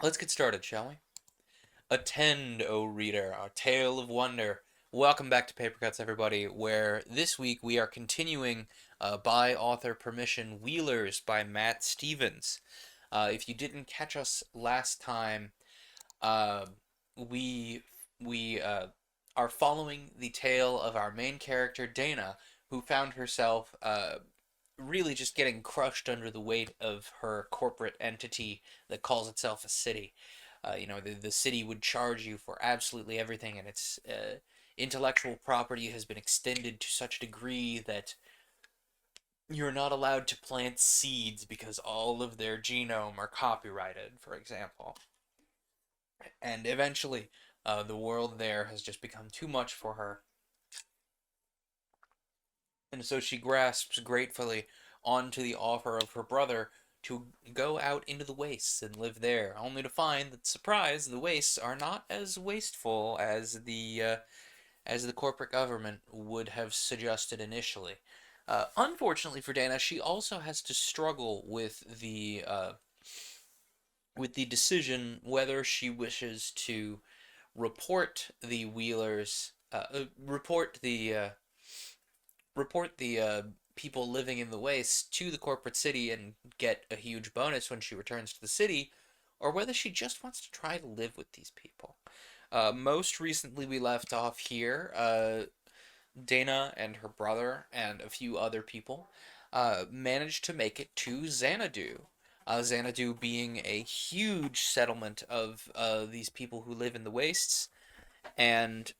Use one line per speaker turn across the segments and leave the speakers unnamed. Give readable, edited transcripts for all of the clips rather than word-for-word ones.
Let's get started, shall we? Attend, O reader, our tale of wonder. Welcome back to Paper Cuts, everybody, where this week we are continuing by author permission Wheelers by Matt Stevens. If you didn't catch us last time, uh, we we are following the tale of our main character Dana, who found herself really just getting crushed under the weight of her corporate entity that calls itself a city. The city would charge you for absolutely everything, and its intellectual property has been extended to such a degree that you're not allowed to plant seeds because all of their genome are copyrighted, for example. And eventually, the world there has just become too much for her, and so she grasps gratefully onto the offer of her brother to go out into the wastes and live there, only to find that, surprise, the wastes are not as wasteful as the corporate government would have suggested initially. Unfortunately for Dana, she also has to struggle with the decision whether she wishes to report the Wheelers, report the people living in the waste to the corporate city and get a huge bonus when she returns to the city, or whether she just wants to try to live with these people. Most recently, we left off here. Dana and her brother and a few other people managed to make it to Xanadu. Xanadu being a huge settlement of these people who live in the wastes, and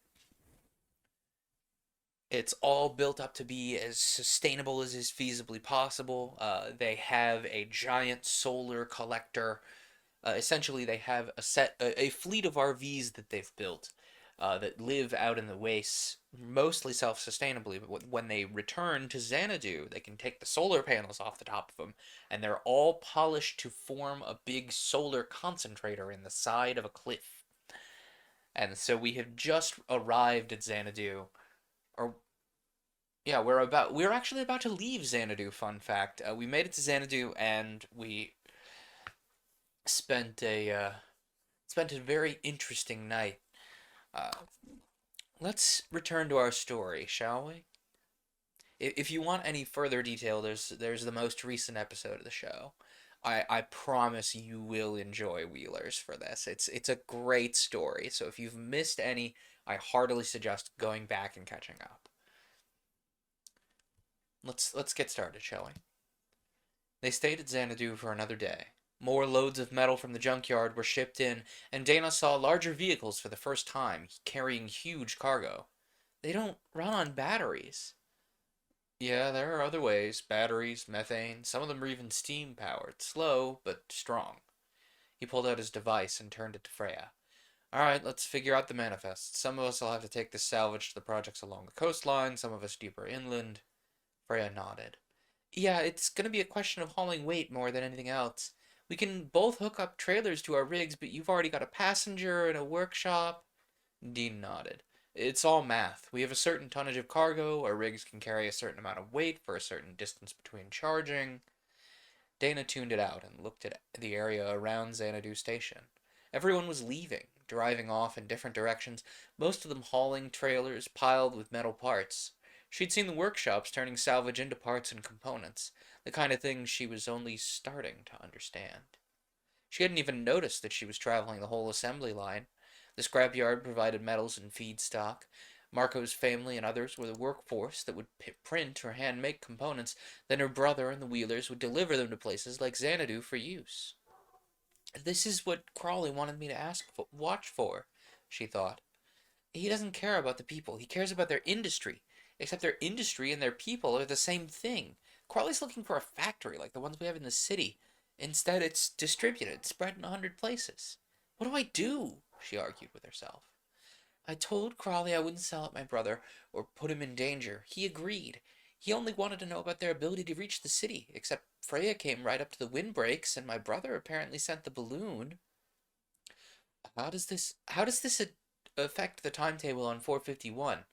it's all built up to be as sustainable as is feasibly possible. They have a giant solar collector. Essentially, they have a fleet of RVs that they've built that live out in the wastes, mostly self-sustainably. But when they return to Xanadu, they can take the solar panels off the top of them, and they're all polished to form a big solar concentrator in the side of a cliff. And so we have just arrived at Xanadu, or yeah, we're actually about to leave Xanadu. Fun fact: we made it to Xanadu, and we spent a very interesting night. Uh, let's return to our story, shall we? If you want any further detail, there's the most recent episode of the show. I promise you will enjoy Wheelers for this. It's a great story. So if you've missed any, I heartily suggest going back and catching up. Let's get started, shall we? They stayed at Xanadu for another day. More loads of metal from the junkyard were shipped in, and Dana saw larger vehicles for the first time, carrying huge cargo. They don't run on batteries. Yeah, there are other ways. Batteries, methane, some of them are even steam powered. Slow, but strong. He pulled out his device and turned it to Freya. Alright, let's figure out the manifest. Some of us will have to take this salvage to the projects along the coastline, some of us deeper inland. Freya nodded. Yeah, it's gonna be a question of hauling weight more than anything else. We can both hook up trailers to our rigs, but you've already got a passenger and a workshop. Dean nodded. It's all math. We have a certain tonnage of cargo, our rigs can carry a certain amount of weight for a certain distance between charging. Dana tuned it out and looked at the area around Xanadu Station. Everyone was leaving, driving off in different directions, most of them hauling trailers piled with metal parts. She'd seen the workshops turning salvage into parts and components, the kind of thing she was only starting to understand. She hadn't even noticed that she was traveling the whole assembly line. The scrapyard provided metals and feedstock. Marco's family and others were the workforce that would print or hand make components. Then her brother and the Wheelers would deliver them to places like Xanadu for use. This is what Crawley wanted me to watch for, she thought. He doesn't care about the people. He cares about their industry. Except their industry and their people are the same thing. Crawley's looking for a factory like the ones we have in the city. Instead, it's distributed, spread in 100 places. What do I do? She argued with herself. I told Crawley I wouldn't sell out my brother or put him in danger. He agreed. He only wanted to know about their ability to reach the city, except Freya came right up to the windbreaks, and my brother apparently sent the balloon. How does this affect the timetable on 451?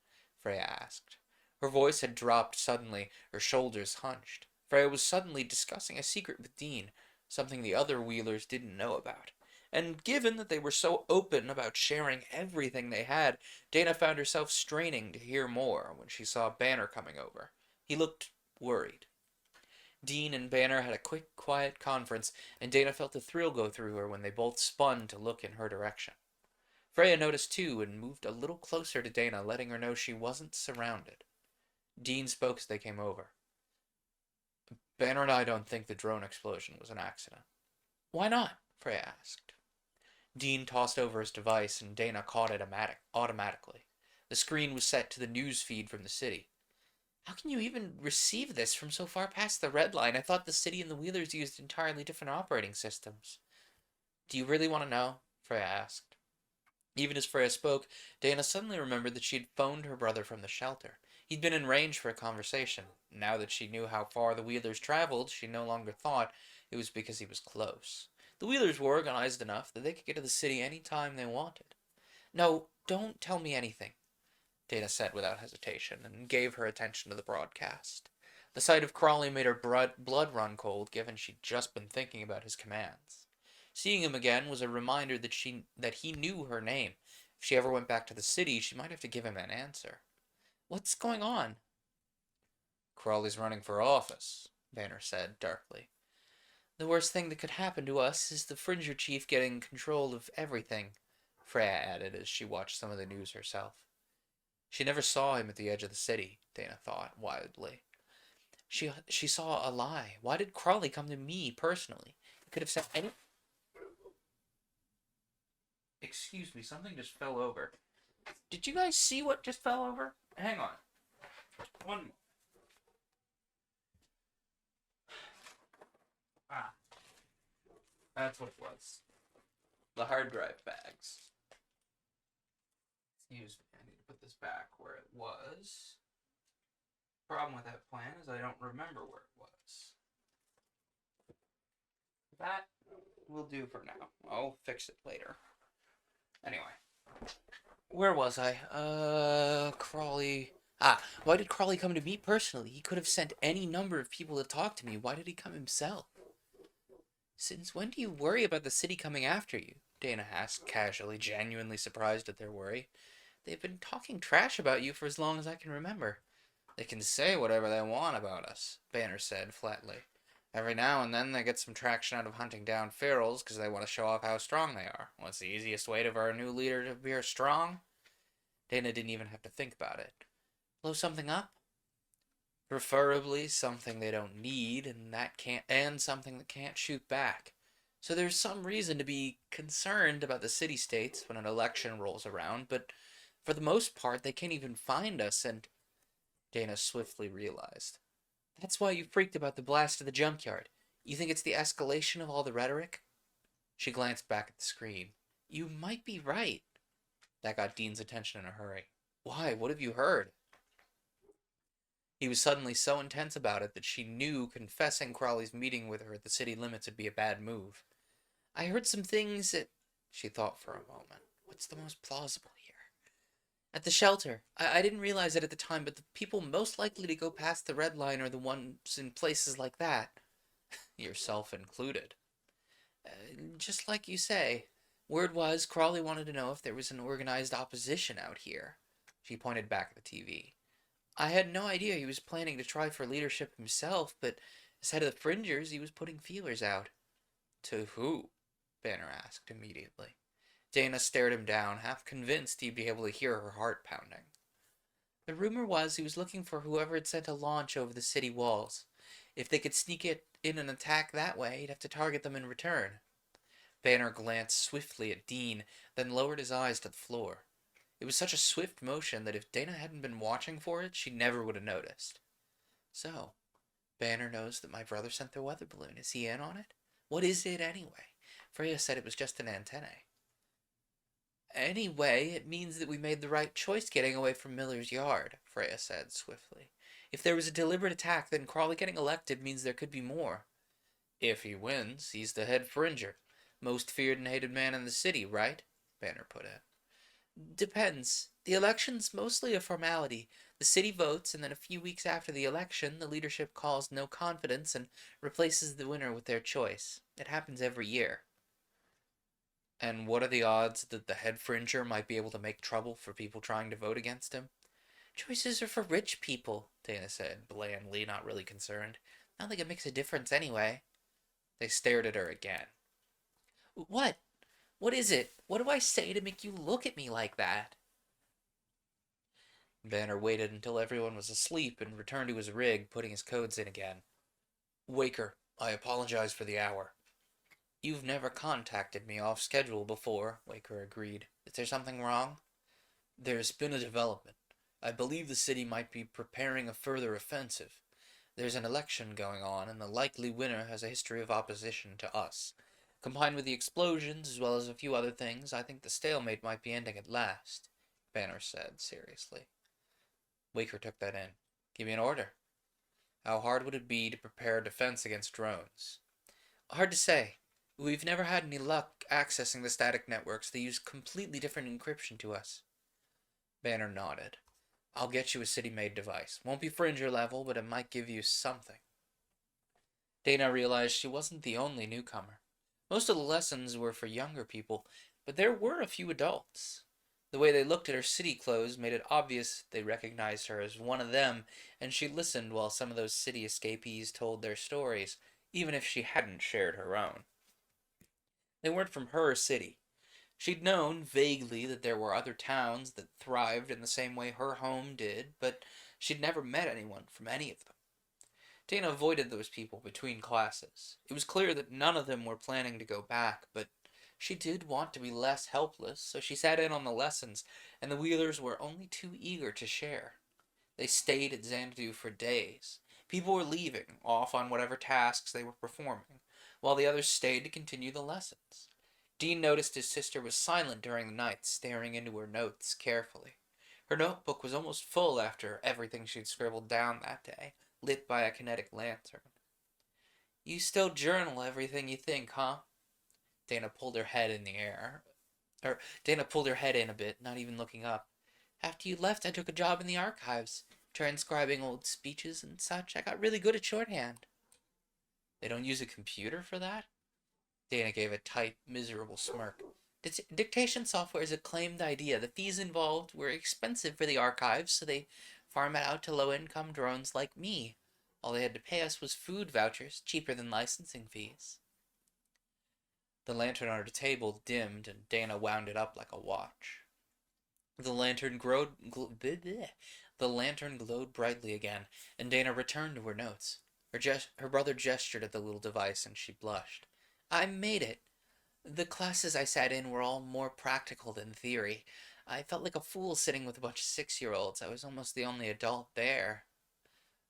Freya asked. Her voice had dropped suddenly, her shoulders hunched. Freya was suddenly discussing a secret with Dean, something the other Wheelers didn't know about. And given that they were so open about sharing everything they had, Dana found herself straining to hear more when she saw Banner coming over. He looked worried. Dean and Banner had a quick, quiet conference, and Dana felt a thrill go through her when they both spun to look in her direction. Freya noticed too and moved a little closer to Dana, letting her know she wasn't surrounded. Dean spoke as they came over. Banner and I don't think the drone explosion was an accident. Why not? Freya asked. Dean tossed over his device, and Dana caught it automatically. The screen was set to the news feed from the city. How can you even receive this from so far past the red line? I thought the city and the Wheelers used entirely different operating systems. Do you really want to know? Freya asked. Even as Freya spoke, Dana suddenly remembered that she had phoned her brother from the shelter. He'd been in range for a conversation. Now that she knew how far the Wheelers traveled, she no longer thought it was because he was close. The Wheelers were organized enough that they could get to the city any time they wanted. No, don't tell me anything, Dana said without hesitation, and gave her attention to the broadcast. The sight of Crawley made her blood run cold, given she'd just been thinking about his commands. Seeing him again was a reminder that he knew her name. If she ever went back to the city, she might have to give him an answer. What's going on? Crawley's running for office, Banner said darkly. The worst thing that could happen to us is the Fringer Chief getting control of everything, Freya added as she watched some of the news herself. She never saw him at the edge of the city, Dana thought wildly. She saw a lie. Why did Crawley come to me personally? He could have said any... Excuse me, something just fell over. Did you guys see what just fell over? Hang on. One more. Ah. That's what it was. The hard drive bags. Excuse me, I need to put this back where it was. Problem with that plan is I don't remember where it was. That will do for now. I'll fix it later. Anyway. Where was I? Crawley... why did Crawley come to me personally? He could have sent any number of people to talk to me. Why did he come himself? Since when do you worry about the city coming after you? Dana asked casually, genuinely surprised at their worry. They've been talking trash about you for as long as I can remember. They can say whatever they want about us, Banner said flatly. Every now and then they get some traction out of hunting down ferals because they want to show off how strong they are. What's the easiest way for our new leader to appear strong? Dana didn't even have to think about it. Blow something up? Preferably something they don't need and something that can't shoot back. So there's some reason to be concerned about the city-states when an election rolls around, but for the most part they can't even find us, and Dana swiftly realized. That's why you freaked about the blast of the junkyard. You think it's the escalation of all the rhetoric? She glanced back at the screen. You might be right. That got Dean's attention in a hurry. Why? What have you heard? He was suddenly so intense about it that she knew confessing Crawley's meeting with her at the city limits would be a bad move. I heard some things that... She thought for a moment. What's the most plausible here? At the shelter. I didn't realize it at the time, but the people most likely to go past the red line are the ones in places like that. Yourself included. Just like you say. Word was, Crawley wanted to know if there was an organized opposition out here. She pointed back at the TV. I had no idea he was planning to try for leadership himself, but as head of the Fringers, he was putting feelers out. To who? Banner asked immediately. Dana stared him down, half convinced he'd be able to hear her heart pounding. The rumor was he was looking for whoever had sent a launch over the city walls. If they could sneak it in an attack that way, he'd have to target them in return. Banner glanced swiftly at Dean, then lowered his eyes to the floor. It was such a swift motion that if Dana hadn't been watching for it, she never would have noticed. So, Banner knows that my brother sent the weather balloon. Is he in on it? What is it anyway? Freya said it was just an antennae. Anyway, it means that we made the right choice getting away from Miller's yard, Freya said swiftly. If there was a deliberate attack, then Crawley getting elected means there could be more. If he wins, he's the head Fringer. Most feared and hated man in the city, right? Banner put in. Depends. The election's mostly a formality. The city votes, and then a few weeks after the election, the leadership calls no confidence and replaces the winner with their choice. It happens every year. And what are the odds that the head fringer might be able to make trouble for people trying to vote against him? Choices are for rich people, Dana said, blandly, not really concerned. Not like it makes a difference anyway. They stared at her again. What? What is it? What do I say to make you look at me like that? Banner waited until everyone was asleep and returned to his rig, putting his codes in again. Waker, I apologize for the hour. You've never contacted me off schedule before, Waker agreed. Is there something wrong? There's been a development. I believe the city might be preparing a further offensive. There's an election going on, and the likely winner has a history of opposition to us. Combined with the explosions, as well as a few other things, I think the stalemate might be ending at last, Banner said seriously. Waker took that in. Give me an order. How hard would it be to prepare a defense against drones? Hard to say. We've never had any luck accessing the static networks. They use completely different encryption to us. Banner nodded. I'll get you a city-made device. Won't be Fringer level, but it might give you something. Dana realized she wasn't the only newcomer. Most of the lessons were for younger people, but there were a few adults. The way they looked at her city clothes made it obvious they recognized her as one of them, and she listened while some of those city escapees told their stories, even if she hadn't shared her own. They weren't from her city. She'd known, vaguely, that there were other towns that thrived in the same way her home did, but she'd never met anyone from any of them. Dana avoided those people between classes. It was clear that none of them were planning to go back, but she did want to be less helpless, so she sat in on the lessons, and the Wheelers were only too eager to share. They stayed at Xanadu for days. People were leaving, off on whatever tasks they were performing, while the others stayed to continue the lessons. Dean noticed his sister was silent during the night, staring into her notes carefully. Her notebook was almost full after everything she'd scribbled down that day, lit by a kinetic lantern. You still journal everything you think, huh? Dana pulled her head in the air. Dana pulled her head in a bit, not even looking up. After you left, I took a job in the archives, transcribing old speeches and such. I got really good at shorthand. They don't use a computer for that? Dana gave a tight, miserable smirk. Dictation software is a claimed idea. The fees involved were expensive for the archives, so they farm it out to low-income drones like me. All they had to pay us was food vouchers, cheaper than licensing fees. The lantern on her table dimmed, and Dana wound it up like a watch. The lantern the lantern glowed brightly again, and Dana returned to her notes. Her brother gestured at the little device, and she blushed. I made it. The classes I sat in were all more practical than theory. I felt like a fool sitting with a bunch of 6-year-olds. I was almost the only adult there.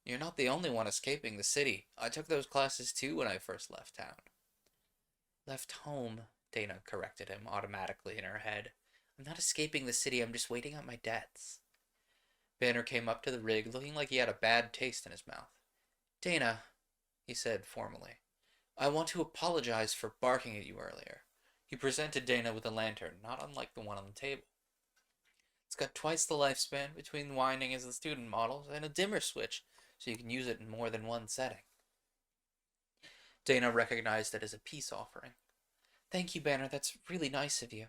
You're not the only one escaping the city. I took those classes too when I first left town. Left home, Dana corrected him automatically in her head. I'm not escaping the city, I'm just waiting out my debts. Banner came up to the rig looking like he had a bad taste in his mouth. Dana, he said formally, I want to apologize for barking at you earlier. He presented Dana with a lantern, not unlike the one on the table. It's got twice the lifespan between the winding as the student models and a dimmer switch, so you can use it in more than one setting. Dana recognized it as a peace offering. Thank you, Banner, that's really nice of you.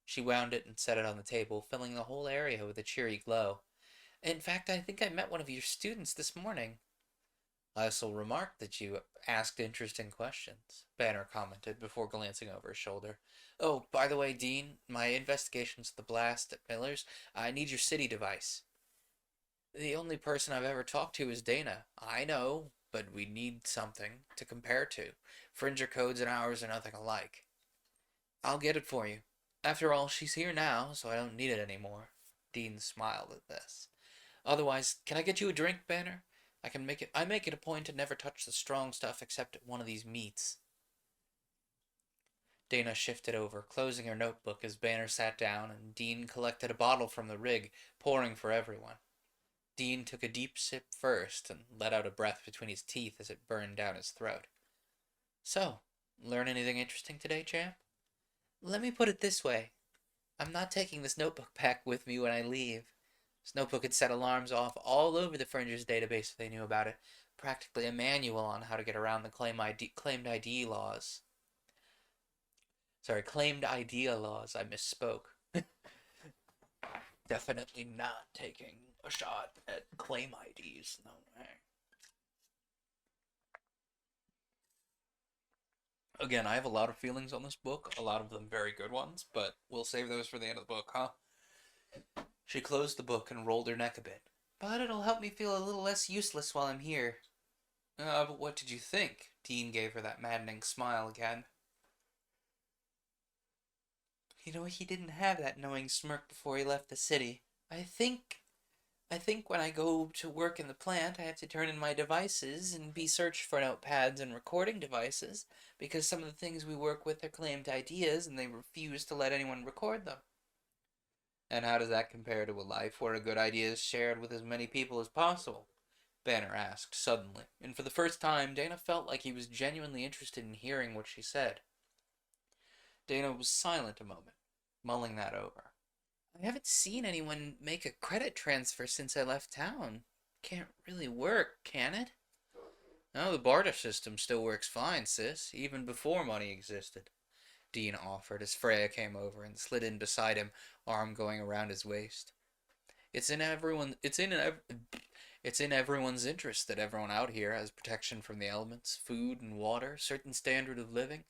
She wound it and set it on the table, filling the whole area with a cheery glow. In fact, I think I met one of your students this morning. I shall remark that you asked interesting questions, Banner commented before glancing over his shoulder. Oh, by the way, Dean, my investigations of the blast at Miller's, I need your city device. The only person I've ever talked to is Dana. I know, but we need something to compare to. Fringer codes and ours are nothing alike. I'll get it for you. After all, she's here now, so I don't need it anymore. Dean smiled at this. Otherwise, can I get you a drink, Banner? I make it a point to never touch the strong stuff except at one of these meets. Dana shifted over, closing her notebook as Banner sat down, and Dean collected a bottle from the rig, pouring for everyone. Dean took a deep sip first and let out a breath between his teeth as it burned down his throat. So, learn anything interesting today, champ? Let me put it this way. I'm not taking this notebook back with me when I leave. This notebook had set alarms off all over the Fringer's database if they knew about it. Practically a manual on how to get around the claimed ID laws. Sorry, claimed idea laws. I misspoke. Definitely not taking a shot at claim IDs. No way. Again, I have a lot of feelings on this book, a lot of them very good ones, but we'll save those for the end of the book, huh? She closed the book and rolled her neck a bit. But it'll help me feel a little less useless while I'm here. But what did you think? Dean gave her that maddening smile again. You know, he didn't have that knowing smirk before he left the city. I think I think when I go to work in the plant, I have to turn in my devices and be searched for notepads and recording devices because some of the things we work with are claimed ideas and they refuse to let anyone record them. And how does that compare to a life where a good idea is shared with as many people as possible? Banner asked suddenly, and for the first time, Dana felt like he was genuinely interested in hearing what she said. Dana was silent a moment, mulling that over. I haven't seen anyone make a credit transfer since I left town. Can't really work, can it? No, the barter system still works fine, sis, even before money existed. Dean offered as Freya came over and slid in beside him, arm going around his waist. It's in everyone. It's in everyone's interest that everyone out here has protection from the elements, food and water, certain standard of living.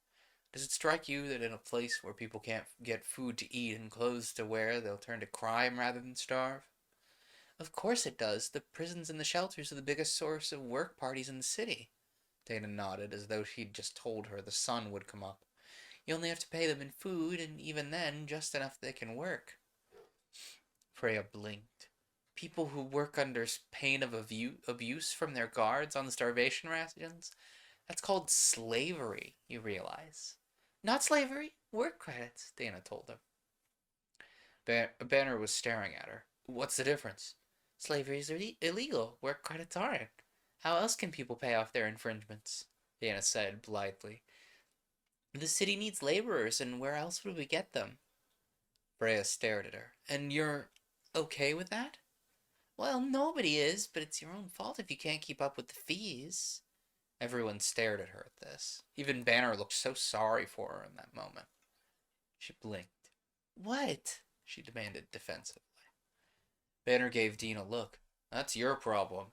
Does it strike you that in a place where people can't get food to eat and clothes to wear, they'll turn to crime rather than starve? Of course it does. The prisons and the shelters are the biggest source of work parties in the city. Dana nodded as though she'd just told her the sun would come up. You only have to pay them in food, and even then, just enough they can work. Freya blinked. People who work under pain of abuse from their guards on starvation rations? That's called slavery, you realize. Not slavery, work credits, Dana told him. Banner was staring at her. What's the difference? Slavery is illegal. Work credits aren't. How else can people pay off their infringements? Dana said blithely. The city needs laborers, and where else would we get them? Freya stared at her. And you're okay with that? Well, nobody is, but it's your own fault if you can't keep up with the fees. Everyone stared at her at this. Even Banner looked so sorry for her in that moment. She blinked. What? She demanded defensively. Banner gave Dean a look. That's your problem,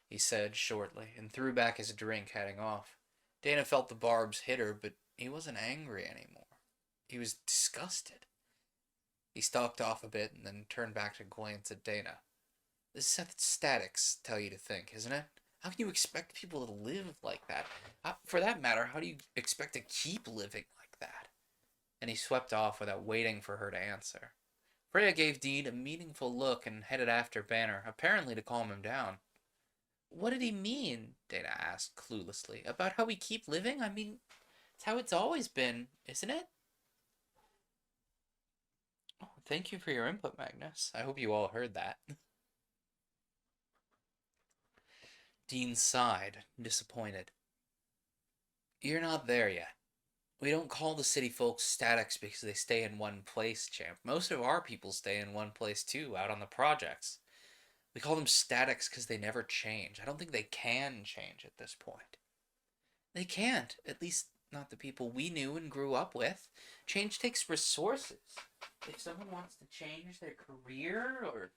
he said shortly, and threw back his drink, heading off. Dana felt the barbs hit her, but he wasn't angry anymore. He was disgusted. He stalked off a bit and then turned back to glance at Dana. This is how statics tell you to think, isn't it? How can you expect people to live like that? For that matter, how do you expect to keep living like that? And he swept off without waiting for her to answer. Freya gave Dean a meaningful look and headed after Banner, apparently to calm him down. What did he mean? Dana asked cluelessly. About how we keep living? I mean, it's how it's always been, isn't it? Oh, thank you for your input, Magnus. I hope you all heard that. Dean sighed, disappointed. You're not there yet. We don't call the city folks statics because they stay in one place, champ. Most of our people stay in one place too, out on the projects. We call them statics because they never change. I don't think they can change at this point. They can't, at least not the people we knew and grew up with. Change takes resources. If someone wants to change their career or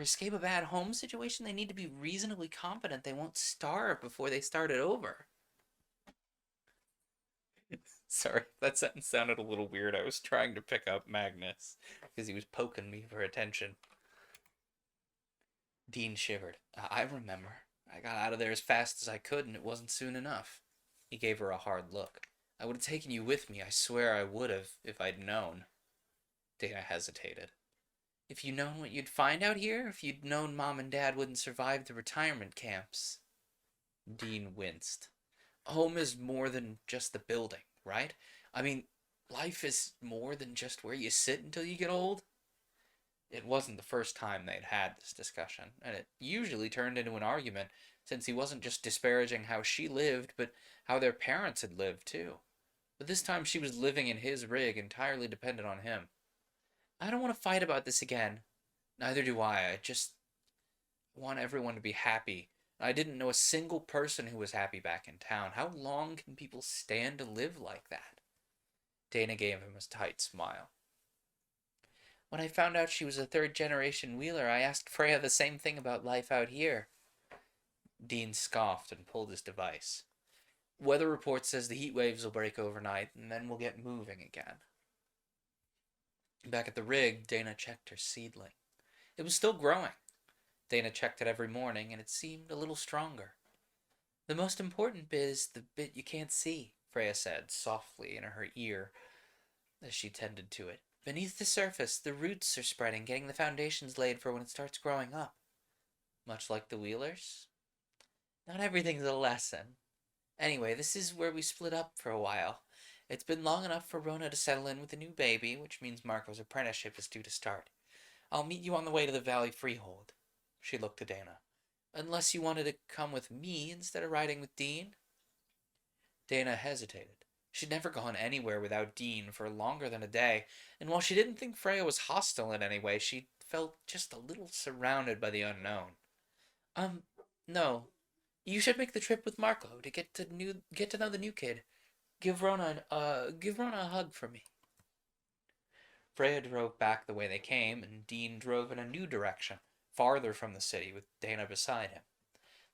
escape a bad home situation, they need to be reasonably confident they won't starve before they start it over. Sorry, that sentence sounded a little weird. I was trying to pick up Magnus because he was poking me for attention. Dean shivered. I remember. I got out of there as fast as I could, and it wasn't soon enough. He gave her a hard look. I would have taken you with me. I swear I would have, if I'd known. Dana hesitated. If you'd known what you'd find out here, if you'd known Mom and Dad wouldn't survive the retirement camps. Dean winced. Home is more than just the building, right? I mean, life is more than just where you sit until you get old. It wasn't the first time they'd had this discussion, and it usually turned into an argument, since he wasn't just disparaging how she lived, but how their parents had lived too. But this time she was living in his rig, entirely dependent on him. I don't want to fight about this again. Neither do I. I just want everyone to be happy. I didn't know a single person who was happy back in town. How long can people stand to live like that? Dana gave him a tight smile. When I found out she was a third-generation Wheeler, I asked Freya the same thing about life out here. Dean scoffed and pulled his device. Weather report says the heat waves will break overnight, and then we'll get moving again. Back at the rig, Dana checked her seedling. It was still growing. Dana checked it every morning, and it seemed a little stronger. The most important bit is the bit you can't see, Freya said softly in her ear as she tended to it. Beneath the surface, the roots are spreading, getting the foundations laid for when it starts growing up. Much like the Wheelers? Not everything's a lesson. Anyway, this is where we split up for a while. It's been long enough for Rona to settle in with a new baby, which means Marco's apprenticeship is due to start. I'll meet you on the way to the Valley Freehold. She looked to Dana. Unless you wanted to come with me instead of riding with Dean? Dana hesitated. She'd never gone anywhere without Dean for longer than a day, and while she didn't think Freya was hostile in any way, she felt just a little surrounded by the unknown. No. You should make the trip with Marco to get to know the new kid. Give Rona a hug for me. Freya drove back the way they came, and Dean drove in a new direction, farther from the city, with Dana beside him.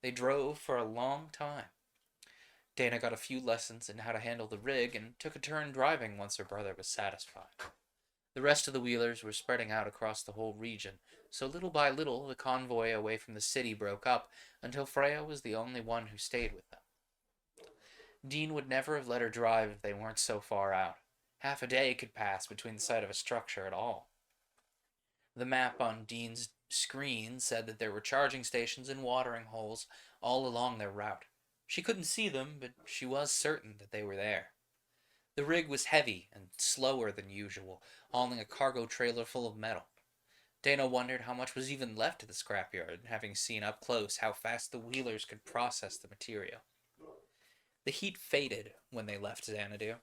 They drove for a long time. Dana got a few lessons in how to handle the rig and took a turn driving once her brother was satisfied. The rest of the Wheelers were spreading out across the whole region, so little by little the convoy away from the city broke up until Freya was the only one who stayed with them. Dean would never have let her drive if they weren't so far out. Half a day could pass between the sight of a structure at all. The map on Dean's screen said that there were charging stations and watering holes all along their route. She couldn't see them, but she was certain that they were there. The rig was heavy and slower than usual, hauling a cargo trailer full of metal. Dana wondered how much was even left of the scrapyard, having seen up close how fast the Wheelers could process the material. The heat faded when they left Xanadu.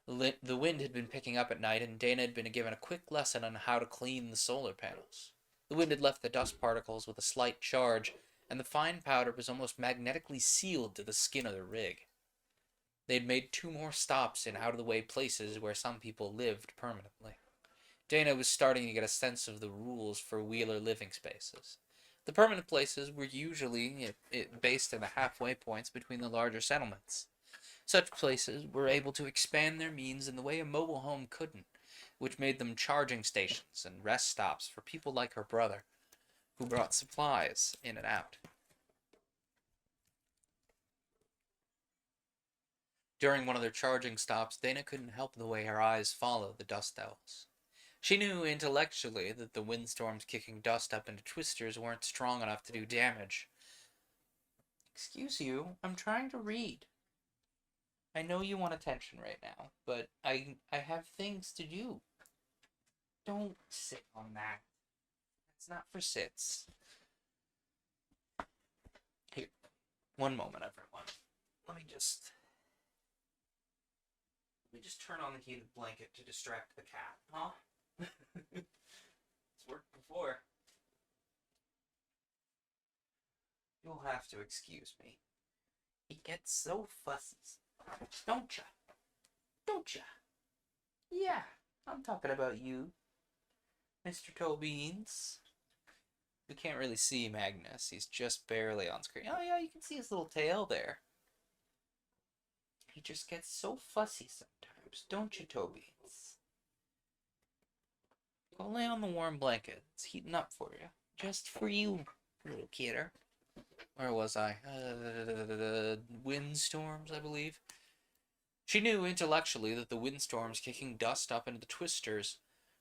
The wind had been picking up at night, and Dana had been given a quick lesson on how to clean the solar panels. The wind had left the dust particles with a slight charge, and the fine powder was almost magnetically sealed to the skin of the rig. They had made 2 more stops in out-of-the-way places where some people lived permanently. Dana was starting to get a sense of the rules for Wheeler living spaces. The permanent places were usually based in the halfway points between the larger settlements. Such places were able to expand their means in the way a mobile home couldn't, which made them charging stations and rest stops for people like her brother, who brought supplies in and out. During one of their charging stops, Dana couldn't help the way her eyes followed the dust devils. She knew intellectually that the windstorms kicking dust up into twisters weren't strong enough to do damage. Excuse you, I'm trying to read. I know you want attention right now, but I have things to do. Don't sit on that. It's not for sits. Here, one moment, everyone. Let me just turn on the heated blanket to distract the cat, huh? It's worked before. You'll have to excuse me. He gets so fussy. Don't ya? Don't ya? Yeah, I'm talking about you, Mr. Tobeans. We can't really see Magnus. He's just barely on screen. Oh yeah, you can see his little tail there. He just gets so fussy sometimes, don't you, Tobeans? Go lay on the warm blanket. It's heating up for you. Just for you, little kidder. Where was I? Windstorms, I believe. She knew intellectually that the windstorms kicking dust up into the twisters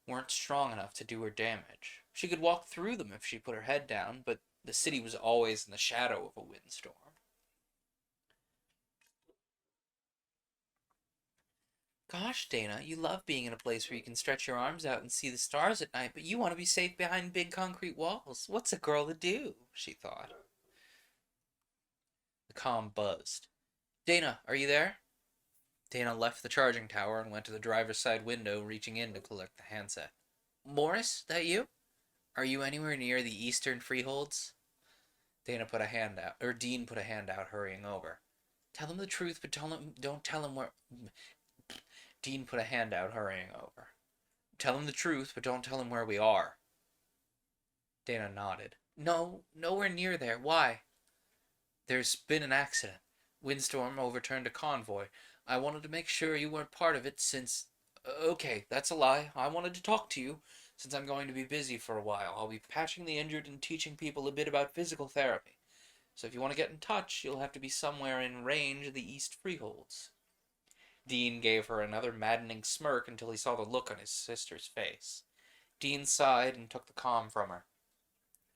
weren't strong enough to do her damage. She could walk through them if she put her head down, but the city was always in the shadow of a windstorm. Gosh, Dana, you love being in a place where you can stretch your arms out and see the stars at night, but you want to be safe behind big concrete walls. What's a girl to do? She thought. The comm buzzed. Dana, are you there? Dana left the charging tower and went to the driver's side window, reaching in to collect the handset. Morris, that you? Are you anywhere near the eastern freeholds? Dean put a hand out, hurrying over. Tell him the truth, but don't tell him where... Dean put a hand out, hurrying over. Tell him the truth, but don't tell him where we are. Dana nodded. No, nowhere near there. Why? There's been an accident. Windstorm overturned a convoy. I wanted to make sure you weren't part of it since... Okay, that's a lie. I wanted to talk to you, since I'm going to be busy for a while. I'll be patching the injured and teaching people a bit about physical therapy. So if you want to get in touch, you'll have to be somewhere in range of the East Freeholds. Dean gave her another maddening smirk until he saw the look on his sister's face. Dean sighed and took the comm from her.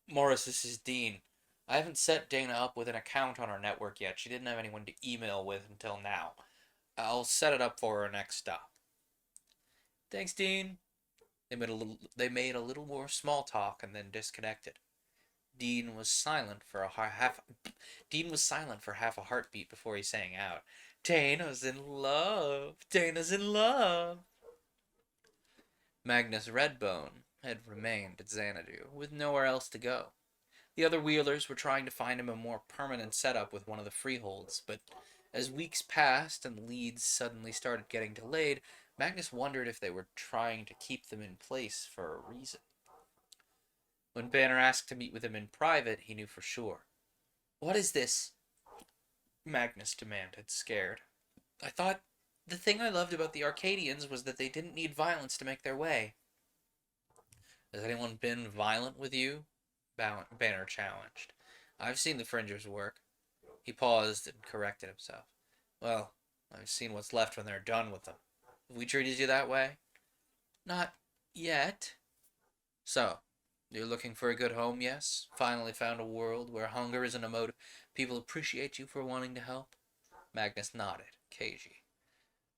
Morris, this is Dean. I haven't set Dana up with an account on our network yet. She didn't have anyone to email with until now. I'll set it up for her next stop. Thanks, Dean. They made a little more small talk and then disconnected. Dean was silent for half a heartbeat before he sang out, Dana's in love. Dana's in love. Magnus Redbone had remained at Xanadu, with nowhere else to go. The other Wheelers were trying to find him a more permanent setup with one of the freeholds, but as weeks passed and leads suddenly started getting delayed, Magnus wondered if they were trying to keep them in place for a reason. When Banner asked to meet with him in private, he knew for sure. What is this? Magnus demanded, scared. I thought the thing I loved about the Arcadians was that they didn't need violence to make their way. Has anyone been violent with you? Banner challenged. I've seen the Fringers work. He paused and corrected himself. Well, I've seen what's left when they're done with them. Have we treated you that way? Not yet. So, you're looking for a good home, yes? Finally found a world where hunger isn't a motive. People appreciate you for wanting to help? Magnus nodded, cagey.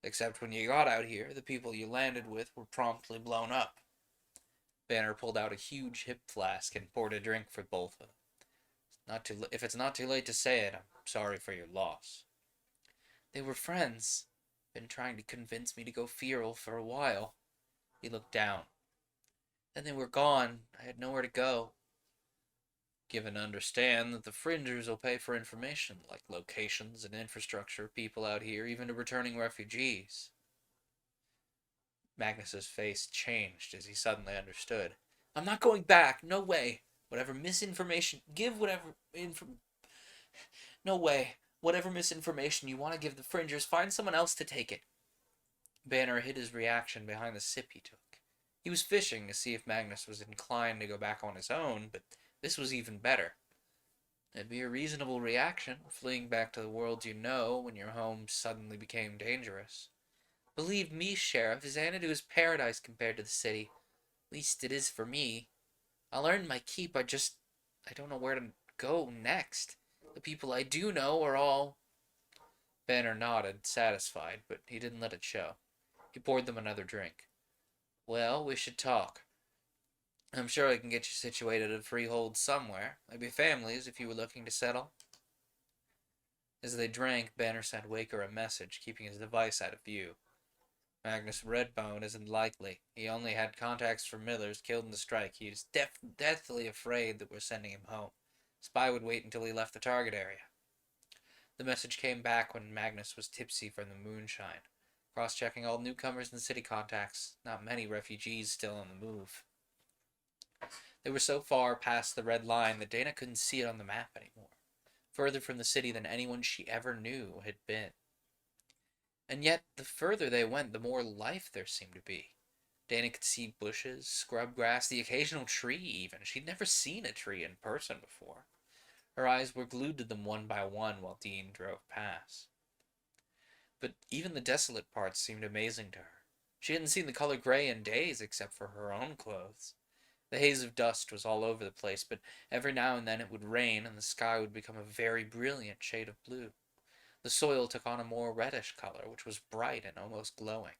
Except when you got out here, the people you landed with were promptly blown up. Banner pulled out a huge hip flask and poured a drink for both of them. If it's not too late to say it, I'm sorry for your loss. They were friends. Been trying to convince me to go feral for a while. He looked down. Then they were gone. I had nowhere to go. Given to understand that the Fringers will pay for information, like locations and infrastructure, people out here, even to returning refugees. Magnus's face changed as he suddenly understood. I'm not going back. No way. Whatever misinformation... No way. Whatever misinformation you want to give the Fringers, find someone else to take it. Banner hid his reaction behind the sip he took. He was fishing to see if Magnus was inclined to go back on his own, but this was even better. It'd be a reasonable reaction, fleeing back to the world you know when your home suddenly became dangerous. Believe me, Sheriff, Xanadu is paradise compared to the city. At least it is for me. I'll earn my keep, I don't know where to go next. The people I do know are all... Banner nodded, satisfied, but he didn't let it show. He poured them another drink. Well, we should talk. I'm sure I can get you situated at a freehold somewhere. Maybe families, if you were looking to settle. As they drank, Banner sent Waker a message, keeping his device out of view. Magnus Redbone isn't likely. He only had contacts for Millers killed in the strike. He is deathly afraid that we're sending him home. Spy would wait until he left the target area. The message came back when Magnus was tipsy from the moonshine. Cross-checking all newcomers and city contacts. Not many refugees still on the move. They were so far past the red line that Dana couldn't see it on the map anymore. Further from the city than anyone she ever knew had been. And yet, the further they went, the more life there seemed to be. Dana could see bushes, scrub grass, the occasional tree even. She'd never seen a tree in person before. Her eyes were glued to them one by one while Dean drove past. But even the desolate parts seemed amazing to her. She hadn't seen the color gray in days except for her own clothes. The haze of dust was all over the place, but every now and then it would rain and the sky would become a very brilliant shade of blue. The soil took on a more reddish color, which was bright and almost glowing.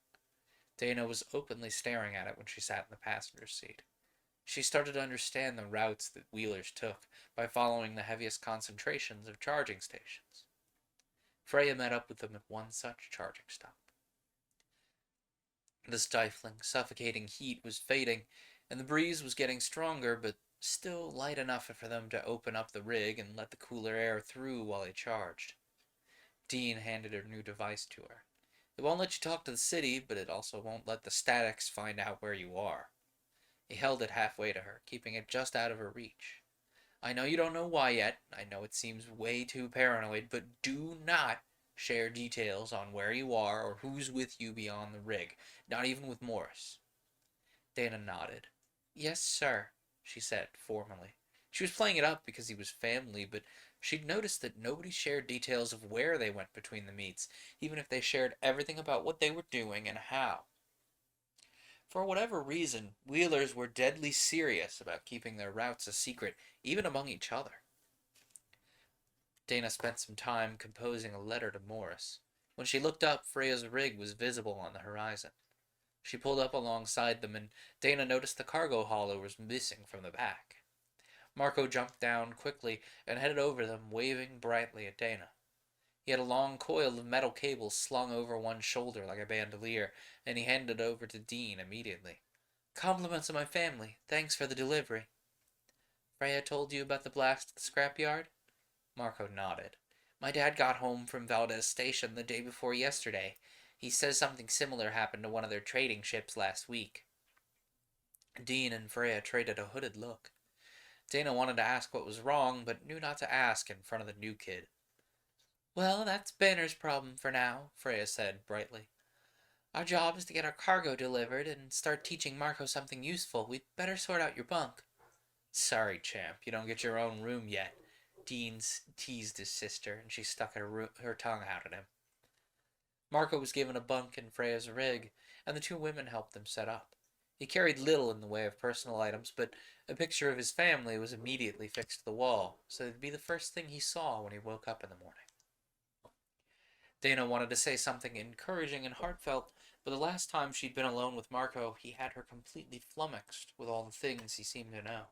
Dana was openly staring at it when she sat in the passenger seat. She started to understand the routes that Wheelers took by following the heaviest concentrations of charging stations. Freya met up with them at one such charging stop. The stifling, suffocating heat was fading, and the breeze was getting stronger, but still light enough for them to open up the rig and let the cooler air through while they charged. Dean handed her new device to her. It won't let you talk to the city, but it also won't let the statics find out where you are. He held it halfway to her, keeping it just out of her reach. I know you don't know why yet. I know it seems way too paranoid, but do not share details on where you are or who's with you beyond the rig, not even with Morris. Dana nodded. Yes, sir, she said, formally. She was playing it up because he was family, but she'd noticed that nobody shared details of where they went between the meets, even if they shared everything about what they were doing and how. For whatever reason, Wheelers were deadly serious about keeping their routes a secret, even among each other. Dana spent some time composing a letter to Morris. When she looked up, Freya's rig was visible on the horizon. She pulled up alongside them, and Dana noticed the cargo hauler was missing from the back. Marco jumped down quickly and headed over them, waving brightly at Dana. He had a long coil of metal cables slung over one shoulder like a bandolier, and he handed it over to Dean immediately. Compliments of my family. Thanks for the delivery. Freya told you about the blast at the scrapyard? Marco nodded. My dad got home from Valdez Station the day before yesterday. He says something similar happened to one of their trading ships last week. Dean and Freya traded a hooded look. Dana wanted to ask what was wrong, but knew not to ask in front of the new kid. Well, that's Banner's problem for now, Freya said brightly. Our job is to get our cargo delivered and start teaching Marco something useful. We'd better sort out your bunk. Sorry, champ, you don't get your own room yet. Dean teased his sister, and she stuck her tongue out at him. Marco was given a bunk in Freya's rig, and the two women helped them set up. He carried little in the way of personal items, but a picture of his family was immediately fixed to the wall, so it'd be the first thing he saw when he woke up in the morning. Dana wanted to say something encouraging and heartfelt, but the last time she'd been alone with Marco, he had her completely flummoxed with all the things he seemed to know.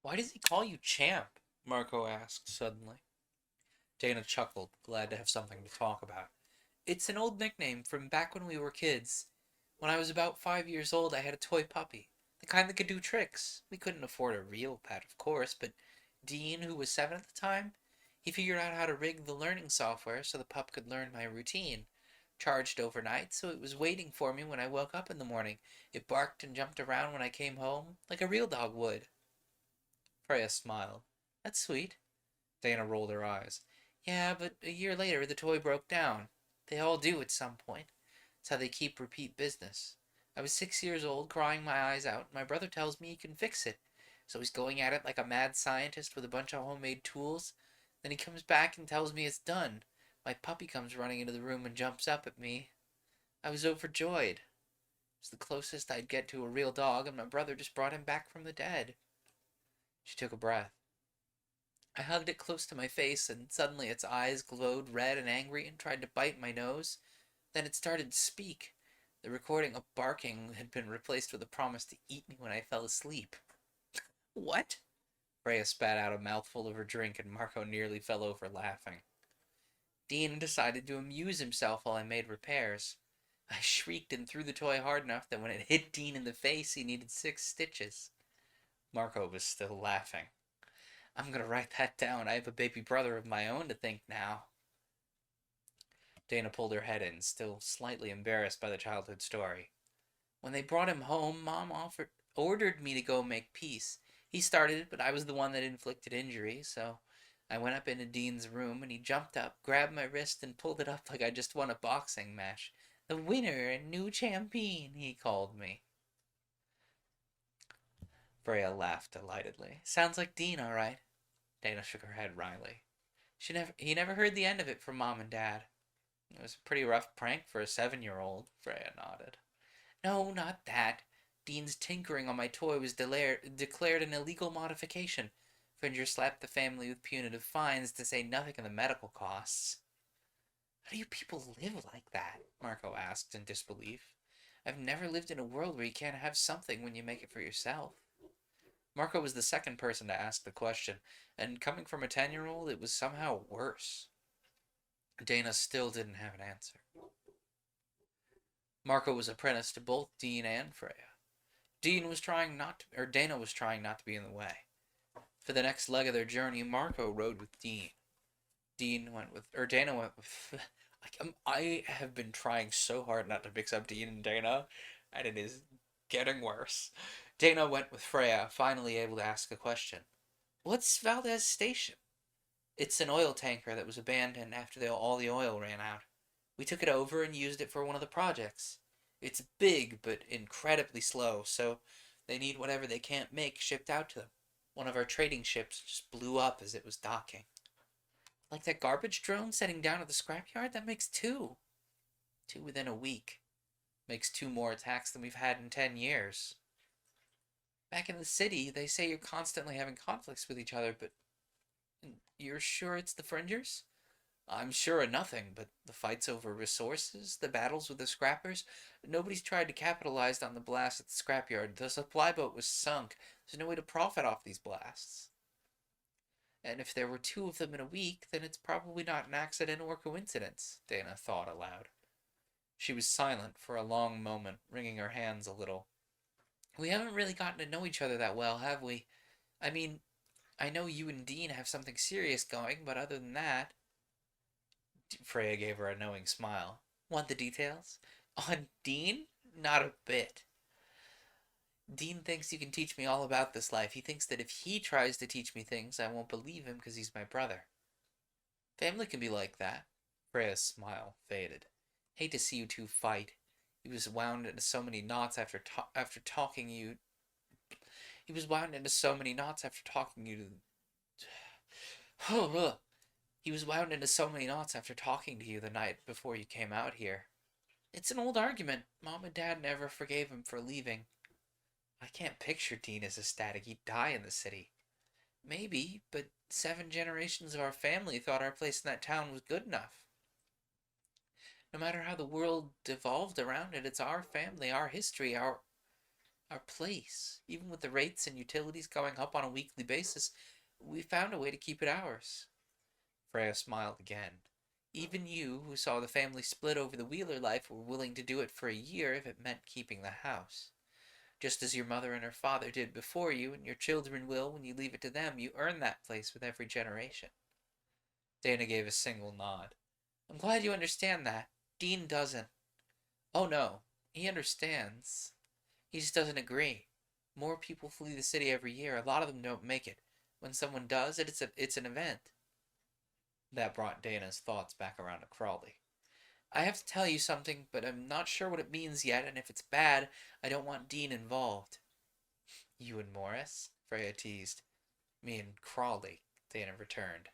Why does he call you champ? Marco asked suddenly. Dana chuckled, glad to have something to talk about. It's an old nickname from back when we were kids. When I was about 5 years old, I had a toy puppy. The kind that could do tricks. We couldn't afford a real pet, of course, but Dean, who was 7 at the time, he figured out how to rig the learning software so the pup could learn my routine. Charged overnight, so it was waiting for me when I woke up in the morning. It barked and jumped around when I came home, like a real dog would. Freya smiled. That's sweet. Dana rolled her eyes. Yeah, but a year later the toy broke down. They all do at some point. It's how they keep repeat business. I was 6 years old, crying my eyes out. My brother tells me he can fix it. So he's going at it like a mad scientist with a bunch of homemade tools. Then he comes back and tells me it's done. My puppy comes running into the room and jumps up at me. I was overjoyed. It was the closest I'd get to a real dog, and my brother just brought him back from the dead. She took a breath. I hugged it close to my face, and suddenly its eyes glowed red and angry and tried to bite my nose. Then it started to speak. The recording of barking had been replaced with a promise to eat me when I fell asleep. What? Freya spat out a mouthful of her drink, and Marco nearly fell over laughing. Dean decided to amuse himself while I made repairs. I shrieked and threw the toy hard enough that when it hit Dean in the face, he needed 6 stitches. Marco was still laughing. I'm gonna write that down. I have a baby brother of my own to think now. Dana pulled her head in, still slightly embarrassed by the childhood story. When they brought him home, Mom ordered me to go make peace. He started it, but I was the one that inflicted injury, so I went up into Dean's room, and he jumped up, grabbed my wrist, and pulled it up like I just won a boxing match. The winner and new champion, he called me. Freya laughed delightedly. Sounds like Dean, all right. Dana shook her head wryly. He never heard the end of it from Mom and Dad. It was a pretty rough prank for a 7-year-old, Freya nodded. No, not that. Dean's tinkering on my toy was declared an illegal modification. Fringer slapped the family with punitive fines, to say nothing of the medical costs. How do you people live like that? Marco asked in disbelief. I've never lived in a world where you can't have something when you make it for yourself. Marco was the second person to ask the question, and coming from a 10-year-old, it was somehow worse. Dana still didn't have an answer. Marco was apprenticed to both Dean and Freya. Dana was trying not to be in the way. For the next leg of their journey, Marco rode with Dean. Dana went with. I have been trying so hard not to mix up Dean and Dana, and it is getting worse. Dana went with Freya, finally able to ask a question. What's Valdez Station? It's an oil tanker that was abandoned after all the oil ran out. We took it over and used it for one of the projects. It's big, but incredibly slow, so they need whatever they can't make shipped out to them. One of our trading ships just blew up as it was docking. Like that garbage drone setting down at the scrapyard? That makes two. Two within a week. Makes two more attacks than we've had in 10 years. Back in the city, they say you're constantly having conflicts with each other, but you're sure it's the Fringers? I'm sure of nothing, but the fights over resources, the battles with the scrappers, nobody's tried to capitalize on the blast at the scrapyard. The supply boat was sunk. There's no way to profit off these blasts. And if there were two of them in a week, then it's probably not an accident or coincidence, Dana thought aloud. She was silent for a long moment, wringing her hands a little. We haven't really gotten to know each other that well, have we? I mean, I know you and Dean have something serious going, but other than that... Freya gave her a knowing smile. Want the details? On Dean? Not a bit. Dean thinks you can teach me all about this life. He thinks that if he tries to teach me things, I won't believe him because he's my brother. Family can be like that. Freya's smile faded. Hate to see you two fight. He was wound into so many knots after talking you. He was wound into so many knots after talking you to. He was wound into so many knots after talking to you the night before you came out here. It's an old argument. Mom and Dad never forgave him for leaving. I can't picture Dean as ecstatic. He'd die in the city. Maybe, but 7 generations of our family thought our place in that town was good enough. No matter how the world devolved around it, it's our family, our history, our place. Even with the rates and utilities going up on a weekly basis, we found a way to keep it ours. Freya smiled again. Even you, who saw the family split over the Wheeler life, were willing to do it for a year if it meant keeping the house. Just as your mother and her father did before you, and your children will when you leave it to them, you earn that place with every generation. Dana gave a single nod. I'm glad you understand that. Dean doesn't. Oh no, he understands. He just doesn't agree. More people flee the city every year. A lot of them don't make it. When someone does, it's an event. That brought Dana's thoughts back around to Crawley. I have to tell you something, but I'm not sure what it means yet, and if it's bad, I don't want Dean involved. You and Morris? Freya teased. Me and Crawley, Dana returned.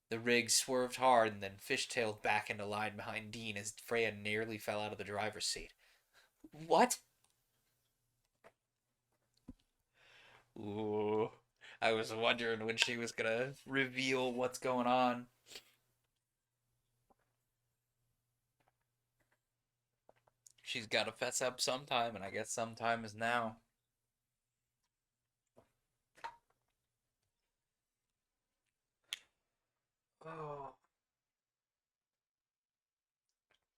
The rig swerved hard and then fishtailed back into line behind Dean as Freya nearly fell out of the driver's seat. What? Ooh. I was wondering when she was gonna reveal what's going on. She's gotta fess up sometime, and I guess sometime is now. Oh,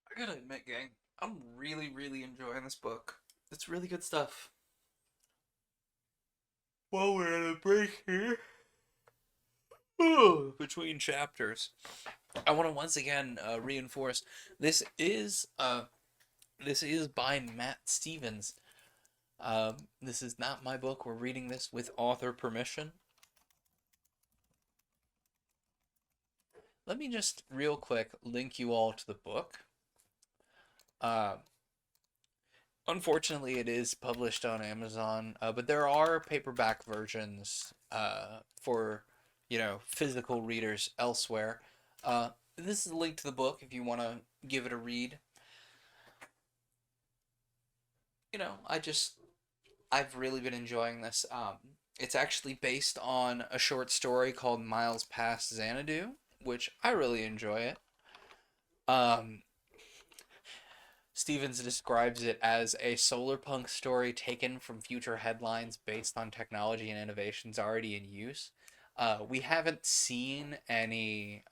I gotta admit, gang, I'm really, really enjoying this book. It's really good stuff. Well, we're at a break here. Between chapters. I want to once again reinforce this is by Matt Stevens. This is not my book. We're reading this with author permission. Let me just real quick link you all to the book. Unfortunately, it is published on Amazon, but there are paperback versions for physical readers elsewhere. This is a link to the book if you want to give it a read. I've really been enjoying this. It's actually based on a short story called Miles Past Xanadu, which I really enjoy it. Stevens describes it as a solar punk story taken from future headlines based on technology and innovations already in use. We haven't seen any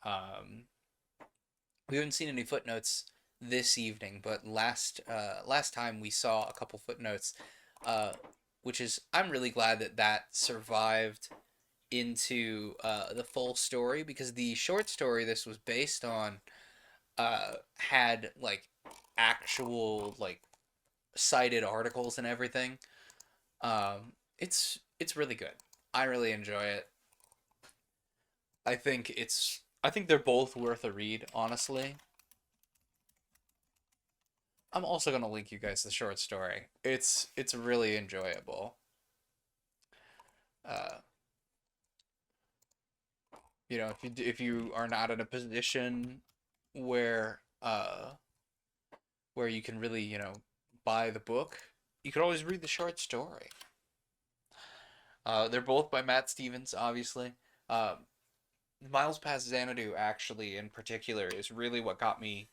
footnotes this evening, but last time we saw a couple footnotes, uh, which is I'm really glad that that survived into the full story because the short story this was based on had like actual like cited articles and everything. It's really good. I really enjoy it. I think they're both worth a read, honestly. I'm also gonna link you guys the short story. It's really enjoyable. Uh, if you are not in a position where where you can really buy the book, you could always read the short story. They're both by Matt Stevens, obviously. Um, Miles Past Xanadu, actually, in particular, is really what got me,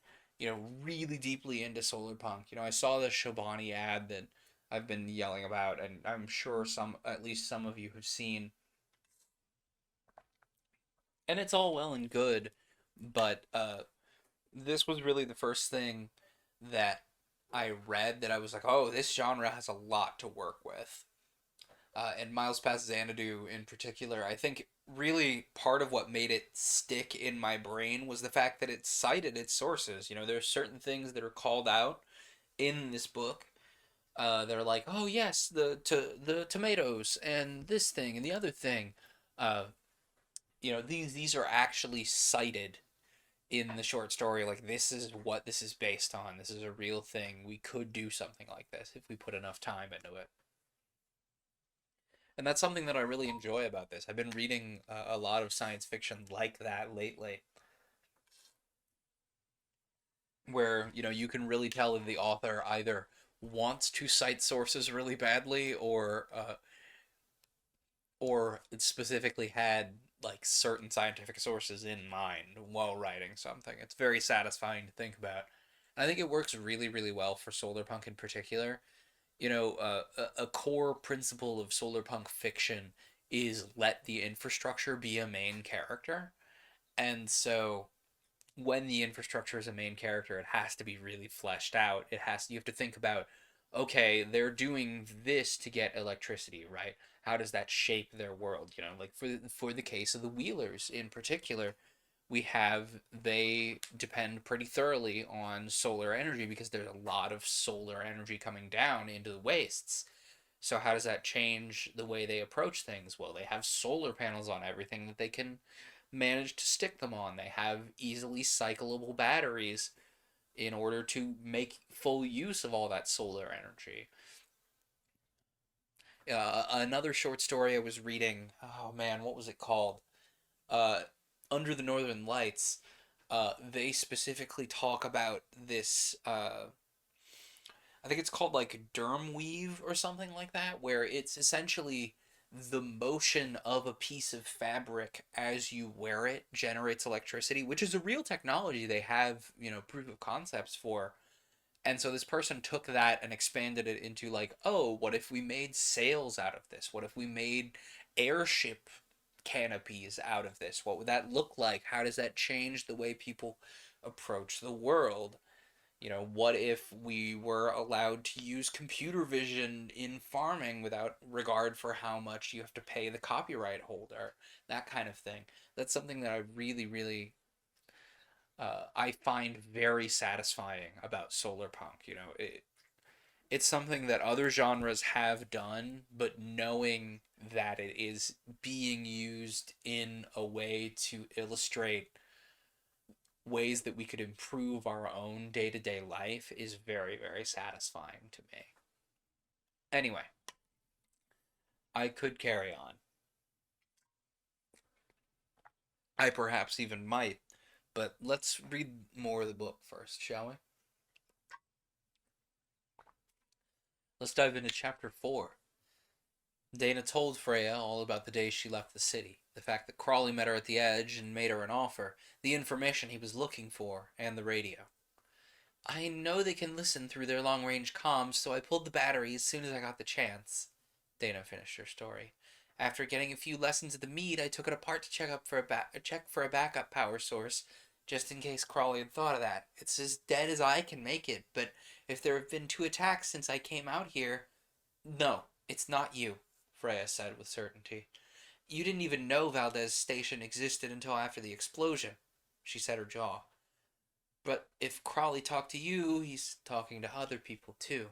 really deeply into solar punk. I saw the Shobani ad that I've been yelling about, and I'm sure at least some of you have seen. And it's all well and good, but this was really the first thing that I read that I was like, oh, this genre has a lot to work with. And Miles Past Xanadu in particular, I think really part of what made it stick in my brain was the fact that it cited its sources. There's certain things that are called out in this book. They're like, oh yes, the tomatoes and this thing and the other thing. Uh, these are actually cited in the short story. Like this is what this is based on. This is a real thing. We could do something like this if we put enough time into it. And that's something that I really enjoy about this. I've been reading a lot of science fiction like that lately, where you can really tell that the author either wants to cite sources really badly, or it specifically had like certain scientific sources in mind while writing something. It's very satisfying to think about. And I think it works really, really well for solar punk in particular. A core principle of solar punk fiction is let the infrastructure be a main character. And so when the infrastructure is a main character, it has to be really fleshed out. You have to think about, okay, they're doing this to get electricity, right? How does that shape their world? Like for the case of the Wheelers in particular, they depend pretty thoroughly on solar energy because there's a lot of solar energy coming down into the wastes. So how does that change the way they approach things? Well, they have solar panels on everything that they can manage to stick them on. They have easily cyclable batteries in order to make full use of all that solar energy. Another short story I was reading, oh man, what was it called? Uh, Under the Northern Lights. They specifically talk about this. I think it's called like derm weave or something like that, where it's essentially the motion of a piece of fabric as you wear it generates electricity, which is a real technology they have, proof of concepts for. And so this person took that and expanded it into like, oh, what if we made sails out of this? What if we made airship canopies out of this? What would that look like? How does that change the way people approach the world? What if we were allowed to use computer vision in farming without regard for how much you have to pay the copyright holder? That kind of thing. That's something that I really, really, I find very satisfying about solar punk. It's something that other genres have done, but knowing that it is being used in a way to illustrate ways that we could improve our own day-to-day life is very, very satisfying to me. Anyway, I could carry on. I perhaps even might, but let's read more of the book first, shall we? Let's dive into chapter 4. Dana told Freya all about the day she left the city, the fact that Crawley met her at the edge and made her an offer, the information he was looking for, and the radio. I know they can listen through their long-range comms, so I pulled the battery as soon as I got the chance. Dana finished her story. After getting a few lessons at the meet, I took it apart to check for a backup power source. Just in case Crawley had thought of that. It's as dead as I can make it, but if there have been 2 attacks since I came out here... No, it's not you, Freya said with certainty. You didn't even know Valdez Station existed until after the explosion. She set her jaw. But if Crawley talked to you, he's talking to other people too.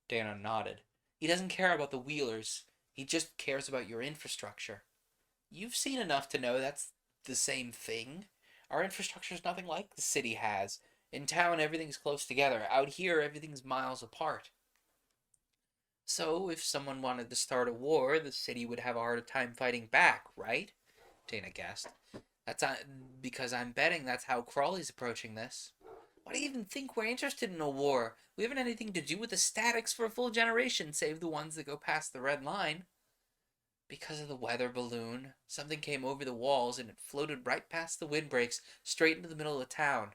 Dana nodded. He doesn't care about the Wheelers. He just cares about your infrastructure. You've seen enough to know that's the same thing. Our infrastructure's nothing like the city has. In town, everything's close together. Out here, everything's miles apart. So, if someone wanted to start a war, the city would have a harder time fighting back, right? Dana guessed. That's because I'm betting that's how Crawley's approaching this. Why do you even think we're interested in a war? We haven't anything to do with the statics for a full generation, save the ones that go past the red line. Because of the weather balloon, something came over the walls and it floated right past the windbreaks, straight into the middle of town.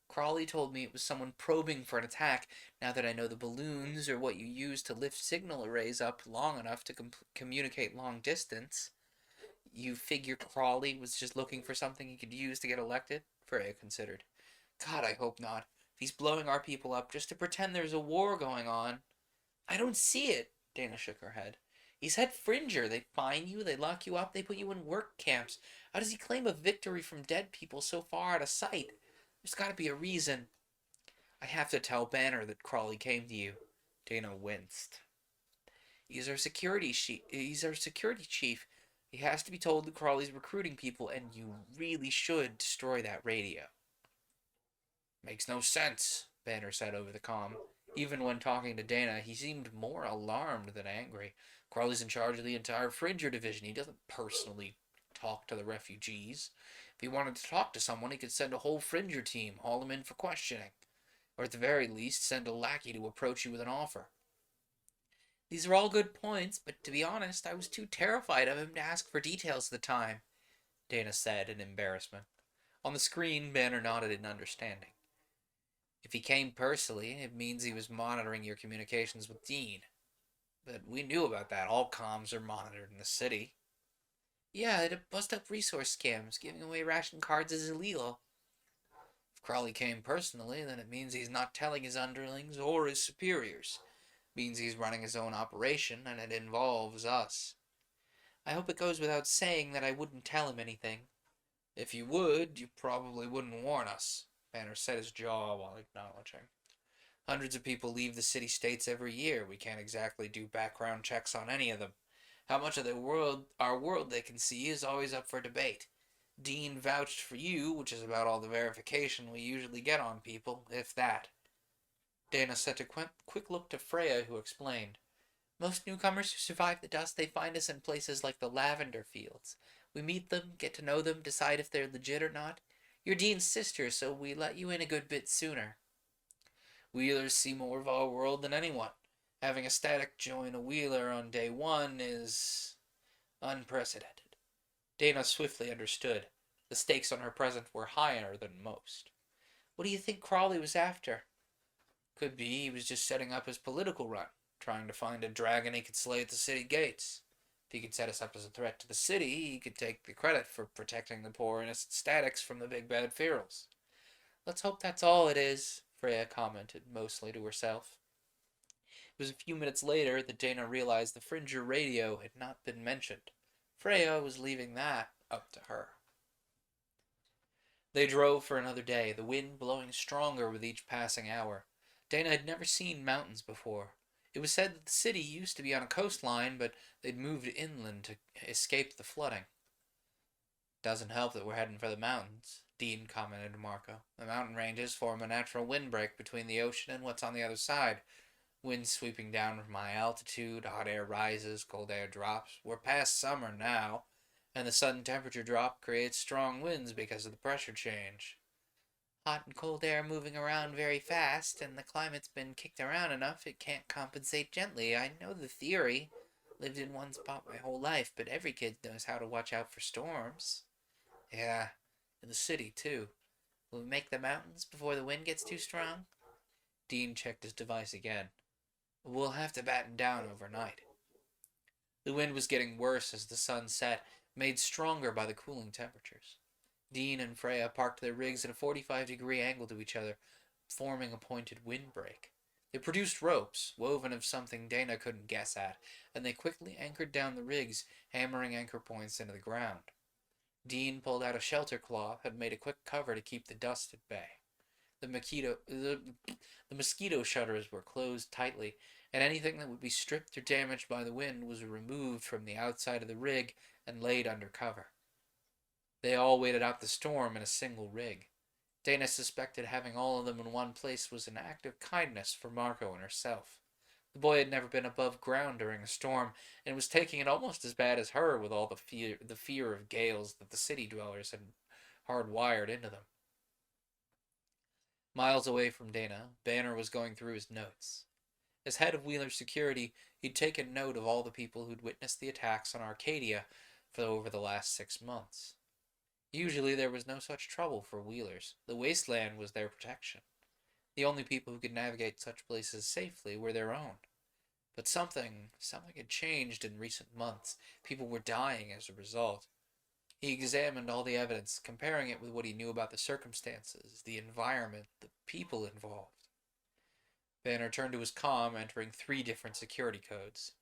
Crawley told me it was someone probing for an attack. Now that I know the balloons are what you use to lift signal arrays up long enough to communicate long distance. You figure Crawley was just looking for something he could use to get elected? Freya considered. God, I hope not. If he's blowing our people up just to pretend there's a war going on. I don't see it, Dana shook her head. He's head Fringer. They fine you, they lock you up, they put you in work camps. How does he claim a victory from dead people so far out of sight? There's got to be a reason. I have to tell Banner that Crawley came to you. Dana winced. He's our security chief. He has to be told that Crawley's recruiting people, and you really should destroy that radio. Makes no sense, Banner said over the comm. Even when talking to Dana, he seemed more alarmed than angry. Crawley's in charge of the entire Fringer division. He doesn't personally talk to the refugees. If he wanted to talk to someone, he could send a whole Fringer team, haul them in for questioning. Or at the very least, send a lackey to approach you with an offer. These are all good points, but to be honest, I was too terrified of him to ask for details at the time, Dana said in embarrassment. On the screen, Banner nodded in understanding. If he came personally, it means he was monitoring your communications with Dean. But we knew about that. All comms are monitored in the city. Yeah, to bust up resource scams. Giving away ration cards is illegal. If Crawley came personally, then it means he's not telling his underlings or his superiors. It means he's running his own operation, and it involves us. I hope it goes without saying that I wouldn't tell him anything. If you would, you probably wouldn't warn us. Banner set his jaw while acknowledging. Hundreds of people leave the city-states every year. We can't exactly do background checks on any of them. How much of our world they can see is always up for debate. Dean vouched for you, which is about all the verification we usually get on people, if that. Dana sent a quick look to Freya, who explained. Most newcomers who survive the dust, they find us in places like the lavender fields. We meet them, get to know them, decide if they're legit or not. You're Dean's sister, so we let you in a good bit sooner. Wheelers see more of our world than anyone. Having a static join a Wheeler on day one is unprecedented. Dana swiftly understood. The stakes on her present were higher than most. What do you think Crawley was after? Could be he was just setting up his political run, trying to find a dragon he could slay at the city gates. If he could set us up as a threat to the city, he could take the credit for protecting the poor innocent statics from the big bad ferals. Let's hope that's all it is, Freya commented, mostly to herself. It was a few minutes later that Dana realized the Fringer radio had not been mentioned. Freya was leaving that up to her. They drove for another day, the wind blowing stronger with each passing hour. Dana had never seen mountains before. It was said that the city used to be on a coastline, but they'd moved inland to escape the flooding. Doesn't help that we're heading for the mountains, Dean commented to Marco. The mountain ranges form a natural windbreak between the ocean and what's on the other side. Wind sweeping down from high altitude, hot air rises, cold air drops. We're past summer now, and the sudden temperature drop creates strong winds because of the pressure change. Hot and cold air moving around very fast, and the climate's been kicked around enough it can't compensate gently. I know the theory. Lived in one spot my whole life, but every kid knows how to watch out for storms. Yeah, in the city, too. Will we make the mountains before the wind gets too strong? Dean checked his device again. We'll have to batten down overnight. The wind was getting worse as the sun set, made stronger by the cooling temperatures. Dean and Freya parked their rigs at a 45-degree angle to each other, forming a pointed windbreak. They produced ropes, woven of something Dana couldn't guess at, and they quickly anchored down the rigs, hammering anchor points into the ground. Dean pulled out a shelter cloth and made a quick cover to keep the dust at bay. The mosquito shutters were closed tightly, and anything that would be stripped or damaged by the wind was removed from the outside of the rig and laid under cover. They all waited out the storm in a single rig. Dana suspected having all of them in one place was an act of kindness for Marco and herself. The boy had never been above ground during a storm, and was taking it almost as bad as her with all the fear of gales that the city dwellers had hardwired into them. Miles away from Dana, Banner was going through his notes. As head of Wheeler's security, he'd taken note of all the people who'd witnessed the attacks on Arcadia for over the last 6 months. Usually there was no such trouble for Wheelers. The wasteland was their protection. The only people who could navigate such places safely were their own. But something had changed in recent months. People were dying as a result. He examined all the evidence, comparing it with what he knew about the circumstances, the environment, the people involved. Banner turned to his comm, entering 3 different security codes.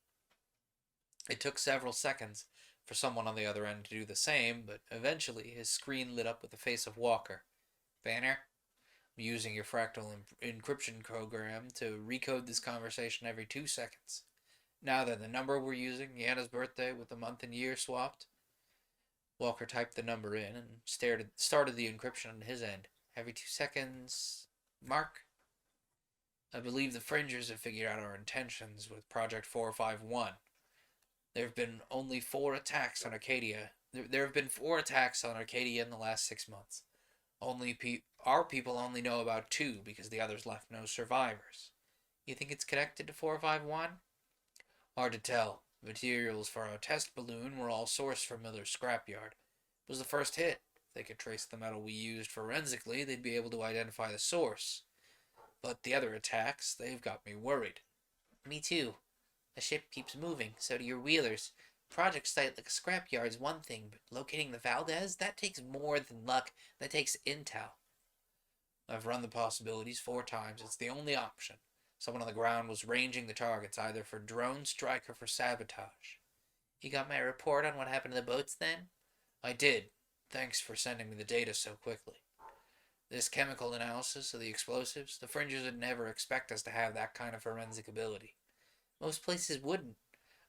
It took several seconds for someone on the other end to do the same, but eventually his screen lit up with the face of Walker. Banner, I'm using your fractal encryption program to recode this conversation every 2 seconds. Now that the number we're using, Yana's birthday with the month and year swapped. Walker typed the number in and started the encryption on his end. Every 2 seconds. Mark? I believe the Fringers have figured out our intentions with Project 451. There have been only 4 attacks on Arcadia. There have been 4 attacks on Arcadia in the last 6 months. Our people only know about 2 because the others left no survivors. You think it's connected to 451? Hard to tell. Materials for our test balloon were all sourced from Miller's scrapyard. It was the first hit. If they could trace the metal we used forensically, they'd be able to identify the source. But the other attacks, they've got me worried. Me too. The ship keeps moving, so do your Wheelers. Project site like a scrapyard's one thing, but locating the Valdez, that takes more than luck. That takes intel. I've run the possibilities 4 times. It's the only option. Someone on the ground was ranging the targets, either for drone strike or for sabotage. You got my report on what happened to the boats then? I did. Thanks for sending me the data so quickly. This chemical analysis of the explosives, the Fringers would never expect us to have that kind of forensic ability. Most places wouldn't.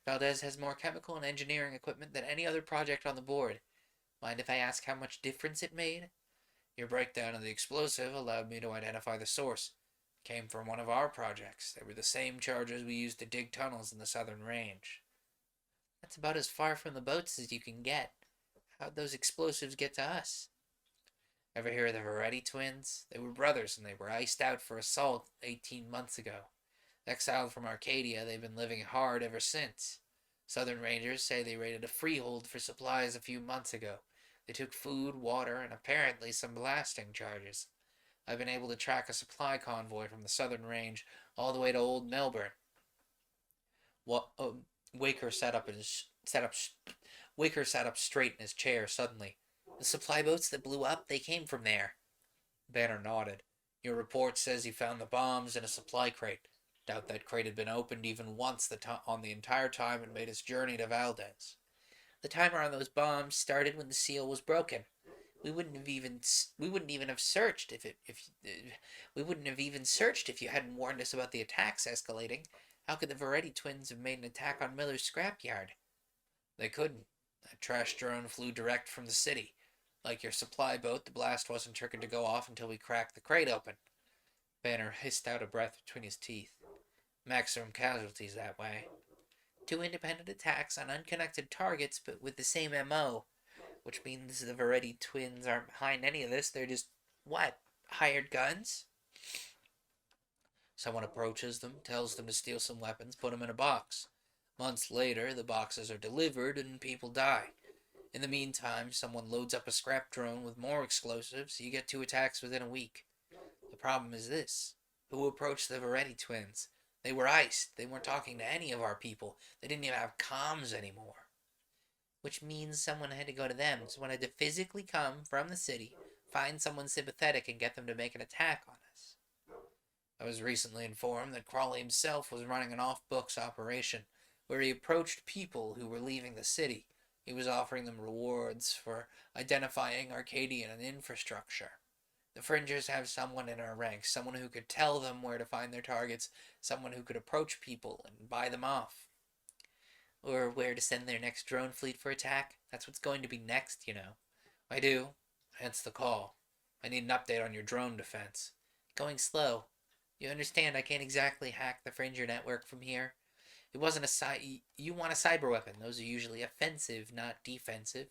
Valdez has more chemical and engineering equipment than any other project on the board. Mind if I ask how much difference it made? Your breakdown of the explosive allowed me to identify the source. It came from one of our projects. They were the same charges we used to dig tunnels in the southern range. That's about as far from the boats as you can get. How'd those explosives get to us? Ever hear of the Veretti twins? They were brothers and they were iced out for assault 18 months ago. Exiled from Arcadia, they've been living hard ever since. Southern Rangers say they raided a freehold for supplies a few months ago. They took food, water, and apparently some blasting charges. I've been able to track a supply convoy from the southern range all the way to Old Melbourne. Waker sat up straight in his chair suddenly. The supply boats that blew up, they came from there. Banner nodded. Your report says you found the bombs in a supply crate. Doubt that crate had been opened even once on the entire time it made its journey to Valdez. The timer on those bombs started when the seal was broken. We wouldn't even have searched if you hadn't warned us about the attacks escalating. How could the Veretti twins have made an attack on Miller's scrapyard? They couldn't. That trash drone flew direct from the city. Like your supply boat, the blast wasn't triggered to go off until we cracked the crate open. Banner hissed out a breath between his teeth. Maximum casualties that way. 2 independent attacks on unconnected targets, but with the same MO. Which means the Veretti twins aren't behind any of this. They're just, hired guns? Someone approaches them, tells them to steal some weapons, put them in a box. Months later, the boxes are delivered and people die. In the meantime, someone loads up a scrap drone with more explosives. You get 2 attacks within a week. The problem is this. Who approached the Veretti twins? They were iced. They weren't talking to any of our people. They didn't even have comms anymore. which means someone had to go to them. Someone had to physically come from the city, find someone sympathetic, and get them to make an attack on us. I was recently informed that Crawley himself was running an off-books operation where he approached people who were leaving the city. He was offering them rewards for identifying Arcadian and infrastructure. The Fringers have someone in our ranks, someone who could tell them where to find their targets, someone who could approach people and buy them off. Or where to send their next drone fleet for attack. That's what's going to be next, you know. I do. Hence the call. I need an update on your drone defense. Going slow. You understand I can't exactly hack the Fringer network from here. It wasn't you want a cyber weapon. Those are usually offensive, not defensive.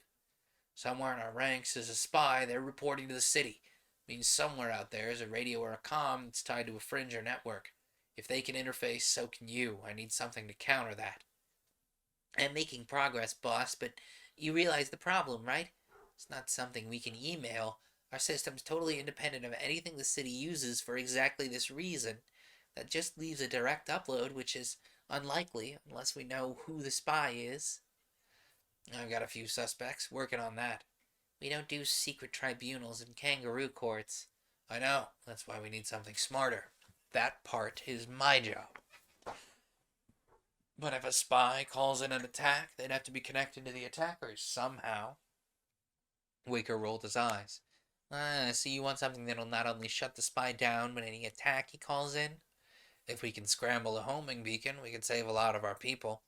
Somewhere in our ranks is a spy. They're reporting to the city. Means somewhere out there is a radio or a comm that's tied to a Fringer network. If they can interface, so can you. I need something to counter that. I'm making progress, boss, but you realize the problem, right? It's not something we can email. Our system's totally independent of anything the city uses for exactly this reason. That just leaves a direct upload, which is unlikely unless we know who the spy is. I've got a few suspects working on that. We don't do secret tribunals and kangaroo courts. I know. That's why we need something smarter. That part is my job. But if a spy calls in an attack, they'd have to be connected to the attackers somehow. Waker rolled his eyes. So you want something that'll not only shut the spy down, but any attack he calls in? If we can scramble a homing beacon, we could save a lot of our people.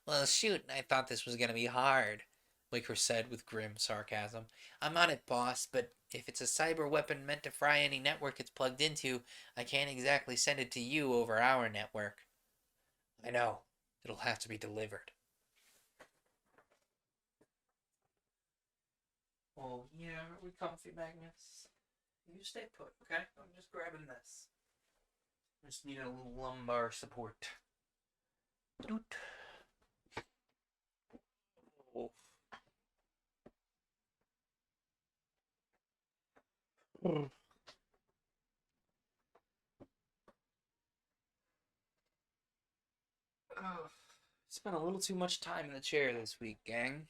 Well, shoot, I thought this was going to be hard, Waker said with grim sarcasm. I'm on it, boss, but if it's a cyber weapon meant to fry any network it's plugged into, I can't exactly send it to you over our network. I know. It'll have to be delivered. Oh, yeah, are we comfy, Magnus? You stay put, okay? I'm just grabbing this. Just need a little lumbar support. Doot. Oh. Oh, spent a little too much time in the chair this week, gang.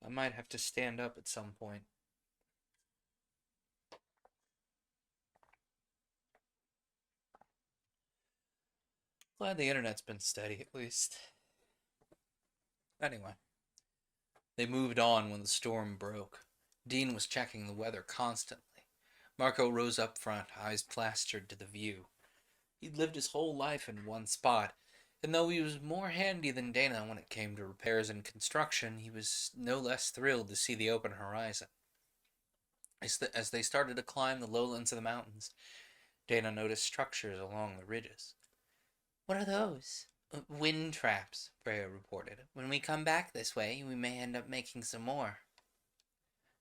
I might have to stand up at some point. Glad the internet's been steady, at least. Anyway, they moved on when the storm broke. Dean was checking the weather constantly. Marco rose up front, eyes plastered to the view. He'd lived his whole life in one spot, and though he was more handy than Dana when it came to repairs and construction, he was no less thrilled to see the open horizon. As they started to climb the lowlands of the mountains, Dana noticed structures along the ridges. What are those? Wind traps, Freya reported. When we come back this way, we may end up making some more.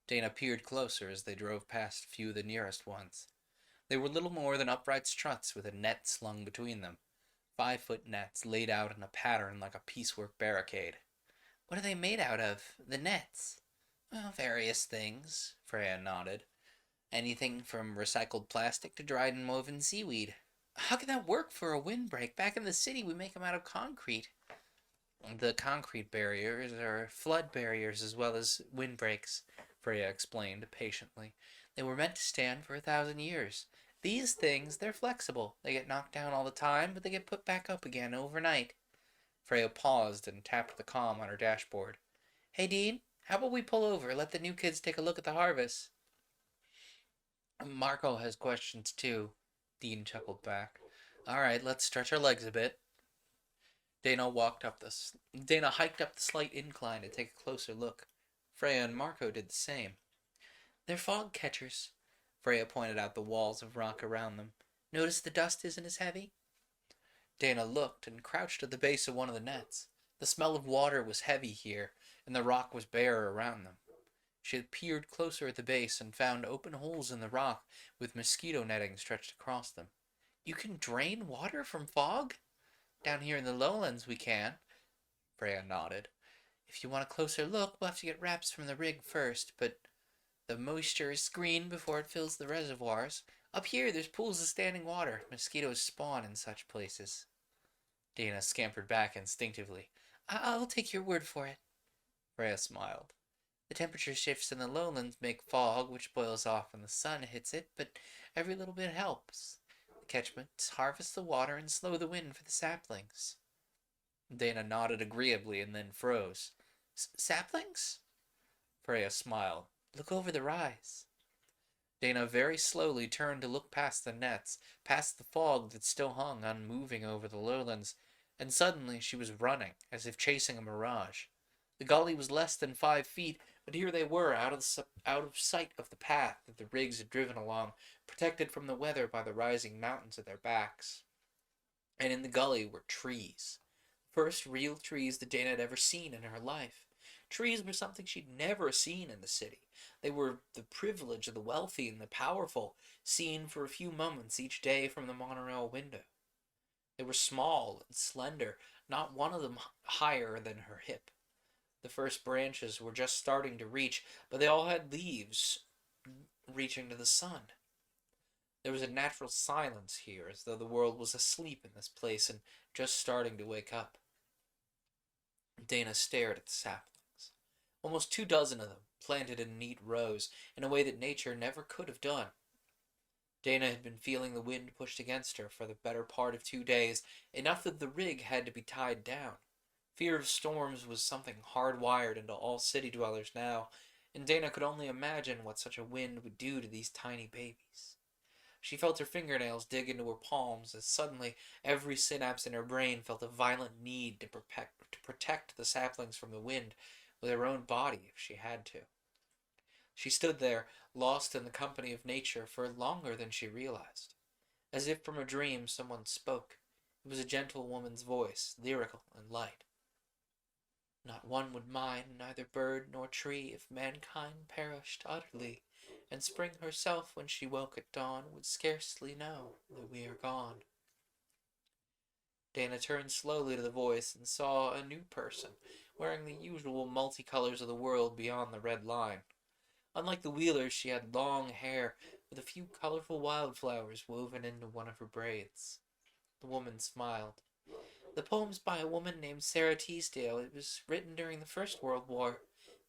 Dana peered closer as they drove past a few of the nearest ones. They were little more than upright struts with a net slung between them. 5-foot nets laid out in a pattern like a piecework barricade. What are they made out of, the nets? Well, various things, Freya nodded. Anything from recycled plastic to dried and woven seaweed. How can that work for a windbreak? Back in the city, we make them out of concrete. The concrete barriers are flood barriers as well as windbreaks, Freya explained patiently. They were meant to stand for 1,000 years. These things, they're flexible. They get knocked down all the time, but they get put back up again overnight. Freya paused and tapped the comm on her dashboard. Hey, Dean, how about we pull over, let the new kids take a look at the harvest? Marco has questions too, Dean chuckled back. All right, let's stretch our legs a bit. Dana hiked up the slight incline to take a closer look. Freya and Marco did the same. They're fog catchers. Freya pointed out the walls of rock around them. Notice the dust isn't as heavy? Dana looked and crouched at the base of one of the nets. The smell of water was heavy here, and the rock was bare around them. She had peered closer at the base and found open holes in the rock with mosquito netting stretched across them. You can drain water from fog? Down here in the lowlands we can. Freya nodded. If you want a closer look, we'll have to get wraps from the rig first, but the moisture is screened before it fills the reservoirs. Up here, there's pools of standing water. Mosquitoes spawn in such places. Dana scampered back instinctively. I'll take your word for it. Freya smiled. The temperature shifts in the lowlands make fog, which boils off when the sun hits it, but every little bit helps. The catchments harvest the water and slow the wind for the saplings. Dana nodded agreeably and then froze. Saplings? Freya smiled. Look over the rise. Dana very slowly turned to look past the nets, past the fog that still hung unmoving over the lowlands, and suddenly she was running, as if chasing a mirage. The gully was less than 5 feet, but here they were, out of sight of the path that the rigs had driven along, protected from the weather by the rising mountains at their backs. And in the gully were trees. First real trees that Dana had ever seen in her life. Trees were something she'd never seen in the city. They were the privilege of the wealthy and the powerful, seen for a few moments each day from the monorail window. They were small and slender, not one of them higher than her hip. The first branches were just starting to reach, but they all had leaves reaching to the sun. There was a natural silence here, as though the world was asleep in this place and just starting to wake up. Dana stared at the saplings. Almost 24 of them, planted in neat rows, in a way that nature never could have done. Dana had been feeling the wind pushed against her for the better part of 2 days, enough that the rig had to be tied down. Fear of storms was something hardwired into all city dwellers now, and Dana could only imagine what such a wind would do to these tiny babies. She felt her fingernails dig into her palms as suddenly every synapse in her brain felt a violent need to protect the saplings from the wind with her own body if she had to. She stood there, lost in the company of nature, for longer than she realized. As if from a dream, someone spoke. It was a gentle woman's voice, lyrical and light. Not one would mind, neither bird nor tree, if mankind perished utterly, and spring herself, when she woke at dawn, would scarcely know that we are gone. Dana turned slowly to the voice and saw a new person, wearing the usual multicolors of the world beyond the red line. Unlike the Wheelers, she had long hair, with a few colorful wildflowers woven into one of her braids. The woman smiled. The poem's by a woman named Sarah Teasdale. It was written during the First World War.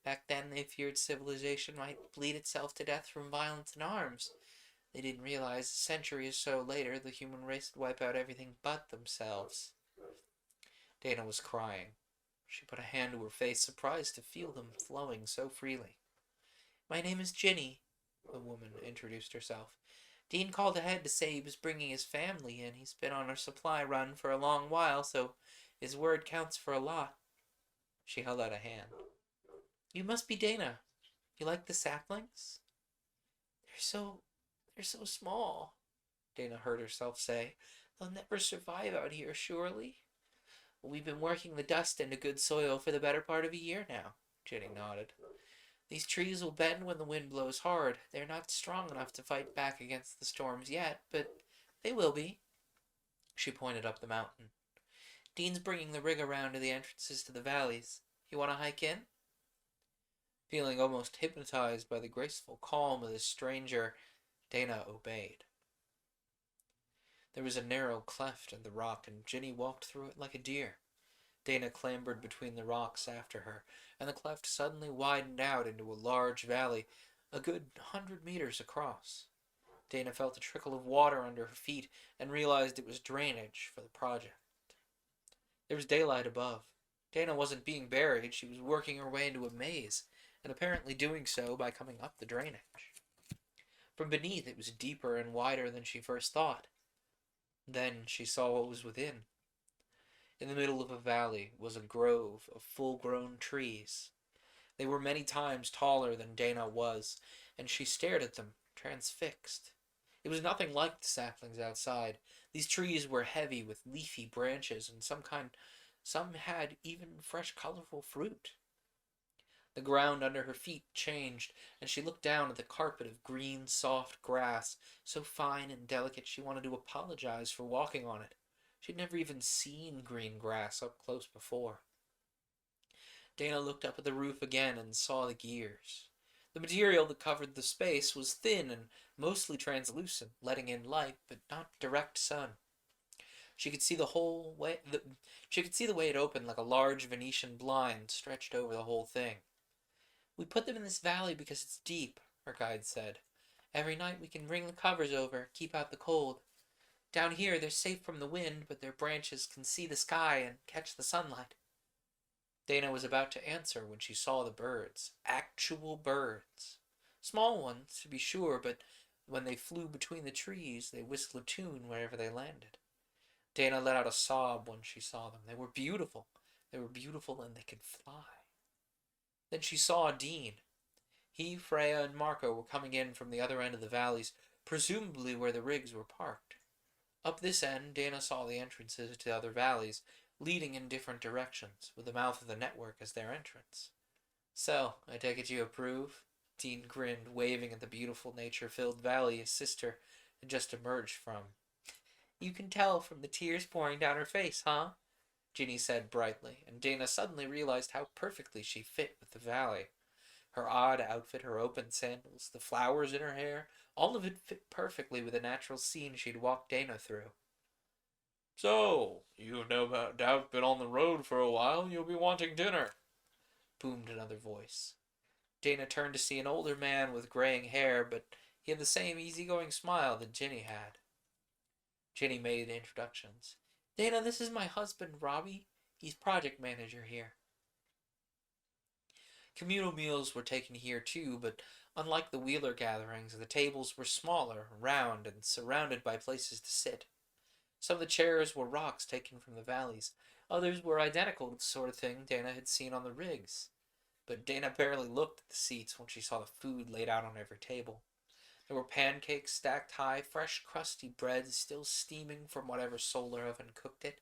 Back then, they feared civilization might bleed itself to death from violence and arms. They didn't realize a century or so later the human race would wipe out everything but themselves. Dana was crying. She put a hand to her face, surprised to feel them flowing so freely. My name is Ginny, the woman introduced herself. Dean called ahead to say he was bringing his family in. He's been on a supply run for a long while, so his word counts for a lot. She held out a hand. You must be Dana. You like the saplings? They're so small, Dana heard herself say. They'll never survive out here, surely. We've been working the dust into good soil for the better part of a year now, Ginny nodded. These trees will bend when the wind blows hard. They're not strong enough to fight back against the storms yet, but they will be. She pointed up the mountain. Dean's bringing the rig around to the entrances to the valleys. You want to hike in? Feeling almost hypnotized by the graceful calm of this stranger, Dana obeyed. There was a narrow cleft in the rock, and Ginny walked through it like a deer. Dana clambered between the rocks after her, and the cleft suddenly widened out into a large valley, a good 100 meters across. Dana felt a trickle of water under her feet and realized it was drainage for the project. There was daylight above. Dana wasn't being buried, she was working her way into a maze, and apparently doing so by coming up the drainage. From beneath it was deeper and wider than she first thought. Then she saw what was within. In the middle of a valley was a grove of full-grown trees. They were many times taller than Dana was, and she stared at them, transfixed. It was nothing like the saplings outside. These trees were heavy with leafy branches, and some had even fresh, colorful fruit. The ground under her feet changed, and she looked down at the carpet of green, soft grass, so fine and delicate she wanted to apologize for walking on it. She'd never even seen green grass up close before. Dana looked up at the roof again and saw the gears. The material that covered the space was thin and mostly translucent, letting in light, but not direct sun. She could see the whole way. She could see the way it opened like a large Venetian blind stretched over the whole thing. We put them in this valley because it's deep, her guide said. Every night we can bring the covers over, keep out the cold. Down here they're safe from the wind, but their branches can see the sky and catch the sunlight. Dana was about to answer when she saw the birds. Actual birds. Small ones, to be sure, but when they flew between the trees, they whistled a tune wherever they landed. Dana let out a sob when she saw them. They were beautiful. They were beautiful and they could fly. Then she saw Dean. He, Freya, and Marco were coming in from the other end of the valleys, presumably where the rigs were parked. Up this end, Dana saw the entrances to other valleys, leading in different directions, with the mouth of the network as their entrance. So, I take it you approve? Dean grinned, waving at the beautiful nature-filled valley his sister had just emerged from. You can tell from the tears pouring down her face, huh? Ginny said brightly, and Dana suddenly realized how perfectly she fit with the valley. Her odd outfit, her open sandals, the flowers in her hair, all of it fit perfectly with the natural scene she'd walked Dana through. So, you've no doubt been on the road for a while. You'll be wanting dinner, boomed another voice. Dana turned to see an older man with graying hair, but he had the same easygoing smile that Ginny had. Ginny made introductions. Dana, this is my husband, Robbie. He's project manager here. Communal meals were taken here too, but unlike the Wheeler gatherings, the tables were smaller, round, and surrounded by places to sit. Some of the chairs were rocks taken from the valleys. Others were identical to the sort of thing Dana had seen on the rigs. But Dana barely looked at the seats when she saw the food laid out on every table. There were pancakes stacked high, fresh crusty bread still steaming from whatever solar oven cooked it,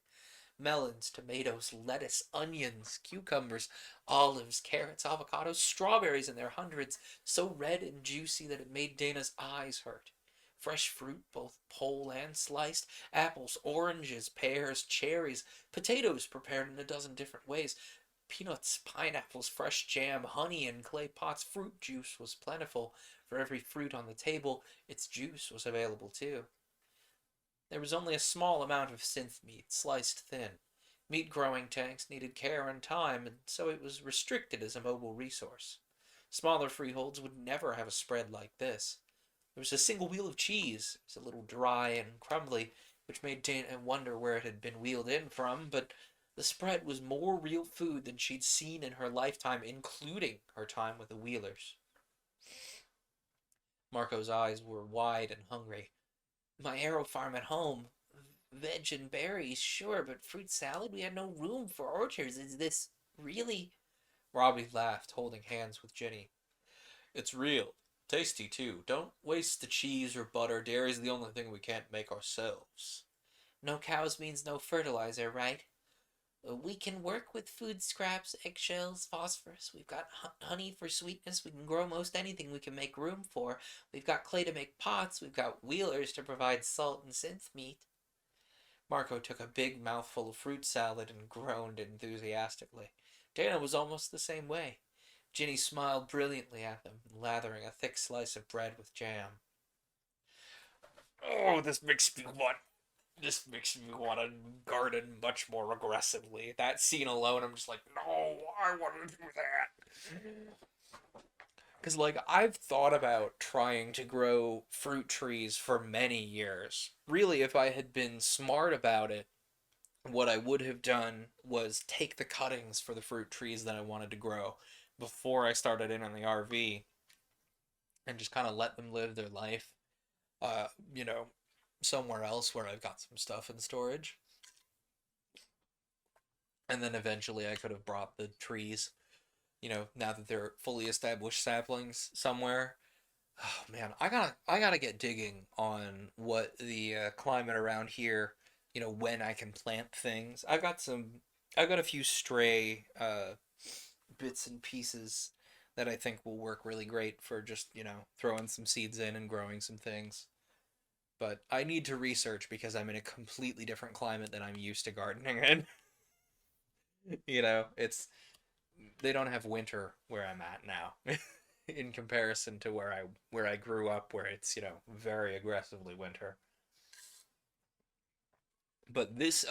melons, tomatoes, lettuce, onions, cucumbers, olives, carrots, avocados, strawberries in their hundreds, so red and juicy that it made Dana's eyes hurt. Fresh fruit, both whole and sliced, apples, oranges, pears, cherries, potatoes prepared in a dozen different ways, peanuts, pineapples, fresh jam, honey in clay pots. Fruit juice was plentiful. For every fruit on the table, its juice was available too. There was only a small amount of synth meat, sliced thin. Meat growing tanks needed care and time, and so it was restricted as a mobile resource. Smaller freeholds would never have a spread like this. There was a single wheel of cheese. It was a little dry and crumbly, which made Dana wonder where it had been wheeled in from, but the spread was more real food than she'd seen in her lifetime, including her time with the Wheelers. Marco's eyes were wide and hungry. My arrow farm at home. Veg and berries, sure, but fruit salad? We had no room for orchards. Is this really? Robbie laughed, holding hands with Ginny. It's real. Tasty, too. Don't waste the cheese or butter. Dairy's the only thing we can't make ourselves. No cows means no fertilizer, right? We can work with food scraps, eggshells, phosphorus. We've got honey for sweetness. We can grow most anything we can make room for. We've got clay to make pots. We've got wheelers to provide salt and synth meat. Marco took a big mouthful of fruit salad and groaned enthusiastically. Dana was almost the same way. Ginny smiled brilliantly at them, lathering a thick slice of bread with jam. Oh, this makes me want to garden much more aggressively. That scene alone, I'm just like, no, I want to do that. Because, like, I've thought about trying to grow fruit trees for many years. Really, if I had been smart about it, what I would have done was take the cuttings for the fruit trees that I wanted to grow before I started in on the RV and just kind of let them live their life, uh, you know, somewhere else where I've got some stuff in storage. And then eventually I could have brought the trees, now that they're fully established saplings somewhere. Oh man, I gotta get digging on what the climate around here, when I can plant things. I've got a few stray bits and pieces that I think will work really great for just, throwing some seeds in and growing some things. But I need to research because I'm in a completely different climate than I'm used to gardening in. It's they don't have winter where I'm at now. In comparison to where I grew up where it's, very aggressively winter. But this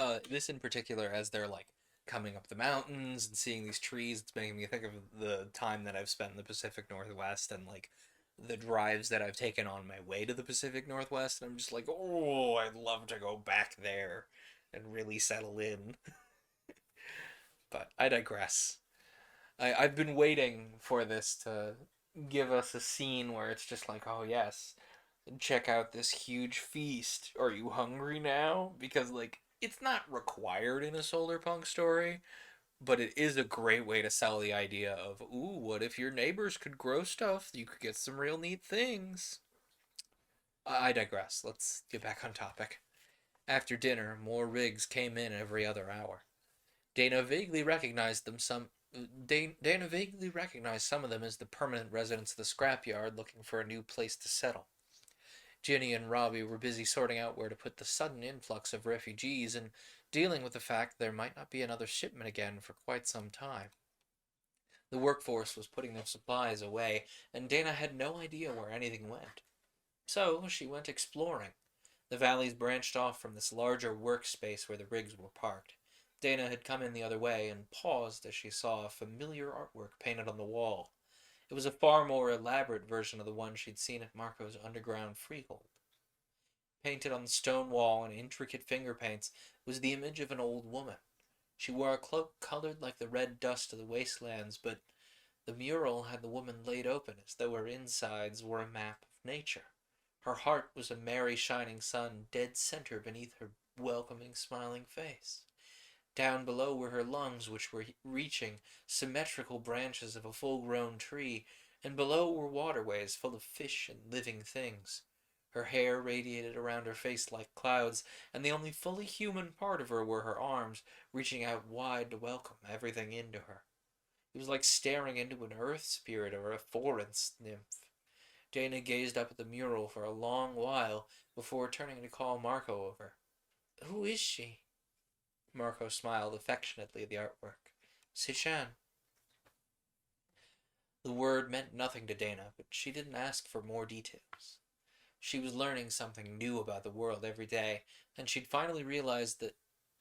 in particular, as they're like coming up the mountains and seeing these trees, it's making me think of the time that I've spent in the Pacific Northwest and like the drives that I've taken on my way to the Pacific Northwest. And I'm just like, oh, I'd love to go back there and really settle in. But I digress. I've been waiting for this to give us a scene where it's just like, oh yes, check out this huge feast. Are you hungry now? Because like it's not required in a solar punk story, but it is a great way to sell the idea of, ooh, what if your neighbors could grow stuff? You could get some real neat things. I digress. Let's get back on topic. After dinner, more rigs came in every other hour. Dana vaguely recognized them some Dana vaguely recognized some of them as the permanent residents of the scrapyard looking for a new place to settle. Ginny and Robbie were busy sorting out where to put the sudden influx of refugees and dealing with the fact there might not be another shipment again for quite some time. The workforce was putting their supplies away, and Dana had no idea where anything went. So she went exploring. The valleys branched off from this larger workspace where the rigs were parked. Dana had come in the other way and paused as she saw a familiar artwork painted on the wall. It was a far more elaborate version of the one she'd seen at Marco's underground freehold. Painted on the stone wall in intricate finger paints was the image of an old woman. She wore a cloak colored like the red dust of the wastelands, but the mural had the woman laid open as though her insides were a map of nature. Her heart was a merry shining sun dead center beneath her welcoming smiling face. Down below were her lungs, which were reaching symmetrical branches of a full-grown tree, and below were waterways full of fish and living things. Her hair radiated around her face like clouds, and the only fully human part of her were her arms, reaching out wide to welcome everything into her. It was like staring into an earth spirit or a forest nymph. Dana gazed up at the mural for a long while before turning to call Marco over. Who is she? Marco smiled affectionately at the artwork. Sichan. The word meant nothing to Dana, but she didn't ask for more details. She was learning something new about the world every day, and she'd finally realized that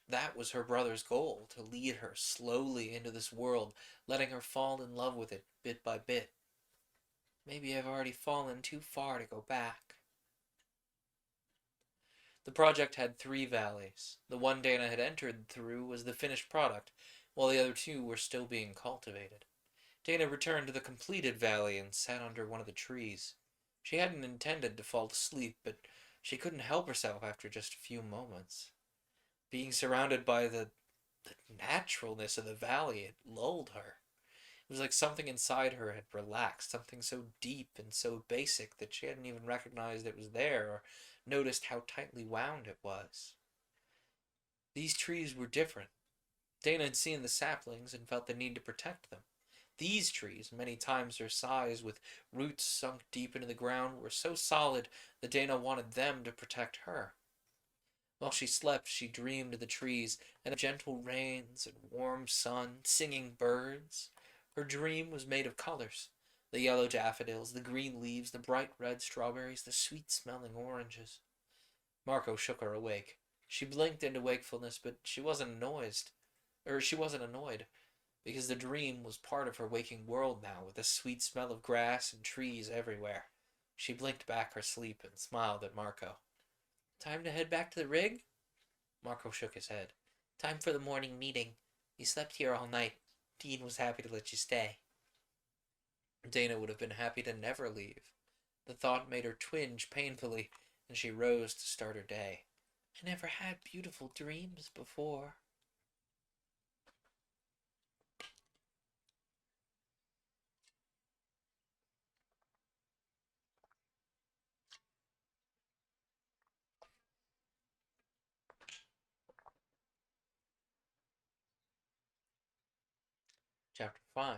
that was her brother's goal, to lead her slowly into this world, letting her fall in love with it bit by bit. Maybe I've already fallen too far to go back. The project had three valleys. The one Dana had entered through was the finished product, while the other two were still being cultivated. Dana returned to the completed valley and sat under one of the trees. She hadn't intended to fall asleep, but she couldn't help herself after just a few moments. Being surrounded by the naturalness of the valley, it lulled her. It was like something inside her had relaxed, something so deep and so basic that she hadn't even recognized it was there or noticed how tightly wound it was. These trees were different. Dana had seen the saplings and felt the need to protect them. These trees, many times their size, with roots sunk deep into the ground, were so solid that Dana wanted them to protect her. While she slept, she dreamed of the trees and of gentle rains and warm sun, singing birds. Her dream was made of colors: the yellow daffodils, the green leaves, the bright red strawberries, the sweet-smelling oranges. Marco shook her awake. She blinked into wakefulness, but she wasn't annoyed, because the dream was part of her waking world now, with the sweet smell of grass and trees everywhere. She blinked back her sleep and smiled at Marco. Time to head back to the rig? Marco shook his head. Time for the morning meeting. You slept here all night. Dean was happy to let you stay. Dana would have been happy to never leave. The thought made her twinge painfully, and she rose to start her day. I never had beautiful dreams before. Chapter 5.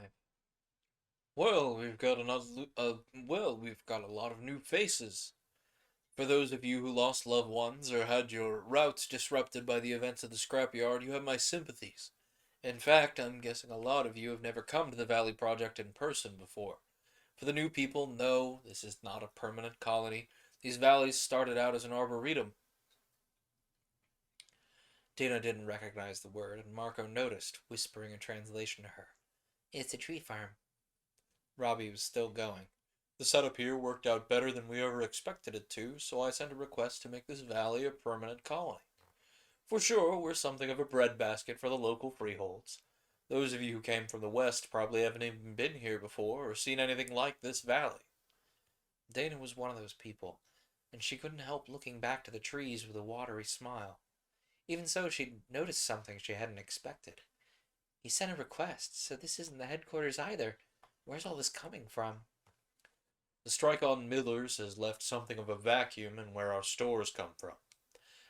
Well, we've got a lot of new faces. For those of you who lost loved ones or had your routes disrupted by the events of the scrapyard, you have my sympathies. In fact, I'm guessing a lot of you have never come to the Valley Project in person before. For the new people, no, this is not a permanent colony. These valleys started out as an arboretum. Dana didn't recognize the word, and Marco noticed, whispering a translation to her. It's a tree farm. Robbie was still going. The setup here worked out better than we ever expected it to, so I sent a request to make this valley a permanent colony. For sure, we're something of a breadbasket for the local freeholds. Those of you who came from the west probably haven't even been here before or seen anything like this valley. Dana was one of those people, and she couldn't help looking back to the trees with a watery smile. Even so, she'd noticed something she hadn't expected. He sent a request, so this isn't the headquarters either. Where's all this coming from? The strike on Miller's has left something of a vacuum in where our stores come from.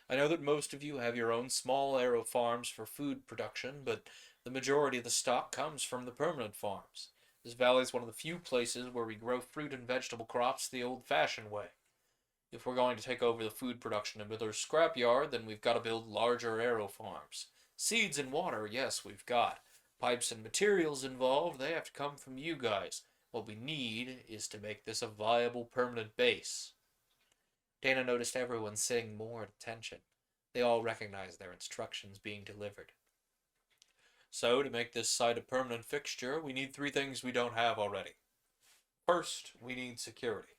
I know that most of you have your own small aero farms for food production, but the majority of the stock comes from the permanent farms. This valley is one of the few places where we grow fruit and vegetable crops the old-fashioned way. If we're going to take over the food production of Miller's scrapyard, then we've got to build larger aero farms. Seeds and water, yes, we've got. Pipes and materials involved, they have to come from you guys. What we need is to make this a viable permanent base. Dana noticed everyone sitting more at attention. They all recognized their instructions being delivered. So, to make this site a permanent fixture, we need three things we don't have already. First, we need security.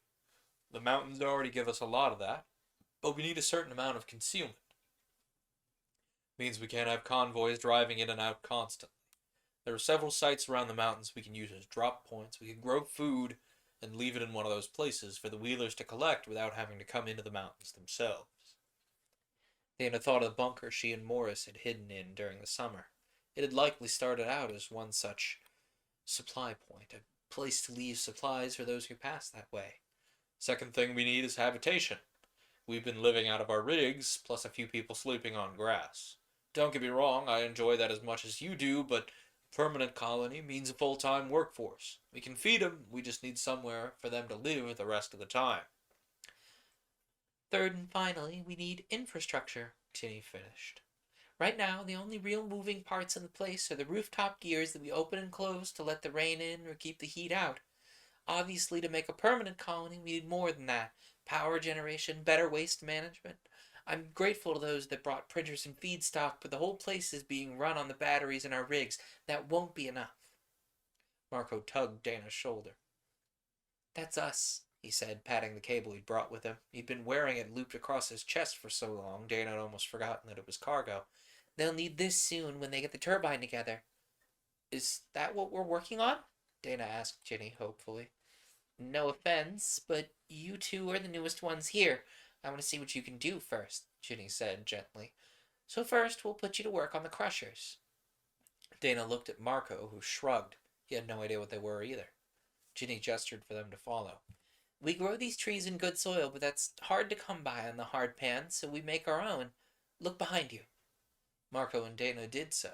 The mountains already give us a lot of that, but we need a certain amount of concealment. Means we can't have convoys driving in and out constantly. There are several sites around the mountains we can use as drop points. We can grow food and leave it in one of those places for the wheelers to collect without having to come into the mountains themselves. Dana thought of the bunker she and Morris had hidden in during the summer. It had likely started out as one such supply point, a place to leave supplies for those who passed that way. Second thing we need is habitation. We've been living out of our rigs, plus a few people sleeping on grass. Don't get me wrong, I enjoy that as much as you do, but a permanent colony means a full-time workforce. We can feed them, we just need somewhere for them to live the rest of the time. Third and finally, we need infrastructure, Ginny finished. Right now, the only real moving parts in the place are the rooftop gears that we open and close to let the rain in or keep the heat out. Obviously, to make a permanent colony, we need more than that. Power generation, better waste management. I'm grateful to those that brought printers and feedstock, but the whole place is being run on the batteries in our rigs. That won't be enough. Marco tugged Dana's shoulder. That's us, he said, patting the cable he'd brought with him. He'd been wearing it looped across his chest for so long, Dana had almost forgotten that it was cargo. They'll need this soon when they get the turbine together. Is that what we're working on? Dana asked Ginny hopefully. No offense, but you two are the newest ones here. I want to see what you can do first, Ginny said gently. So first, we'll put you to work on the crushers. Dana looked at Marco, who shrugged. He had no idea what they were either. Ginny gestured for them to follow. We grow these trees in good soil, but that's hard to come by on the hard pan, so we make our own. Look behind you. Marco and Dana did so.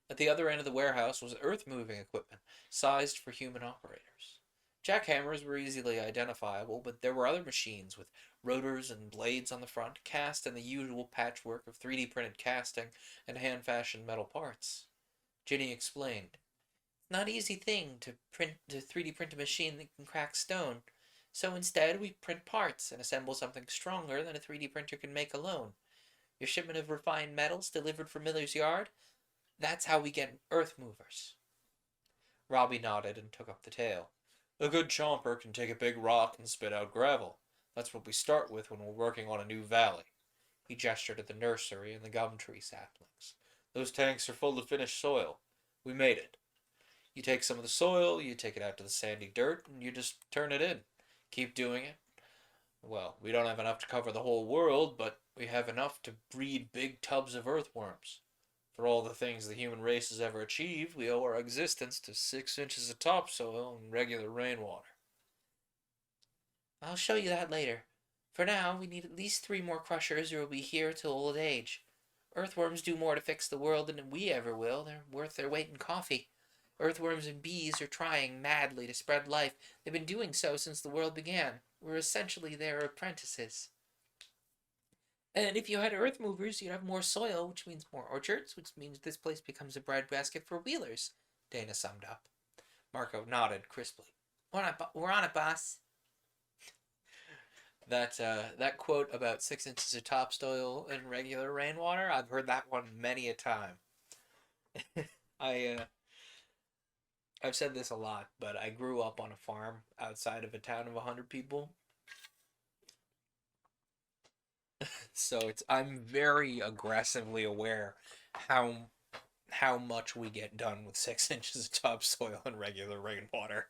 At the other end of the warehouse was earth-moving equipment, sized for human operators. Jackhammers were easily identifiable, but there were other machines with rotors and blades on the front, cast in the usual patchwork of 3D printed casting and hand-fashioned metal parts. Ginny explained. It's not an easy thing to 3D print a machine that can crack stone, so instead we print parts and assemble something stronger than a 3D printer can make alone. Your shipment of refined metals delivered from Miller's yard? That's how we get earth movers. Robbie nodded and took up the tale. A good chomper can take a big rock and spit out gravel. That's what we start with when we're working on a new valley. He gestured at the nursery and the gum tree saplings. Those tanks are full of finished soil. We made it. You take some of the soil, you take it out to the sandy dirt, and you just turn it in. Keep doing it. Well, we don't have enough to cover the whole world, but we have enough to breed big tubs of earthworms. For all the things the human race has ever achieved, we owe our existence to 6 inches of topsoil and regular rainwater. I'll show you that later. For now, we need at least 3 more crushers or we'll be here till old age. Earthworms do more to fix the world than we ever will. They're worth their weight in coffee. Earthworms and bees are trying madly to spread life. They've been doing so since the world began. We're essentially their apprentices. And if you had earth movers, you'd have more soil, which means more orchards, which means this place becomes a breadbasket for wheelers, Dana summed up. Marco nodded crisply. We're on it, boss. That quote about 6 inches of topsoil and regular rainwater, I've heard that one many a time. I I've said this a lot, but I grew up on a farm outside of a town of 100 people, so it's I'm very aggressively aware how how much we get done with 6 inches of topsoil and regular rainwater.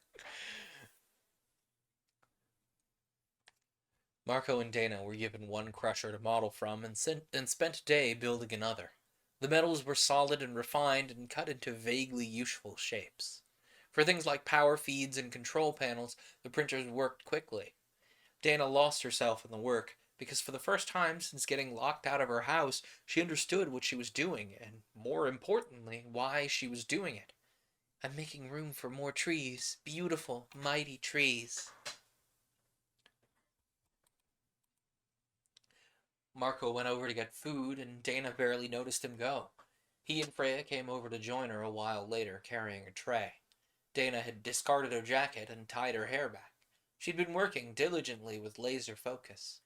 Marco and Dana were given one crusher to model from and spent a day building another. The metals were solid and refined and cut into vaguely useful shapes. For things like power feeds and control panels, the printers worked quickly. Dana lost herself in the work because for the first time since getting locked out of her house, she understood what she was doing and, more importantly, why she was doing it. I'm making room for more trees, beautiful, mighty trees. Marco went over to get food, and Dana barely noticed him go. He and Freya came over to join her a while later, carrying a tray. Dana had discarded her jacket and tied her hair back. She'd been working diligently with laser focus.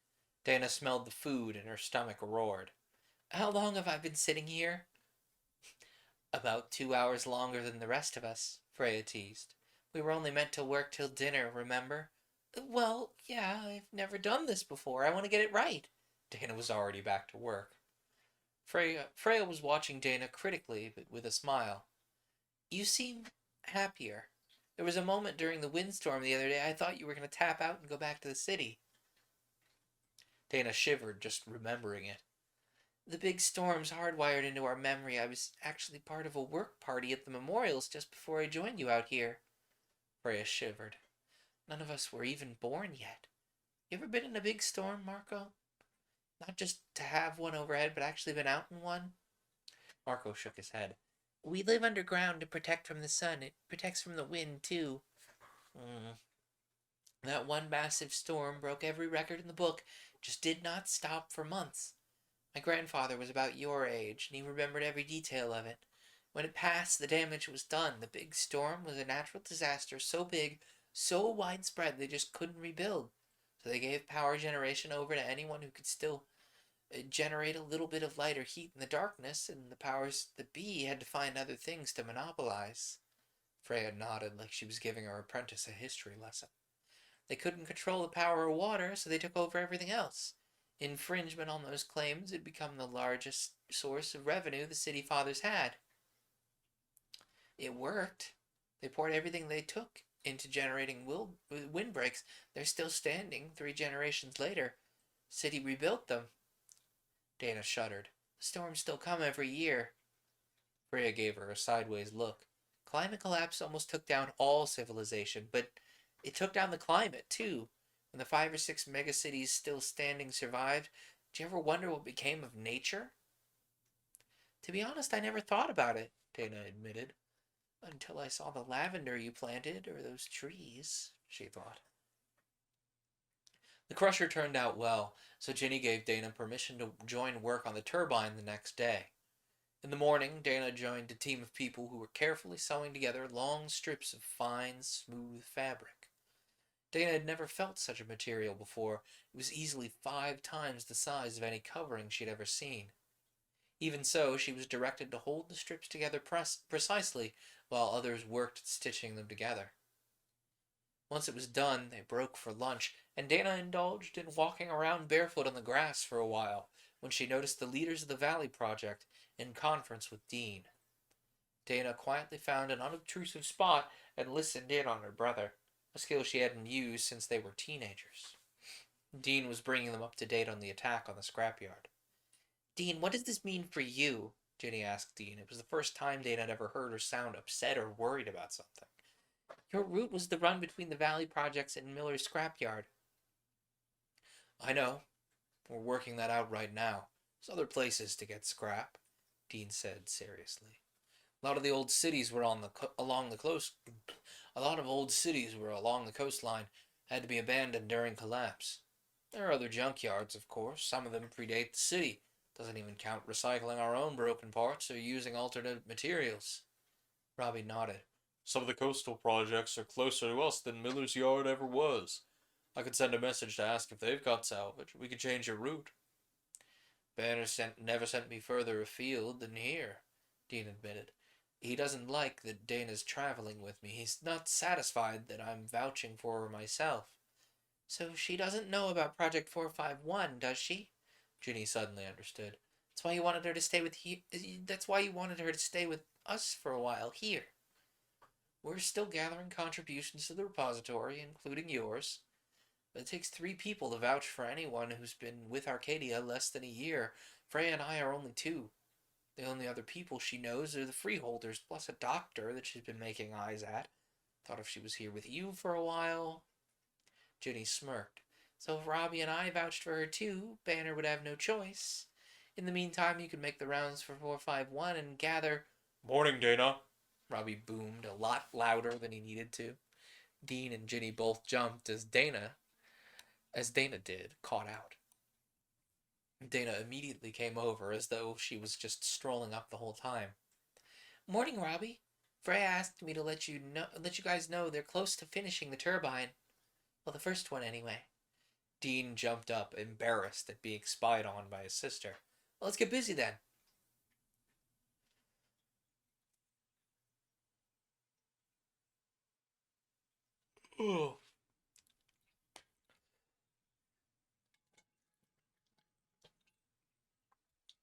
Dana smelled the food, and her stomach roared. How long have I been sitting here? About 2 hours longer than the rest of us, Freya teased. We were only meant to work till dinner, remember? Well, yeah, I've never done this before. I want to get it right. Dana was already back to work. Freya was watching Dana critically, but with a smile. You seem happier. There was a moment during the windstorm the other day I thought you were going to tap out and go back to the city. Dana shivered just remembering it. The big storm's hardwired into our memory. I was actually part of a work party at the memorials just before I joined you out here. Freya shivered. None of us were even born yet. You ever been in a big storm, Marco? Not just to have one overhead, but actually been out in one? Marco shook his head. We live underground to protect from the sun. It protects from the wind, too. Mm. That one massive storm broke every record in the book, just did not stop for months. My grandfather was about your age, and he remembered every detail of it. When it passed, the damage was done. The big storm was a natural disaster so big, so widespread, they just couldn't rebuild. So they gave power generation over to anyone who could still generate a little bit of light or heat in the darkness, and the powers that be had to find other things to monopolize. Freya nodded like she was giving her apprentice a history lesson. They couldn't control the power of water, so they took over everything else. Infringement on those claims had become the largest source of revenue the city fathers had. It worked. They poured everything they took into generating windbreaks. They're still standing 3 generations later. City rebuilt them. Dana shuddered. The storms still come every year. Freya gave her a sideways look. Climate collapse almost took down all civilization, but it took down the climate, too. When the 5 or 6 megacities still standing survived, did you ever wonder what became of nature? To be honest, I never thought about it, Dana admitted. Until I saw the lavender you planted, or those trees, she thought. The crusher turned out well, so Ginny gave Dana permission to join work on the turbine the next day. In the morning, Dana joined a team of people who were carefully sewing together long strips of fine, smooth fabric. Dana had never felt such a material before. It was easily 5 times the size of any covering she'd ever seen. Even so, she was directed to hold the strips together precisely, while others worked at stitching them together. Once it was done, they broke for lunch, and Dana indulged in walking around barefoot on the grass for a while, when she noticed the leaders of the Valley Project in conference with Dean. Dana quietly found an unobtrusive spot and listened in on her brother, a skill she hadn't used since they were teenagers. Dean was bringing them up to date on the attack on the scrapyard. Dean, what does this mean for you? Ginny asked Dean. It was the first time Dana had ever heard her sound upset or worried about something. Your route was the run between the Valley Projects and Miller's scrapyard. I know. We're working that out right now. There's other places to get scrap, Dean said seriously. A lot of the old cities were along the close. A lot of old cities were along the coastline had to be abandoned during collapse. There are other junkyards, of course. Some of them predate the city. Doesn't even count recycling our own broken parts or using alternate materials. Robbie nodded. Some of the coastal projects are closer to us than Miller's Yard ever was. I could send a message to ask if they've got salvage. We could change your route. Never sent me further afield than here, Dean admitted. He doesn't like that Dana's traveling with me. He's not satisfied that I'm vouching for her myself. So she doesn't know about Project 451, does she? Ginny suddenly understood. That's why you wanted her to stay with he. That's why you wanted her to stay with us for a while here. We're still gathering contributions to the repository, including yours. But it takes 3 people to vouch for anyone who's been with Arcadia less than a year. Freya and I are only 2. The only other people she knows are the freeholders, plus a doctor that she's been making eyes at. Thought if she was here with you for a while. Ginny smirked. So if Robbie and I vouched for her too, Banner would have no choice. In the meantime, you could make the rounds for 451 and gather. Morning, Dana. Robbie boomed a lot louder than he needed to. Dean and Ginny both jumped as Dana did, caught out. Dana immediately came over as though she was just strolling up the whole time. Morning, Robbie. Freya asked me to let you guys know they're close to finishing the turbine. Well, the first one anyway. Dean jumped up, embarrassed at being spied on by his sister. Well, let's get busy then. Oh.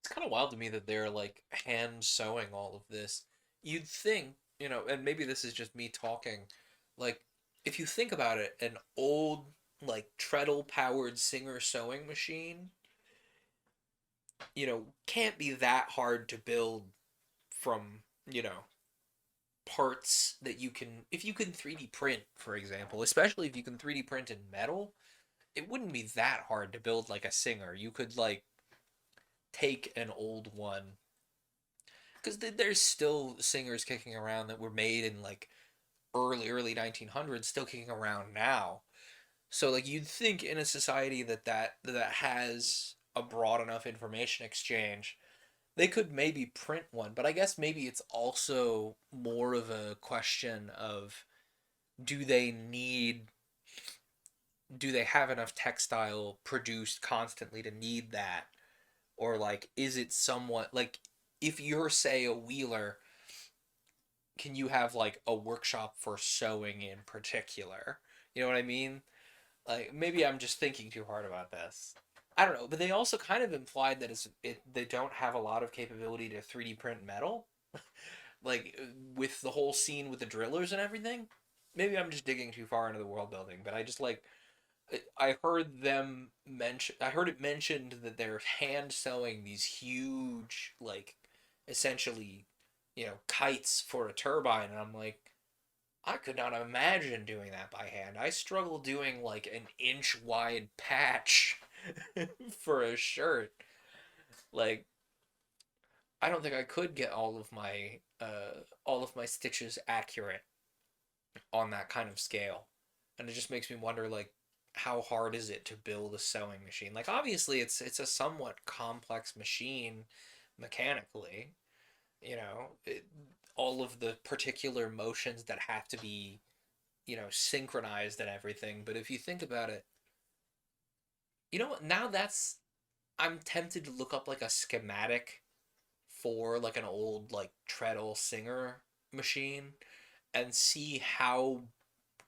It's kind of wild to me that they're like hand sewing all of this. You'd think, and maybe this is just me talking, like if you think about it, an old like treadle powered Singer sewing machine, can't be that hard to build from, parts that you can if you can 3D print, for example, especially if you can 3D print in metal, it wouldn't be that hard to build like a Singer. You could like take an old one because there's still Singers kicking around that were made in like early 1900s still kicking around now. So like you'd think in a society that has a broad enough information exchange, they could maybe print one, but I guess maybe it's also more of a question of do they need do they have enough textile produced constantly to need that, or like is it somewhat like if you're say a wheeler, can you have like a workshop for sewing in particular? You know what I mean? Like maybe I'm just thinking too hard about this. I don't know, but they also kind of implied that they don't have a lot of capability to 3D print metal, like with the whole scene with the drillers and everything. Maybe I'm just digging too far into the world building, but I just like I heard them mention. I heard it mentioned that they're hand sewing these huge, like, essentially, kites for a turbine, and I'm like, I could not imagine doing that by hand. I struggle doing like an inch wide patch for a shirt. Like, I don't think I could get all of my stitches accurate on that kind of scale. And it just makes me wonder like how hard is it to build a sewing machine? Like obviously it's a somewhat complex machine mechanically, all of the particular motions that have to be, synchronized and everything, but if you think about it, you know what? Now that's I'm tempted to look up like a schematic for like an old like treadle Singer machine and see how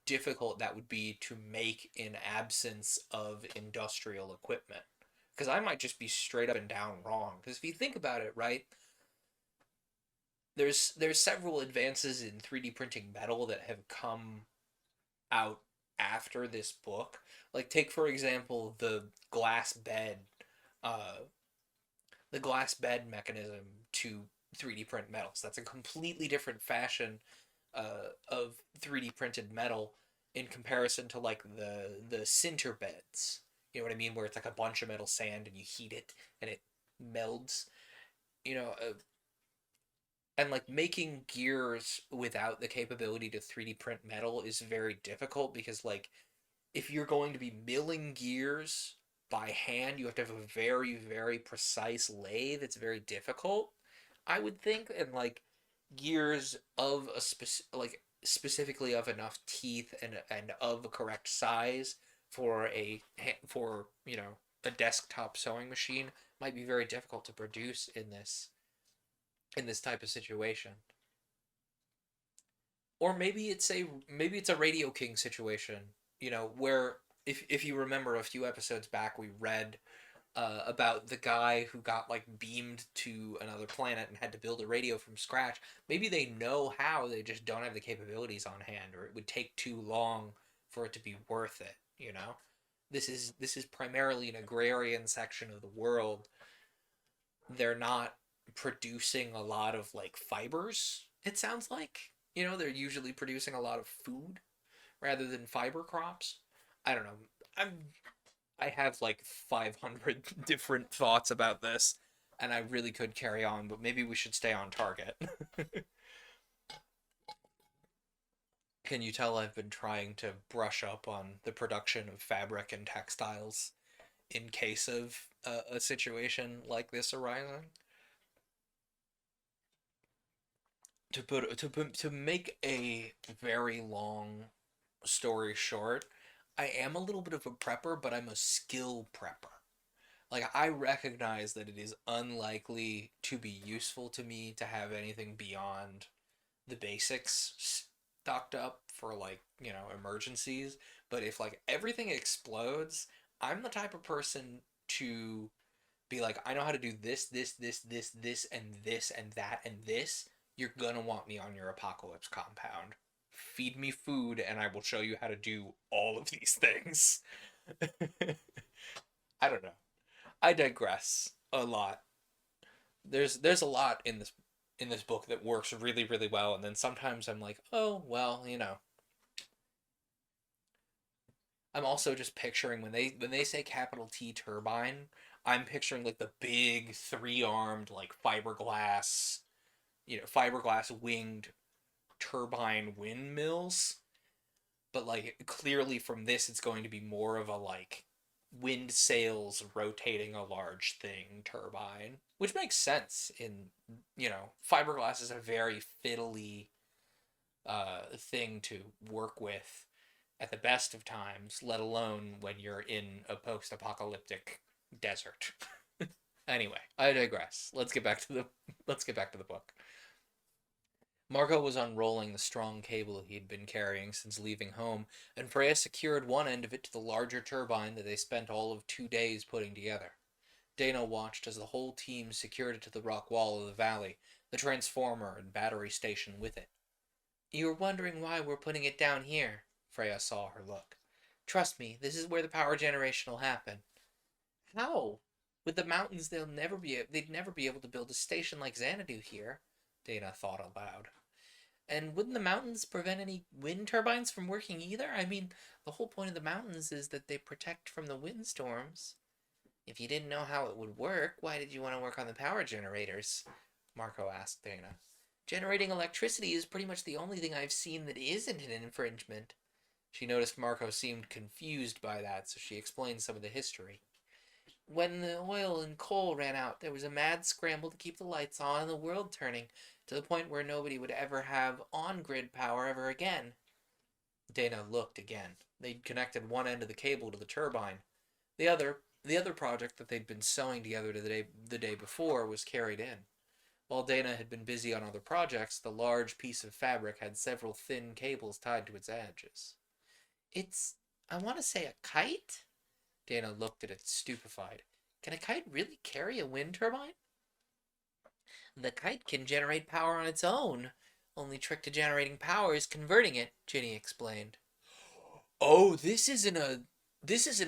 difficult that would be to make in absence of industrial equipment. Because I might just be straight up and down wrong. Because if you think about it, right, there's several advances in 3D printing metal that have come out after this book. Like take for example glass bed, uh, the glass bed mechanism to 3D print metals. That's a completely different fashion of 3D printed metal in comparison to like the sinter beds. You know what I mean? Where it's like a bunch of metal sand and you heat it and it melds. You know, and like making gears without the capability to 3D print metal is very difficult because like if you're going to be milling gears by hand, you have to have a very very precise lathe. It's very difficult, I would think, and like gears of a specifically of enough teeth and of a correct size for a desktop sewing machine might be very difficult to produce in this type of situation. Or maybe it's a Radio King situation, where if you remember a few episodes back, we read about the guy who got like beamed to another planet and had to build a radio from scratch. Maybe they know how, they just don't have the capabilities on hand, or it would take too long for it to be worth it. This is primarily an agrarian section of the world. They're not producing a lot of like fibers. It sounds like they're usually producing a lot of food rather than fiber crops. I don't know. I'm I have like 500 different thoughts about this, and I really could carry on, but maybe we should stay on target. Can you tell I've been trying to brush up on the production of fabric and textiles in case of a situation like this arising? To make a very long story short, I am a little bit of a prepper, but I'm a skill prepper. Like, I recognize that it is unlikely to be useful to me to have anything beyond the basics stocked up for, like, emergencies. But if, like, everything explodes, I'm the type of person to be like, I know how to do this, and this, and that, and this. You're gonna want me on your apocalypse compound. Feed me food, and I will show you how to do all of these things. I don't know. I digress a lot. There's a lot in this book that works really really well, and then sometimes I'm like, oh well, I'm also just picturing when they say capital T turbine, I'm picturing like the big three-armed like fiberglass winged turbine windmills, but like clearly from this it's going to be more of a like wind sails rotating a large thing turbine, which makes sense. Fiberglass is a very fiddly thing to work with at the best of times, let alone when you're in a post-apocalyptic desert. Anyway, I digress. Let's get back to the book. Margot was unrolling the strong cable he had been carrying since leaving home, and Freya secured one end of it to the larger turbine that they spent all of 2 days putting together. Dana watched as the whole team secured it to the rock wall of the valley, the transformer and battery station with it. You were wondering why we're putting it down here, Freya saw her look. Trust me, this is where the power generation will happen. How? With the mountains, they'd never be able to build a station like Xanadu here, Dana thought aloud. And wouldn't the mountains prevent any wind turbines from working either? I mean, the whole point of the mountains is that they protect from the windstorms. If you didn't know how it would work, why did you want to work on the power generators? Marco asked Dana. Generating electricity is pretty much the only thing I've seen that isn't an infringement. She noticed Marco seemed confused by that, so she explained some of the history. When the oil and coal ran out, there was a mad scramble to keep the lights on and the world turning, to the point where nobody would ever have on-grid power ever again. Dana looked again. They'd connected one end of the cable to the turbine. The other project that they'd been sewing together the day before was carried in. While Dana had been busy on other projects, the large piece of fabric had several thin cables tied to its edges. It's, I want to say, a kite? Dana looked at it stupefied. Can a kite really carry a wind turbine? The kite can generate power on its own. Only trick to generating power is converting it, Ginny explained. Oh, this isn't a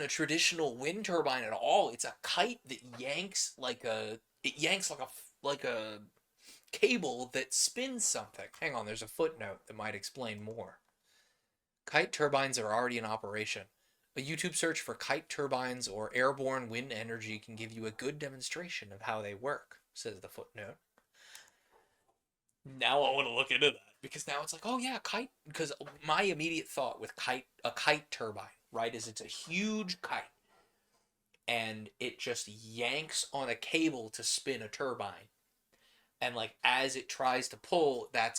traditional wind turbine at all. It's a kite that yanks like a cable that spins something. Hang on, there's a footnote that might explain more. Kite turbines are already in operation. A YouTube search for kite turbines or airborne wind energy can give you a good demonstration of how they work, says the footnote. Now I want to look into that because now it's like, oh yeah, kite. Because my immediate thought with a kite turbine, right, is it's a huge kite and it just yanks on a cable to spin a turbine. And like as it tries to pull, that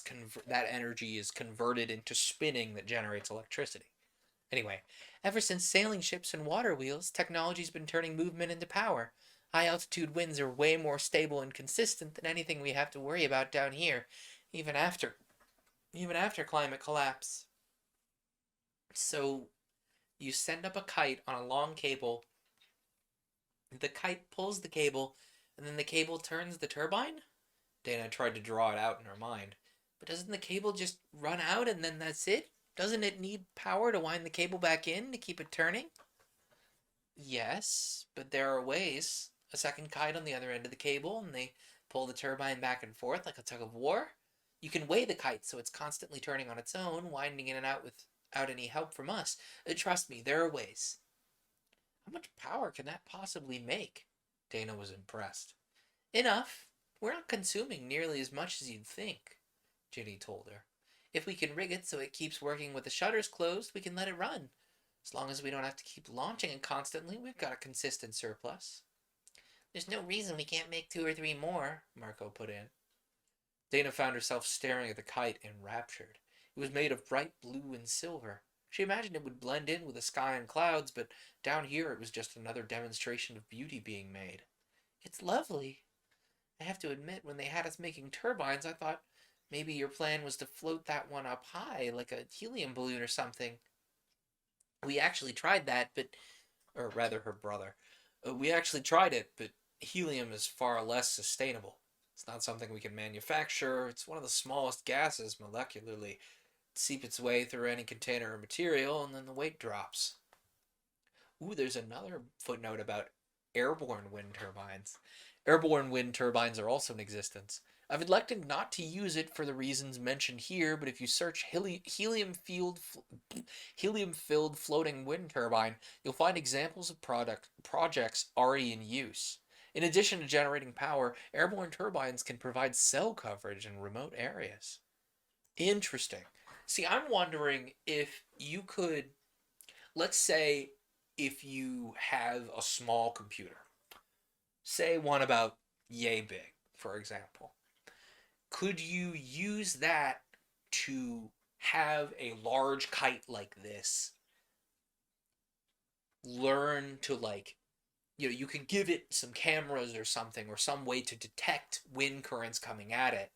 energy is converted into spinning that generates electricity. Anyway, Ever since sailing ships and water wheels, technology's been turning movement into power. High altitude winds are way more stable and consistent than anything we have to worry about down here, even after even after climate collapse. So you send up a kite on a long cable, the kite pulls the cable, and then the cable turns the turbine? Dana tried to draw it out in her mind. But doesn't the cable just run out and then that's it? Doesn't it need power to wind the cable back in to keep it turning? Yes, but there are ways. A second kite on the other end of the cable, and they pull the turbine back and forth like a tug of war. You can weigh the kite so it's constantly turning on its own, winding in and out without any help from us. Trust me, there are ways. How much power can that possibly make? Dana was impressed. Enough. We're not consuming nearly as much as you'd think, Ginny told her. If we can rig it so it keeps working with the shutters closed, we can let it run. As long as we don't have to keep launching it constantly, we've got a consistent surplus. There's no reason we can't make 2 or 3 more, Marco put in. Dana found herself staring at the kite enraptured. It was made of bright blue and silver. She imagined it would blend in with the sky and clouds, but down here it was just another demonstration of beauty being made. It's lovely. I have to admit, when they had us making turbines, I thought maybe your plan was to float that one up high, like a helium balloon or something. We actually tried that, but... Or rather, her brother. We actually tried it, but helium is far less sustainable. It's not something we can manufacture. It's one of the smallest gases molecularly. Seep its way through any container or material, and then the weight drops. Ooh, there's another footnote about airborne wind turbines. Airborne wind turbines are also in existence. I've elected not to use it for the reasons mentioned here, but if you search helium-filled floating wind turbine, you'll find examples of projects already in use. In addition to generating power, airborne turbines can provide cell coverage in remote areas. Interesting. See, I'm wondering if you could, let's say, if you have a small computer, say one about yay big, for example, could you use that to have a large kite like this learn to, like, you could give it some cameras or something, or some way to detect wind currents coming at it,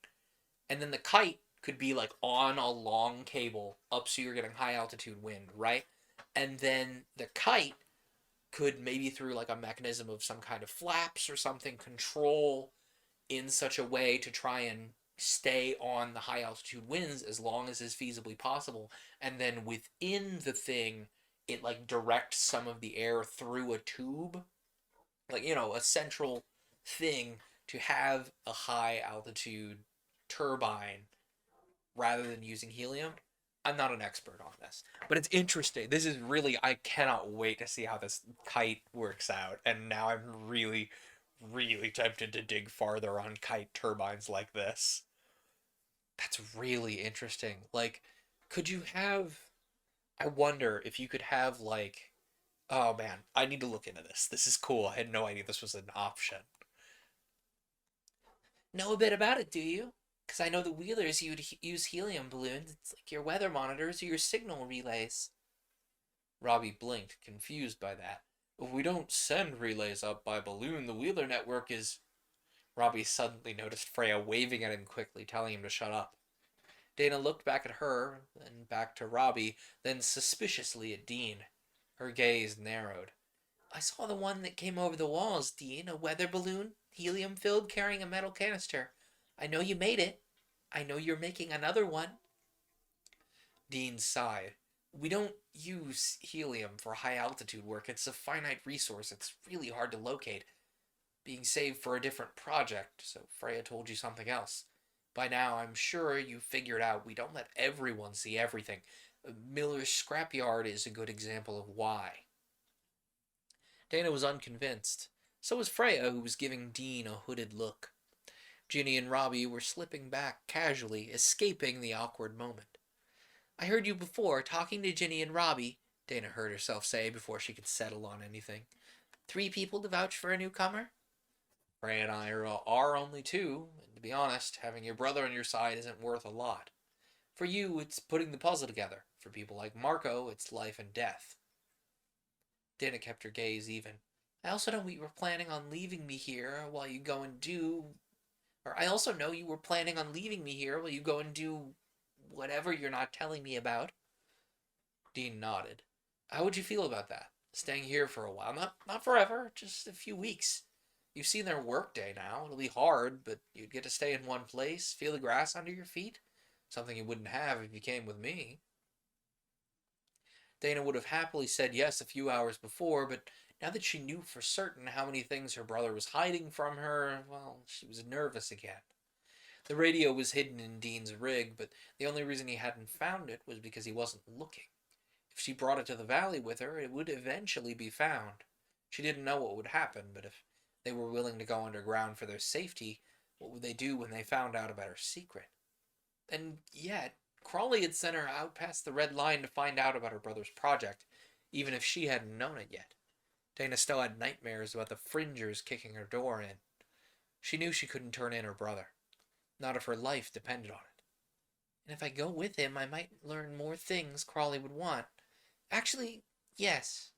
and then the kite could be like on a long cable up so you're getting high altitude wind, right? And then the kite could, maybe through like a mechanism of some kind of flaps or something, control in such a way to try and stay on the high altitude winds as long as is feasibly possible. And then within the thing, it like directs some of the air through a tube, like, a central thing to have a high altitude turbine rather than using helium. I'm not an expert on this, but it's interesting. This is really, I cannot wait to see how this kite works out. And now I'm really, really tempted to dig farther on kite turbines like this. That's really interesting. Like, could you have, I wonder if you could have, like, oh man, I need to look into this. This is cool. I had no idea this was an option. Know a bit about it, do you? Because I know the Wheelers use helium balloons. It's like your weather monitors or your signal relays. Robbie blinked, confused by that. If we don't send relays up by balloon, the Wheeler network is... Robbie suddenly noticed Freya waving at him quickly, telling him to shut up. Dana looked back at her, then back to Robbie, then suspiciously at Dean. Her gaze narrowed. I saw the one that came over the walls, Dean. A weather balloon, helium-filled, carrying a metal canister. I know you made it. I know you're making another one. Dean sighed. We don't use helium for high-altitude work. It's a finite resource. It's really hard to locate. Being saved for a different project, so Freya told you something else. By now, I'm sure you figured out we don't let everyone see everything. Miller's scrapyard is a good example of why. Dana was unconvinced. So was Freya, who was giving Dean a hooded look. Ginny and Robbie were slipping back casually, escaping the awkward moment. I heard you before, talking to Ginny and Robbie, Dana heard herself say before she could settle on anything. 3 people to vouch for a newcomer? Freya and I are only 2, and to be honest, having your brother on your side isn't worth a lot. For you, it's putting the puzzle together. For people like Marco, it's life and death. Dana kept her gaze even. I also know you were planning on leaving me here while you go and do. Or I also know you were planning on leaving me here while you go and do whatever you're not telling me about. Dean nodded. How would you feel about that? Staying here for a while. Not forever, just a few weeks. You've seen their workday now. It'll be hard, but you'd get to stay in one place, feel the grass under your feet. Something you wouldn't have if you came with me. Dana would have happily said yes a few hours before, but now that she knew for certain how many things her brother was hiding from her, well, she was nervous again. The radio was hidden in Dean's rig, but the only reason he hadn't found it was because he wasn't looking. If she brought it to the valley with her, it would eventually be found. She didn't know what would happen, but if they were willing to go underground for their safety, what would they do when they found out about her secret? And yet, Crawley had sent her out past the red line to find out about her brother's project, even if she hadn't known it yet. Dana still had nightmares about the Fringers kicking her door in. She knew she couldn't turn in her brother, not if her life depended on it. And if I go with him, I might learn more things Crawley would want. Actually, yes.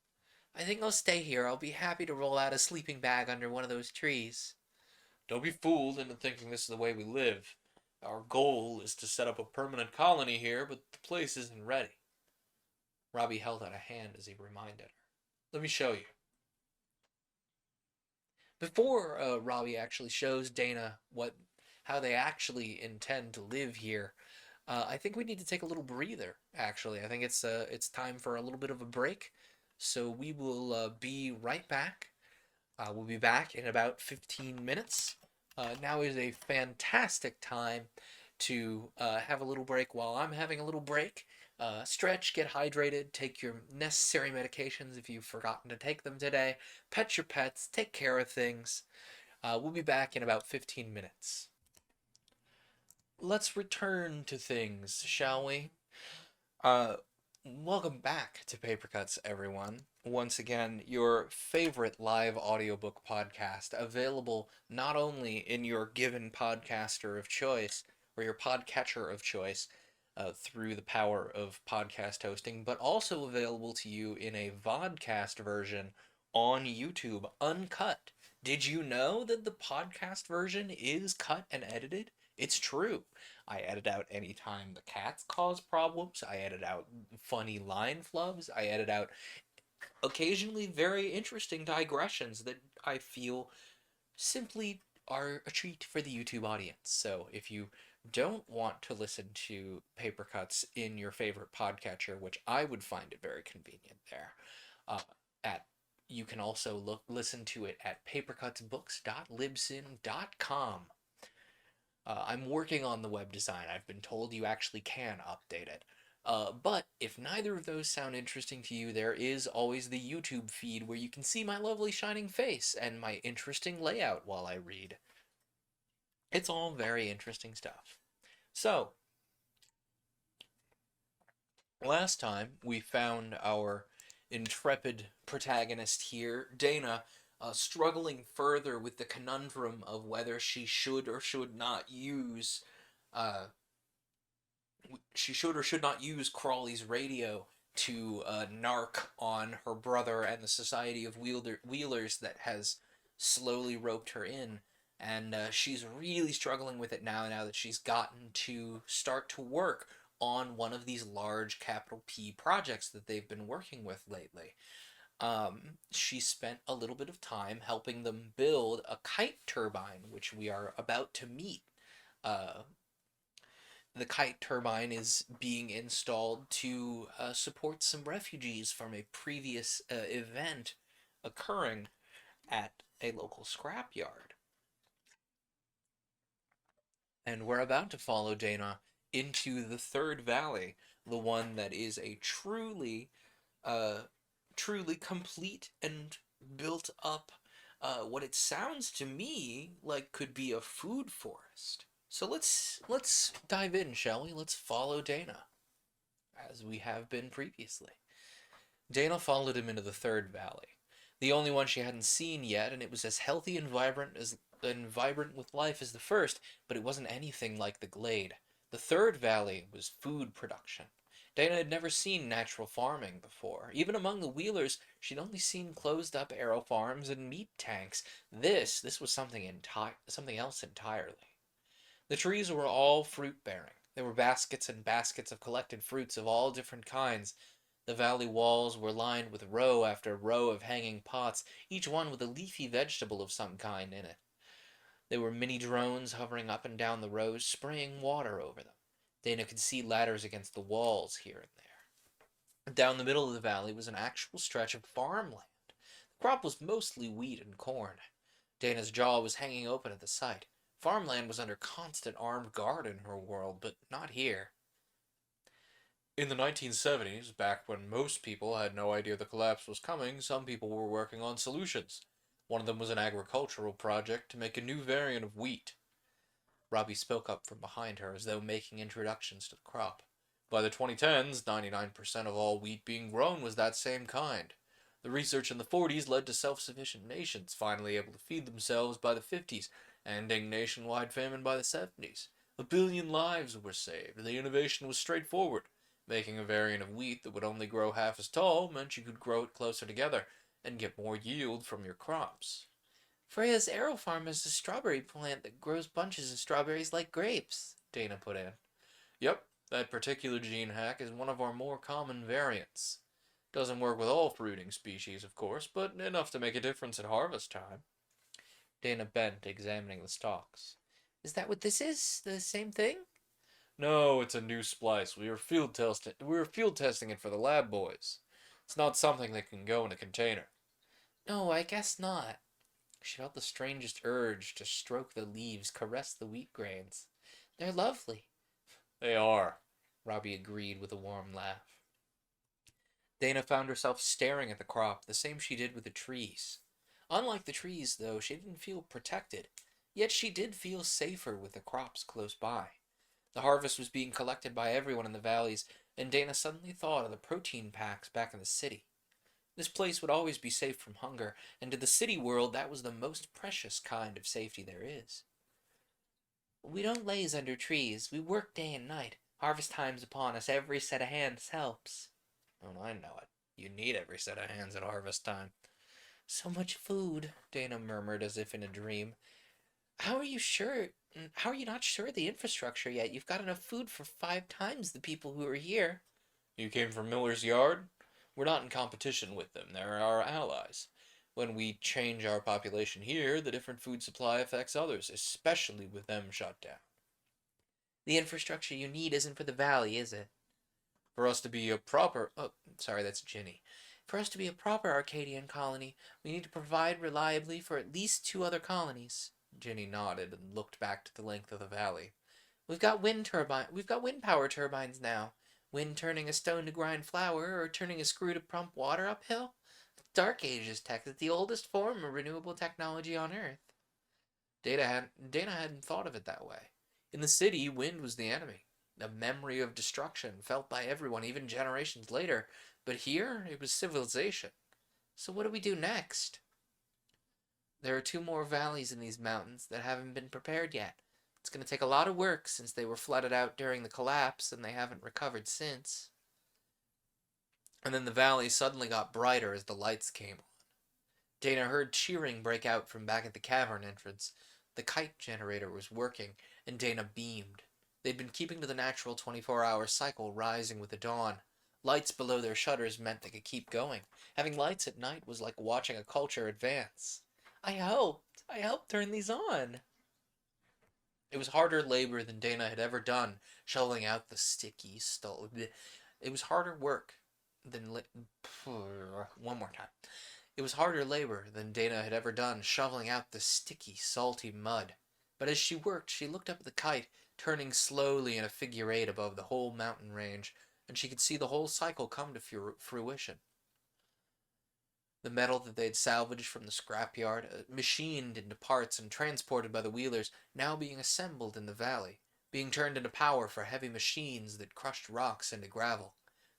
I think I'll stay here. I'll be happy to roll out a sleeping bag under one of those trees. Don't be fooled into thinking this is the way we live. Our goal is to set up a permanent colony here, but the place isn't ready. Robbie held out a hand as he reminded her. Let me show you. Before Robbie actually shows Dana how they actually intend to live here, I think we need to take a little breather. Actually, I think it's time for a little bit of a break. So we will be right back. We'll be back in about 15 minutes. Now is a fantastic time to have a little break while I'm having a little break. Stretch, get hydrated, take your necessary medications if you've forgotten to take them today. Pet your pets, take care of things. We'll be back in about 15 minutes. Let's return to things, shall we? Uh, Welcome back to Paper Cuts, everyone. Once again, your favorite live audiobook podcast, available not only in your given podcaster of choice or your podcatcher of choice through the power of podcast hosting, but also available to you in a vodcast version on YouTube, uncut. Did you know that the podcast version is cut and edited? It's true. I edit out any time the cats cause problems. I edit out funny line flubs. I edit out occasionally very interesting digressions that I feel simply are a treat for the YouTube audience. So if you don't want to listen to Paper Cuts in your favorite podcatcher, which I would find it very convenient there, uh, at you can also listen to it at papercutsbooks.libsyn.com. I'm working on the web design. I've been told you actually can update it. But if neither of those sound interesting to you, there is always the YouTube feed where you can see my lovely shining face and my interesting layout while I read. It's all very interesting stuff. So, last time we found our intrepid protagonist here, Dana, struggling further with the conundrum of whether she should or should not use Crawley's radio to narc on her brother and the Society of Wheelers that has slowly roped her in. And she's really struggling with it now that she's gotten to start to work on one of these large capital P projects that they've been working with lately. She spent a little bit of time helping them build a kite turbine, which we are about to meet. The kite turbine is being installed to support some refugees from a previous event occurring at a local scrapyard. And we're about to follow Dana into the third valley, the one that is a truly complete and built up, what it sounds to me like could be a food forest. So let's dive in, shall we? Let's follow Dana, as we have been previously. Dana followed him into the third valley, the only one she hadn't seen yet, and it was as healthy and vibrant with life as the first, but it wasn't anything like the glade. The third valley was food production. Dana had never seen natural farming before. Even among the wheelers, she'd only seen closed-up arrow farms and meat tanks. This was something else entirely. The trees were all fruit-bearing. There were baskets and baskets of collected fruits of all different kinds. The valley walls were lined with row after row of hanging pots, each one with a leafy vegetable of some kind in it. There were mini drones hovering up and down the rows, spraying water over them. Dana could see ladders against the walls here and there. Down the middle of the valley was an actual stretch of farmland. The crop was mostly wheat and corn. Dana's jaw was hanging open at the sight. Farmland was under constant armed guard in her world, but not here. In the 1970s, back when most people had no idea the collapse was coming, some people were working on solutions. One of them was an agricultural project to make a new variant of wheat. Robbie spoke up from behind her as though making introductions to the crop. By the 2010s, 99% of all wheat being grown was that same kind. The research in the 40s led to self-sufficient nations finally able to feed themselves by the 50s, ending nationwide famine by the 70s. 1 billion lives were saved. The innovation was straightforward. Making a variant of wheat that would only grow half as tall meant you could grow it closer together and get more yield from your crops. Freya's arrow farm is a strawberry plant that grows bunches of strawberries like grapes, Dana put in. Yep, that particular gene hack is one of our more common variants. Doesn't work with all fruiting species, of course, but enough to make a difference at harvest time. Dana bent, examining the stalks. Is that what this is? The same thing? No, it's a new splice. We were field testing it for the lab boys. It's not something that can go in a container. No, I guess not. She felt the strangest urge to stroke the leaves, caress the wheat grains. They're lovely. They are, Robbie agreed with a warm laugh. Dana found herself staring at the crop, the same she did with the trees. Unlike the trees, though, she didn't feel protected. Yet she did feel safer with the crops close by. The harvest was being collected by everyone in the valleys, and Dana suddenly thought of the protein packs back in the city. This place would always be safe from hunger, and to the city world that was the most precious kind of safety there is. We don't laze under trees. We work day and night. Harvest time's upon us. Every set of hands helps. Oh, I know it. You need every set of hands at harvest time. So much food, Dana murmured as if in a dream. How are you sure? How are you not sure of the infrastructure yet? You've got enough food for 5 times the people who are here. You came from Miller's Yard? We're not in competition with them. They're our allies. When we change our population here, the different food supply affects others, especially with them shut down. The infrastructure you need isn't for the valley, is it? For us to be a proper... Oh, sorry, that's Ginny. For us to be a proper Arcadian colony, we need to provide reliably for at least 2 other colonies. Ginny nodded and looked back to the length of the valley. We've got wind power turbines now. Wind turning a stone to grind flour, or turning a screw to pump water uphill? Dark Ages tech is the oldest form of renewable technology on Earth. Dana hadn't thought of it that way. In the city, wind was the enemy, a memory of destruction felt by everyone even generations later. But here, it was civilization. So what do we do next? There are 2 more valleys in these mountains that haven't been prepared yet. It's going to take a lot of work since they were flooded out during the collapse and they haven't recovered since. And then the valley suddenly got brighter as the lights came on. Dana heard cheering break out from back at the cavern entrance. The kite generator was working, and Dana beamed. They'd been keeping to the natural 24-hour cycle, rising with the dawn. Lights below their shutters meant they could keep going. Having lights at night was like watching a culture advance. I helped turn these on. It was harder labor than Dana had ever done, shoveling out the sticky stuff. It was harder work than... One more time. It was harder labor than Dana had ever done, shoveling out the sticky, salty mud. But as she worked, she looked up at the kite, turning slowly in a figure 8 above the whole mountain range, and she could see the whole cycle come to fruition. The metal that they had salvaged from the scrapyard, machined into parts and transported by the wheelers, now being assembled in the valley, being turned into power for heavy machines that crushed rocks into gravel.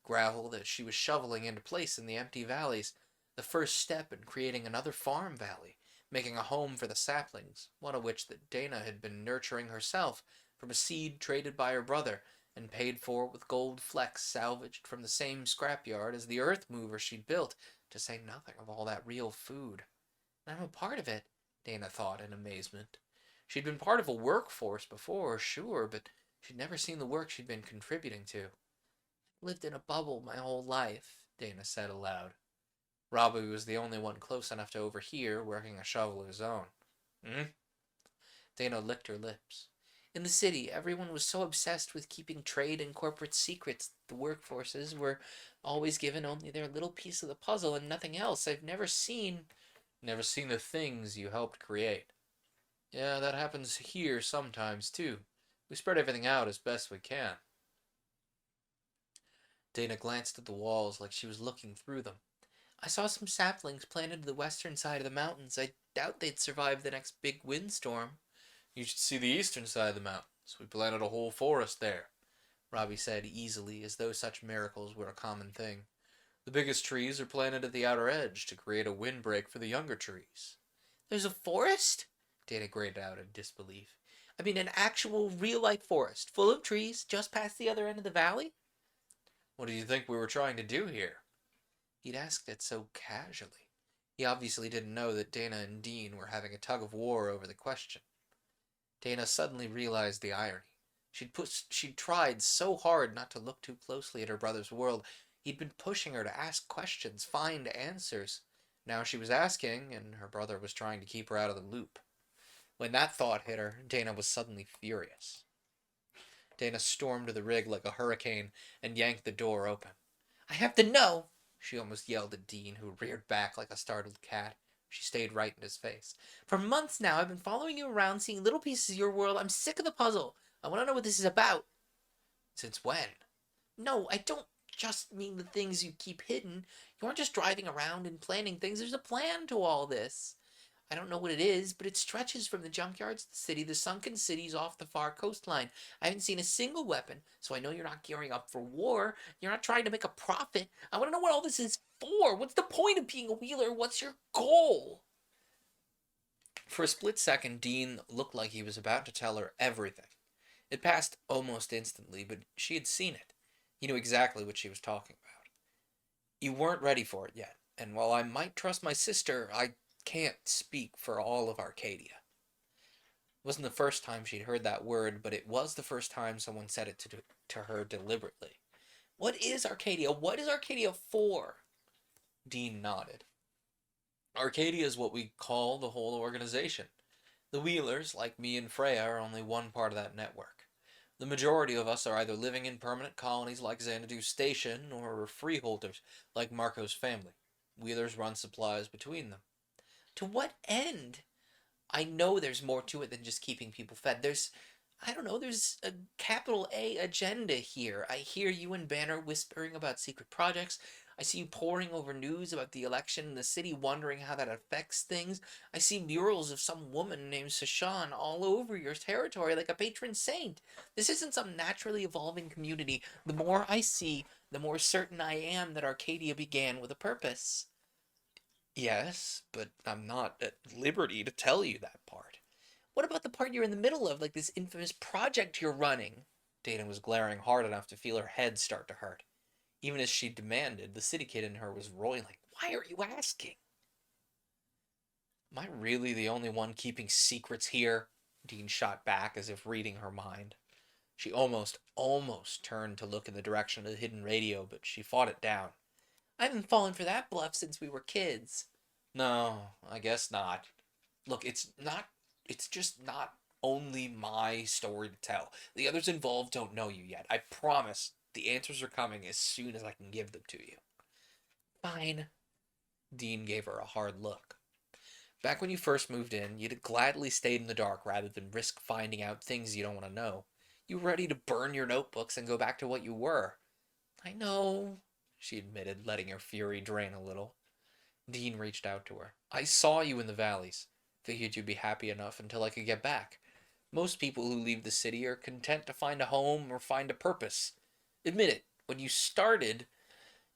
Gravel that she was shoveling into place in the empty valleys, the first step in creating another farm valley, making a home for the saplings, one of which that Dana had been nurturing herself from a seed traded by her brother, and paid for with gold flecks salvaged from the same scrapyard as the earth mover she'd built, to say nothing of all that real food. And I'm a part of it, Dana thought in amazement. She'd been part of a workforce before, sure, but she'd never seen the work she'd been contributing to. Lived in a bubble my whole life, Dana said aloud. Robbie was the only one close enough to overhear, working a shovel of his own. Hmm? Dana licked her lips. In the city, everyone was so obsessed with keeping trade and corporate secrets that the workforces were always given only their little piece of the puzzle and nothing else. I've never seen... Never seen the things you helped create. Yeah, that happens here sometimes, too. We spread everything out as best we can. Dana glanced at the walls like she was looking through them. I saw some saplings planted to the western side of the mountains. I doubt they'd survive the next big windstorm. You should see the eastern side of the mountains. We planted a whole forest there, Robbie said easily, as though such miracles were a common thing. The biggest trees are planted at the outer edge to create a windbreak for the younger trees. There's a forest? Dana grated out in disbelief. I mean, an actual, real-life forest, full of trees, just past the other end of the valley? What do you think we were trying to do here? He'd asked it so casually. He obviously didn't know that Dana and Dean were having a tug-of-war over the question. Dana suddenly realized the irony. She'd tried so hard not to look too closely at her brother's world. He'd been pushing her to ask questions, find answers. Now she was asking, and her brother was trying to keep her out of the loop. When that thought hit her, Dana was suddenly furious. Dana stormed to the rig like a hurricane and yanked the door open. I have to know, she almost yelled at Dean, who reared back like a startled cat. She stayed right in his face. For months now, I've been following you around, seeing little pieces of your world. I'm sick of the puzzle. I want to know what this is about. Since when? No, I don't just mean the things you keep hidden. You aren't just driving around and planning things. There's a plan to all this. I don't know what it is, but it stretches from the junkyards to the city, the sunken cities off the far coastline. I haven't seen a single weapon, so I know you're not gearing up for war. You're not trying to make a profit. I want to know what all this is for. What's the point of being a wheeler? What's your goal? For a split second, Dean looked like he was about to tell her everything. It passed almost instantly, but she had seen it. He knew exactly what she was talking about. You weren't ready for it yet, and while I might trust my sister, I can't speak for all of Arcadia. It wasn't the first time she'd heard that word, but it was the first time someone said it to her deliberately. What is Arcadia? What is Arcadia for? Dean nodded. Arcadia is what we call the whole organization. The Wheelers, like me and Freya, are only one part of that network. The majority of us are either living in permanent colonies like Xanadu Station, or we're freeholders like Marco's family. Wheelers run supplies between them. To what end? I know there's more to it than just keeping people fed. There's a capital A agenda here. I hear you and Banner whispering about secret projects. I see you poring over news about the election in the city, wondering how that affects things. I see murals of some woman named Sashan all over your territory like a patron saint. This isn't some naturally evolving community. The more I see, the more certain I am that Arcadia began with a purpose. Yes, but I'm not at liberty to tell you that part. What about the part you're in the middle of, like this infamous project you're running? Dana was glaring hard enough to feel her head start to hurt. Even as she demanded, the city kid in her was roiling. Why are you asking? Am I really the only one keeping secrets here? Dean shot back as if reading her mind. She almost turned to look in the direction of the hidden radio, but she fought it down. I haven't fallen for that bluff since we were kids. No, I guess not. Look, it's just not only my story to tell. The others involved don't know you yet. I promise the answers are coming as soon as I can give them to you. Fine. Dean gave her a hard look. Back when you first moved in, you'd have gladly stayed in the dark rather than risk finding out things you don't want to know. You were ready to burn your notebooks and go back to what you were. I know, she admitted, letting her fury drain a little. Dean reached out to her. I saw you in the valleys. Figured you'd be happy enough until I could get back. Most people who leave the city are content to find a home or find a purpose. Admit it, when you started,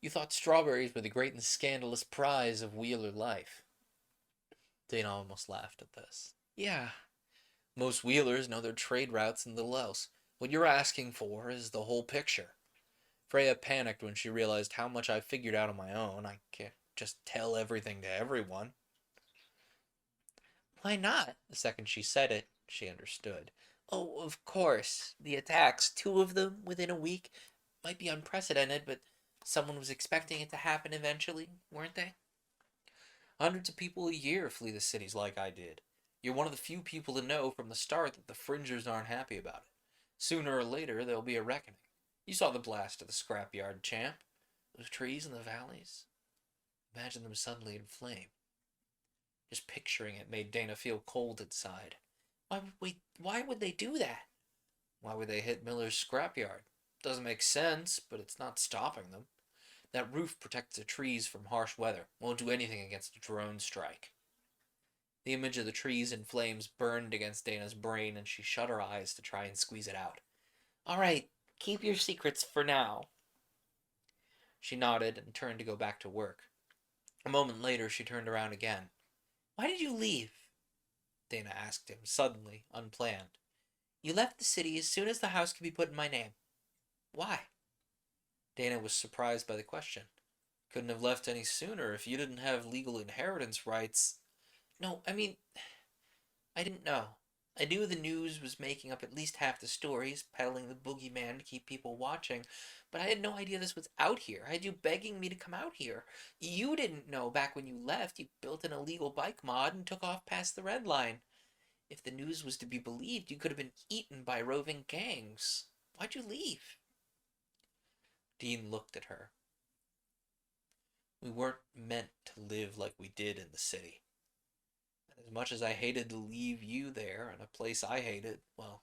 you thought strawberries were the great and scandalous prize of Wheeler life. Dana almost laughed at this. Yeah. Most Wheelers know their trade routes and little else. What you're asking for is the whole picture. Freya panicked when she realized how much I figured out on my own. I can't just tell everything to everyone. Why not? The second she said it, she understood. Oh, of course. The attacks, two of them within a week, might be unprecedented, but someone was expecting it to happen eventually, weren't they? Hundreds of people a year flee the cities like I did. You're one of the few people to know from the start that the Fringers aren't happy about it. Sooner or later, there'll be a reckoning. You saw the blast of the scrapyard, champ. Those trees in the valleys. Imagine them suddenly in flame. Just picturing it made Dana feel cold inside. Why would they do that? Why would they hit Miller's scrapyard? Doesn't make sense, but it's not stopping them. That roof protects the trees from harsh weather. Won't do anything against a drone strike. The image of the trees in flames burned against Dana's brain, and she shut her eyes to try and squeeze it out. All right, keep your secrets for now. She nodded and turned to go back to work. A moment later, she turned around again. Why did you leave? Dana asked him, suddenly, unplanned. You left the city as soon as the house could be put in my name. Why? Dana was surprised by the question. Couldn't have left any sooner if you didn't have legal inheritance rights. No, I didn't know. I knew the news was making up at least half the stories, peddling the boogeyman to keep people watching, but I had no idea this was out here. I had you begging me to come out here. You didn't know back when you left. You built an illegal bike mod and took off past the red line. If the news was to be believed, you could have been eaten by roving gangs. Why'd you leave? Dean looked at her. We weren't meant to live like we did in the city. And as much as I hated to leave you there in a place I hated, well,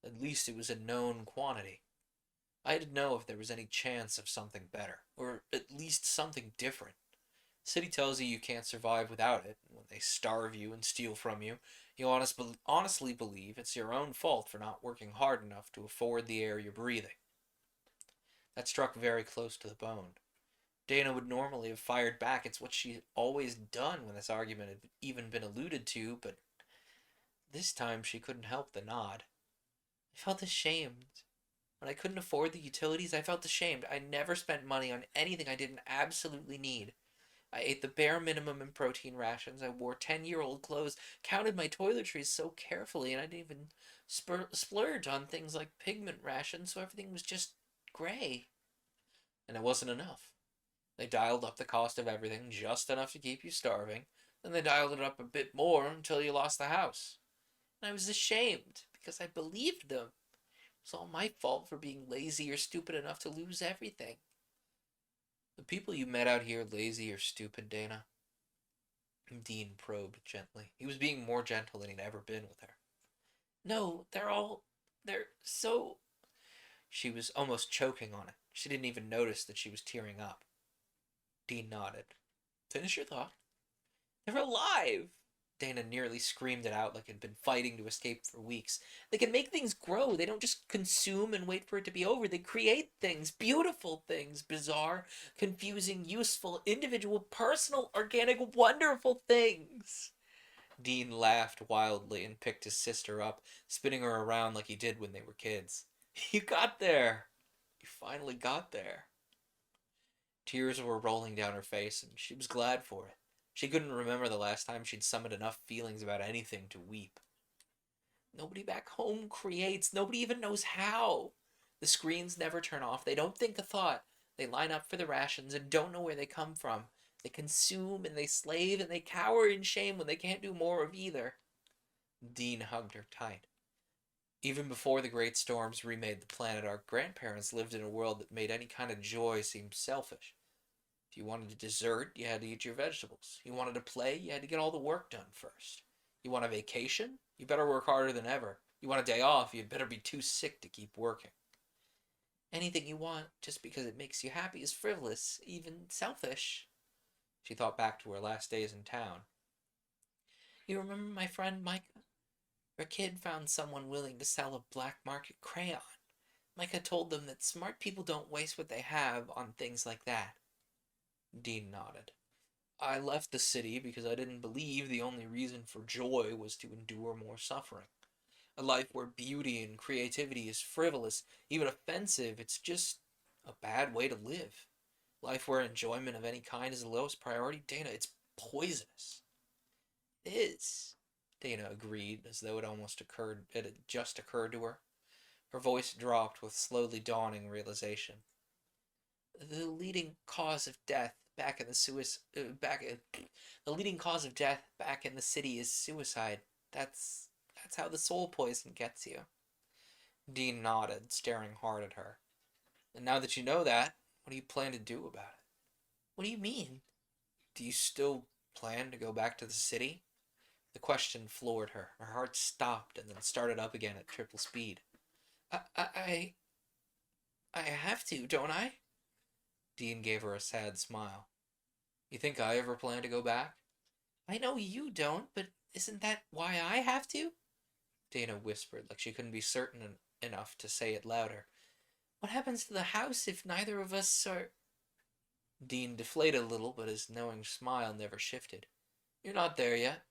at least it was a known quantity. I had to know if there was any chance of something better, or at least something different. The city tells you can't survive without it. When they starve you and steal from you, you honestly believe it's your own fault for not working hard enough to afford the air you're breathing. That struck very close to the bone. Dana would normally have fired back. It's what she'd always done when this argument had even been alluded to, but this time she couldn't help the nod. I felt ashamed. When I couldn't afford the utilities, I felt ashamed. I never spent money on anything I didn't absolutely need. I ate the bare minimum in protein rations. I wore 10-year-old clothes, counted my toiletries so carefully, and I didn't even splurge on things like pigment rations, so everything was just gray. And it wasn't enough. They dialed up the cost of everything just enough to keep you starving, then they dialed it up a bit more until you lost the house. And I was ashamed, because I believed them. It was all my fault for being lazy or stupid enough to lose everything. The people you met out here lazy or stupid, Dana? Dean probed gently. He was being more gentle than he'd ever been with her. No, they're so... She was almost choking on it. She didn't even notice that she was tearing up. Dean nodded. Finish your thought. They're alive! Dana nearly screamed it out like he'd been fighting to escape for weeks. They can make things grow. They don't just consume and wait for it to be over. They create things, beautiful things, bizarre, confusing, useful, individual, personal, organic, wonderful things. Dean laughed wildly and picked his sister up, spinning her around like he did when they were kids. You got there! You finally got there. Tears were rolling down her face, and she was glad for it. She couldn't remember the last time she'd summoned enough feelings about anything to weep. Nobody back home creates. Nobody even knows how. The screens never turn off. They don't think a thought. They line up for the rations and don't know where they come from. They consume and they slave and they cower in shame when they can't do more of either. Dean hugged her tight. Even before the great storms remade the planet, our grandparents lived in a world that made any kind of joy seem selfish. If you wanted a dessert, you had to eat your vegetables. You wanted to play, you had to get all the work done first. You want a vacation? You better work harder than ever. You want a day off? You'd better be too sick to keep working. Anything you want just because it makes you happy is frivolous, even selfish. She thought back to her last days in town. You remember my friend Micah? Her kid found someone willing to sell a black market crayon. Micah told them that smart people don't waste what they have on things like that. Dean nodded. I left the city because I didn't believe the only reason for joy was to endure more suffering. A life where beauty and creativity is frivolous, even offensive. It's just a bad way to live. Life where enjoyment of any kind is the lowest priority. Dana, it's poisonous. It is. Dana agreed, as though it had just occurred to her. Her voice dropped with slowly dawning realization. The leading cause of death back in the the leading cause of death back in the city is suicide. That's how the soul poison gets you. Dean nodded, staring hard at her. And now that you know that, what do you plan to do about it? What do you mean? Do you still plan to go back to the city? The question floored her. Her heart stopped and then started up again at triple speed. I, I, I have to, don't I? Dean gave her a sad smile. You think I ever plan to go back? I know you don't, but isn't that why I have to? Dana whispered, like she couldn't be certain enough to say it louder. What happens to the house if neither of us are... Dean deflated a little, but his knowing smile never shifted. You're not there yet.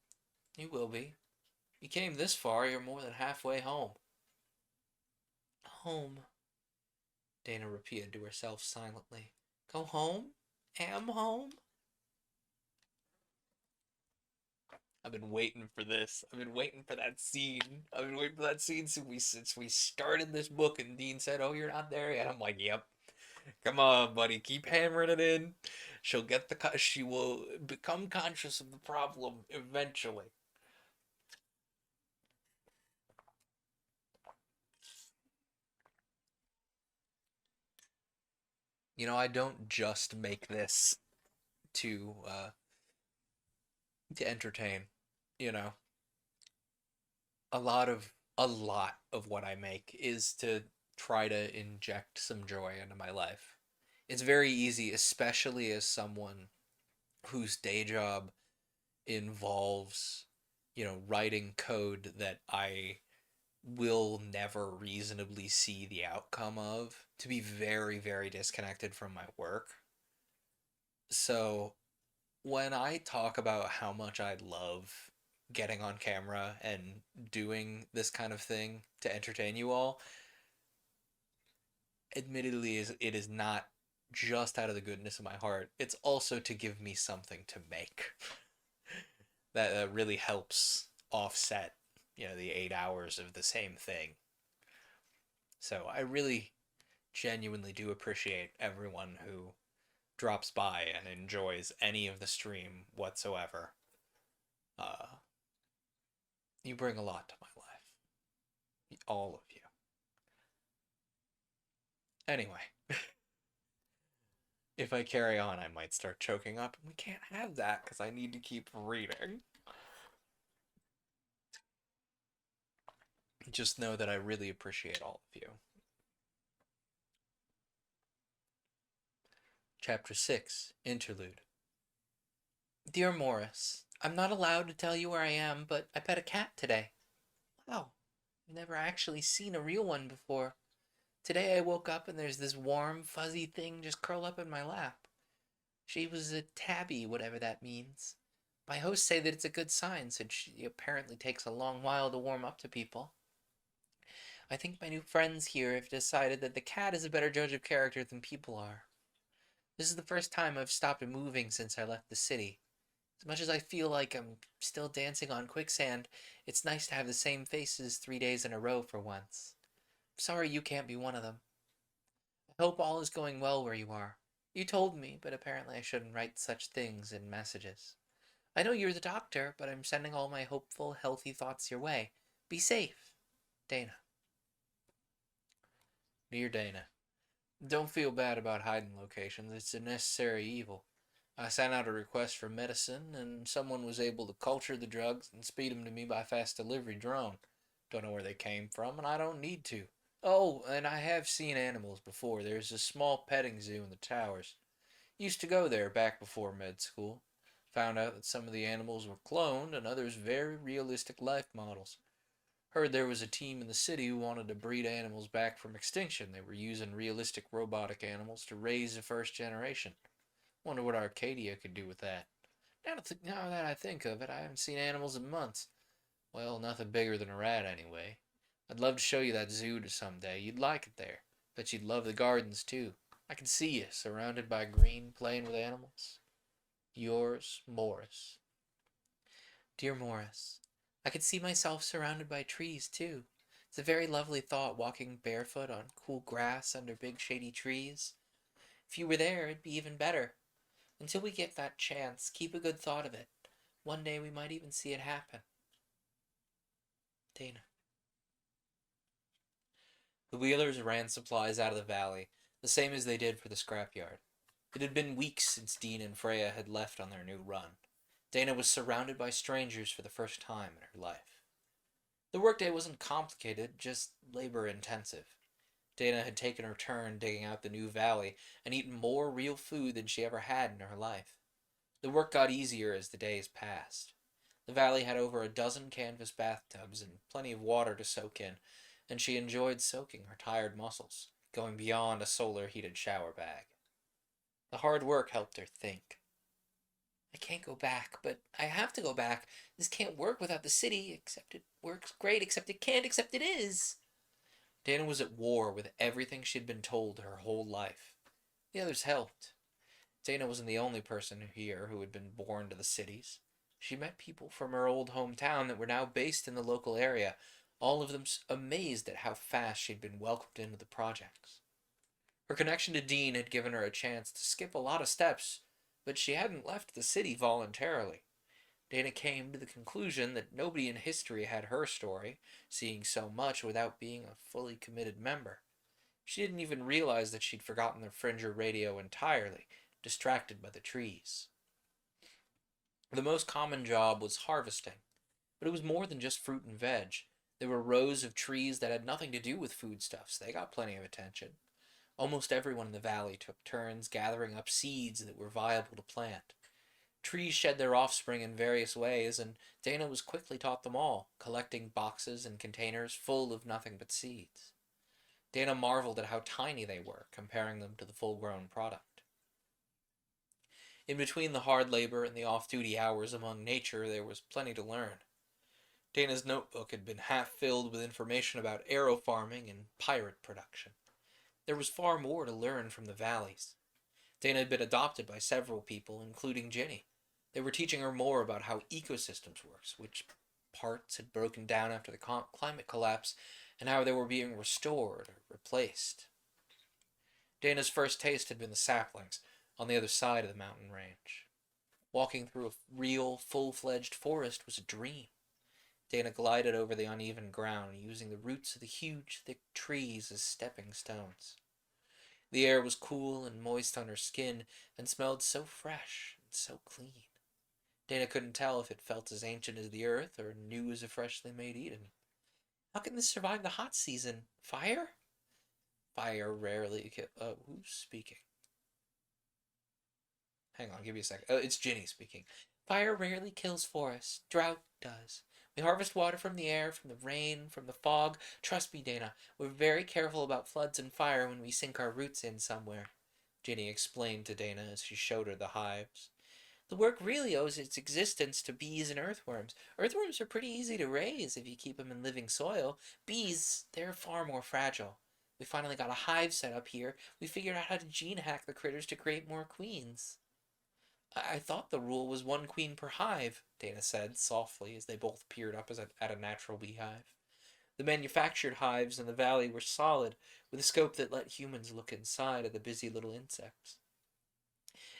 You will be. You came this far, you're more than halfway home. Home, Dana repeated to herself silently. Go home? Am home? I've been waiting for this. I've been waiting for that scene. I've been waiting for that scene since we started this book and Dean said, "Oh, you're not there yet." I'm like, "Yep. Come on, buddy. Keep hammering it in. She will become conscious of the problem eventually." You know, I don't just make this to to entertain. You know, a lot of what I make is to try to inject some joy into my life. It's very easy, especially as someone whose day job involves, writing code that I will never reasonably see the outcome of, to be very, very disconnected from my work. So when I talk about how much I love getting on camera and doing this kind of thing to entertain you all, admittedly it is not just out of the goodness of my heart. It's also to give me something to make that really helps offset, the 8 hours of the same thing. So I really genuinely do appreciate everyone who drops by and enjoys any of the stream whatsoever. Uh, you bring a lot to my life, all of you. Anyway, if I carry on, I might start choking up, and we can't have that because I need to keep reading. Just know that I really appreciate all of you. Chapter 6, Interlude. Dear Morris, I'm not allowed to tell you where I am, but I pet a cat today. Wow, I've never actually seen a real one before. Today I woke up and there's this warm, fuzzy thing just curled up in my lap. She was a tabby, whatever that means. My hosts say that it's a good sign, since she apparently takes a long while to warm up to people. I think my new friends here have decided that the cat is a better judge of character than people are. This is the first time I've stopped moving since I left the city. As much as I feel like I'm still dancing on quicksand, it's nice to have the same faces 3 days in a row for once. I'm sorry you can't be one of them. I hope all is going well where you are. You told me, but apparently I shouldn't write such things in messages. I know you're the doctor, but I'm sending all my hopeful, healthy thoughts your way. Be safe. Dana. Dear Dana, don't feel bad about hiding locations. It's a necessary evil. I sent out a request for medicine, and someone was able to culture the drugs and speed them to me by fast delivery drone. Don't know where they came from, and I don't need to. Oh, and I have seen animals before. There's a small petting zoo in the towers. Used to go there back before med school. Found out that some of the animals were cloned and others very realistic life models. Heard there was a team in the city who wanted to breed animals back from extinction. They were using realistic robotic animals to raise the first generation. Wonder what Arcadia could do with that. Now that I think of it, I haven't seen animals in months. Well, nothing bigger than a rat anyway. I'd love to show you that zoo someday. You'd like it there. Bet you'd love the gardens, too. I can see you, surrounded by green, playing with animals. Yours, Morris. Dear Morris, I could see myself surrounded by trees, too. It's a very lovely thought walking barefoot on cool grass under big shady trees. If you were there, it'd be even better. Until we get that chance, keep a good thought of it. One day we might even see it happen. Dana. The Wheelers ran supplies out of the valley, the same as they did for the scrapyard. It had been weeks since Dean and Freya had left on their new run. Dana was surrounded by strangers for the first time in her life. The workday wasn't complicated, just labor-intensive. Dana had taken her turn digging out the new valley and eaten more real food than she ever had in her life. The work got easier as the days passed. The valley had over a dozen canvas bathtubs and plenty of water to soak in, and she enjoyed soaking her tired muscles, going beyond a solar-heated shower bag. The hard work helped her think. I can't go back, but I have to go back. This can't work without the city, except it works great, except it can't, except it is. Dana was at war with everything she'd been told her whole life. The others helped. Dana wasn't the only person here who had been born to the cities. She met people from her old hometown that were now based in the local area, all of them amazed at how fast she'd been welcomed into the projects. Her connection to Dean had given her a chance to skip a lot of steps, but she hadn't left the city voluntarily. Dana came to the conclusion that nobody in history had her story, seeing so much without being a fully committed member. She didn't even realize that she'd forgotten the Fringer radio entirely, distracted by the trees. The most common job was harvesting, but it was more than just fruit and veg. There were rows of trees that had nothing to do with foodstuffs. They got plenty of attention. Almost everyone in the valley took turns gathering up seeds that were viable to plant. Trees shed their offspring in various ways, and Dana was quickly taught them all, collecting boxes and containers full of nothing but seeds. Dana marveled at how tiny they were, comparing them to the full-grown product. In between the hard labor and the off-duty hours among nature, there was plenty to learn. Dana's notebook had been half filled with information about arrow farming and pirate production. There was far more to learn from the valleys. Dana had been adopted by several people, including Ginny. They were teaching her more about how ecosystems work, which parts had broken down after the climate collapse, and how they were being restored or replaced. Dana's first taste had been the saplings on the other side of the mountain range. Walking through a real, full-fledged forest was a dream. Dana glided over the uneven ground, using the roots of the huge, thick trees as stepping stones. The air was cool and moist on her skin, and smelled so fresh and so clean. Dana couldn't tell if it felt as ancient as the earth or new as a freshly made Eden. How can this survive the hot season? Fire? Fire rarely who's speaking? Hang on, give me a second. Oh, it's Ginny speaking. Fire rarely kills forests. Drought does. We harvest water from the air, from the rain, from the fog. Trust me, Dana, we're very careful about floods and fire when we sink our roots in somewhere, Ginny explained to Dana as she showed her the hives. The work really owes its existence to bees and earthworms. Earthworms are pretty easy to raise if you keep them in living soil. Bees, they're far more fragile. We finally got a hive set up here. We figured out how to gene hack the critters to create more queens. I thought the rule was one queen per hive, Dana said softly as they both peered up at a natural beehive. The manufactured hives in the valley were solid, with a scope that let humans look inside at the busy little insects.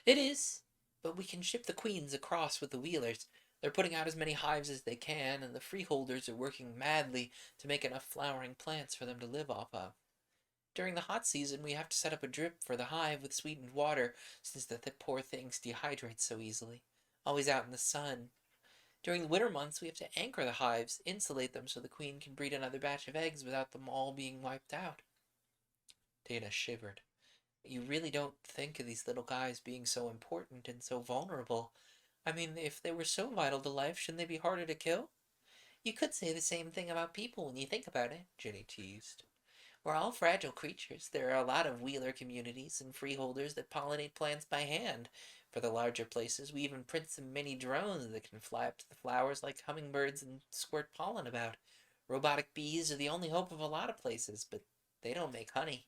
It is, but we can ship the queens across with the wheelers. They're putting out as many hives as they can, and the freeholders are working madly to make enough flowering plants for them to live off of. During the hot season, we have to set up a drip for the hive with sweetened water, since the poor things dehydrate so easily, always out in the sun. During the winter months, we have to anchor the hives, insulate them so the queen can breed another batch of eggs without them all being wiped out. Dana shivered. You really don't think of these little guys being so important and so vulnerable. I mean, if they were so vital to life, shouldn't they be harder to kill? You could say the same thing about people when you think about it, Ginny teased. We're all fragile creatures. There are a lot of wheeler communities and freeholders that pollinate plants by hand. For the larger places, we even print some mini drones that can fly up to the flowers like hummingbirds and squirt pollen about. Robotic bees are the only hope of a lot of places, but they don't make honey.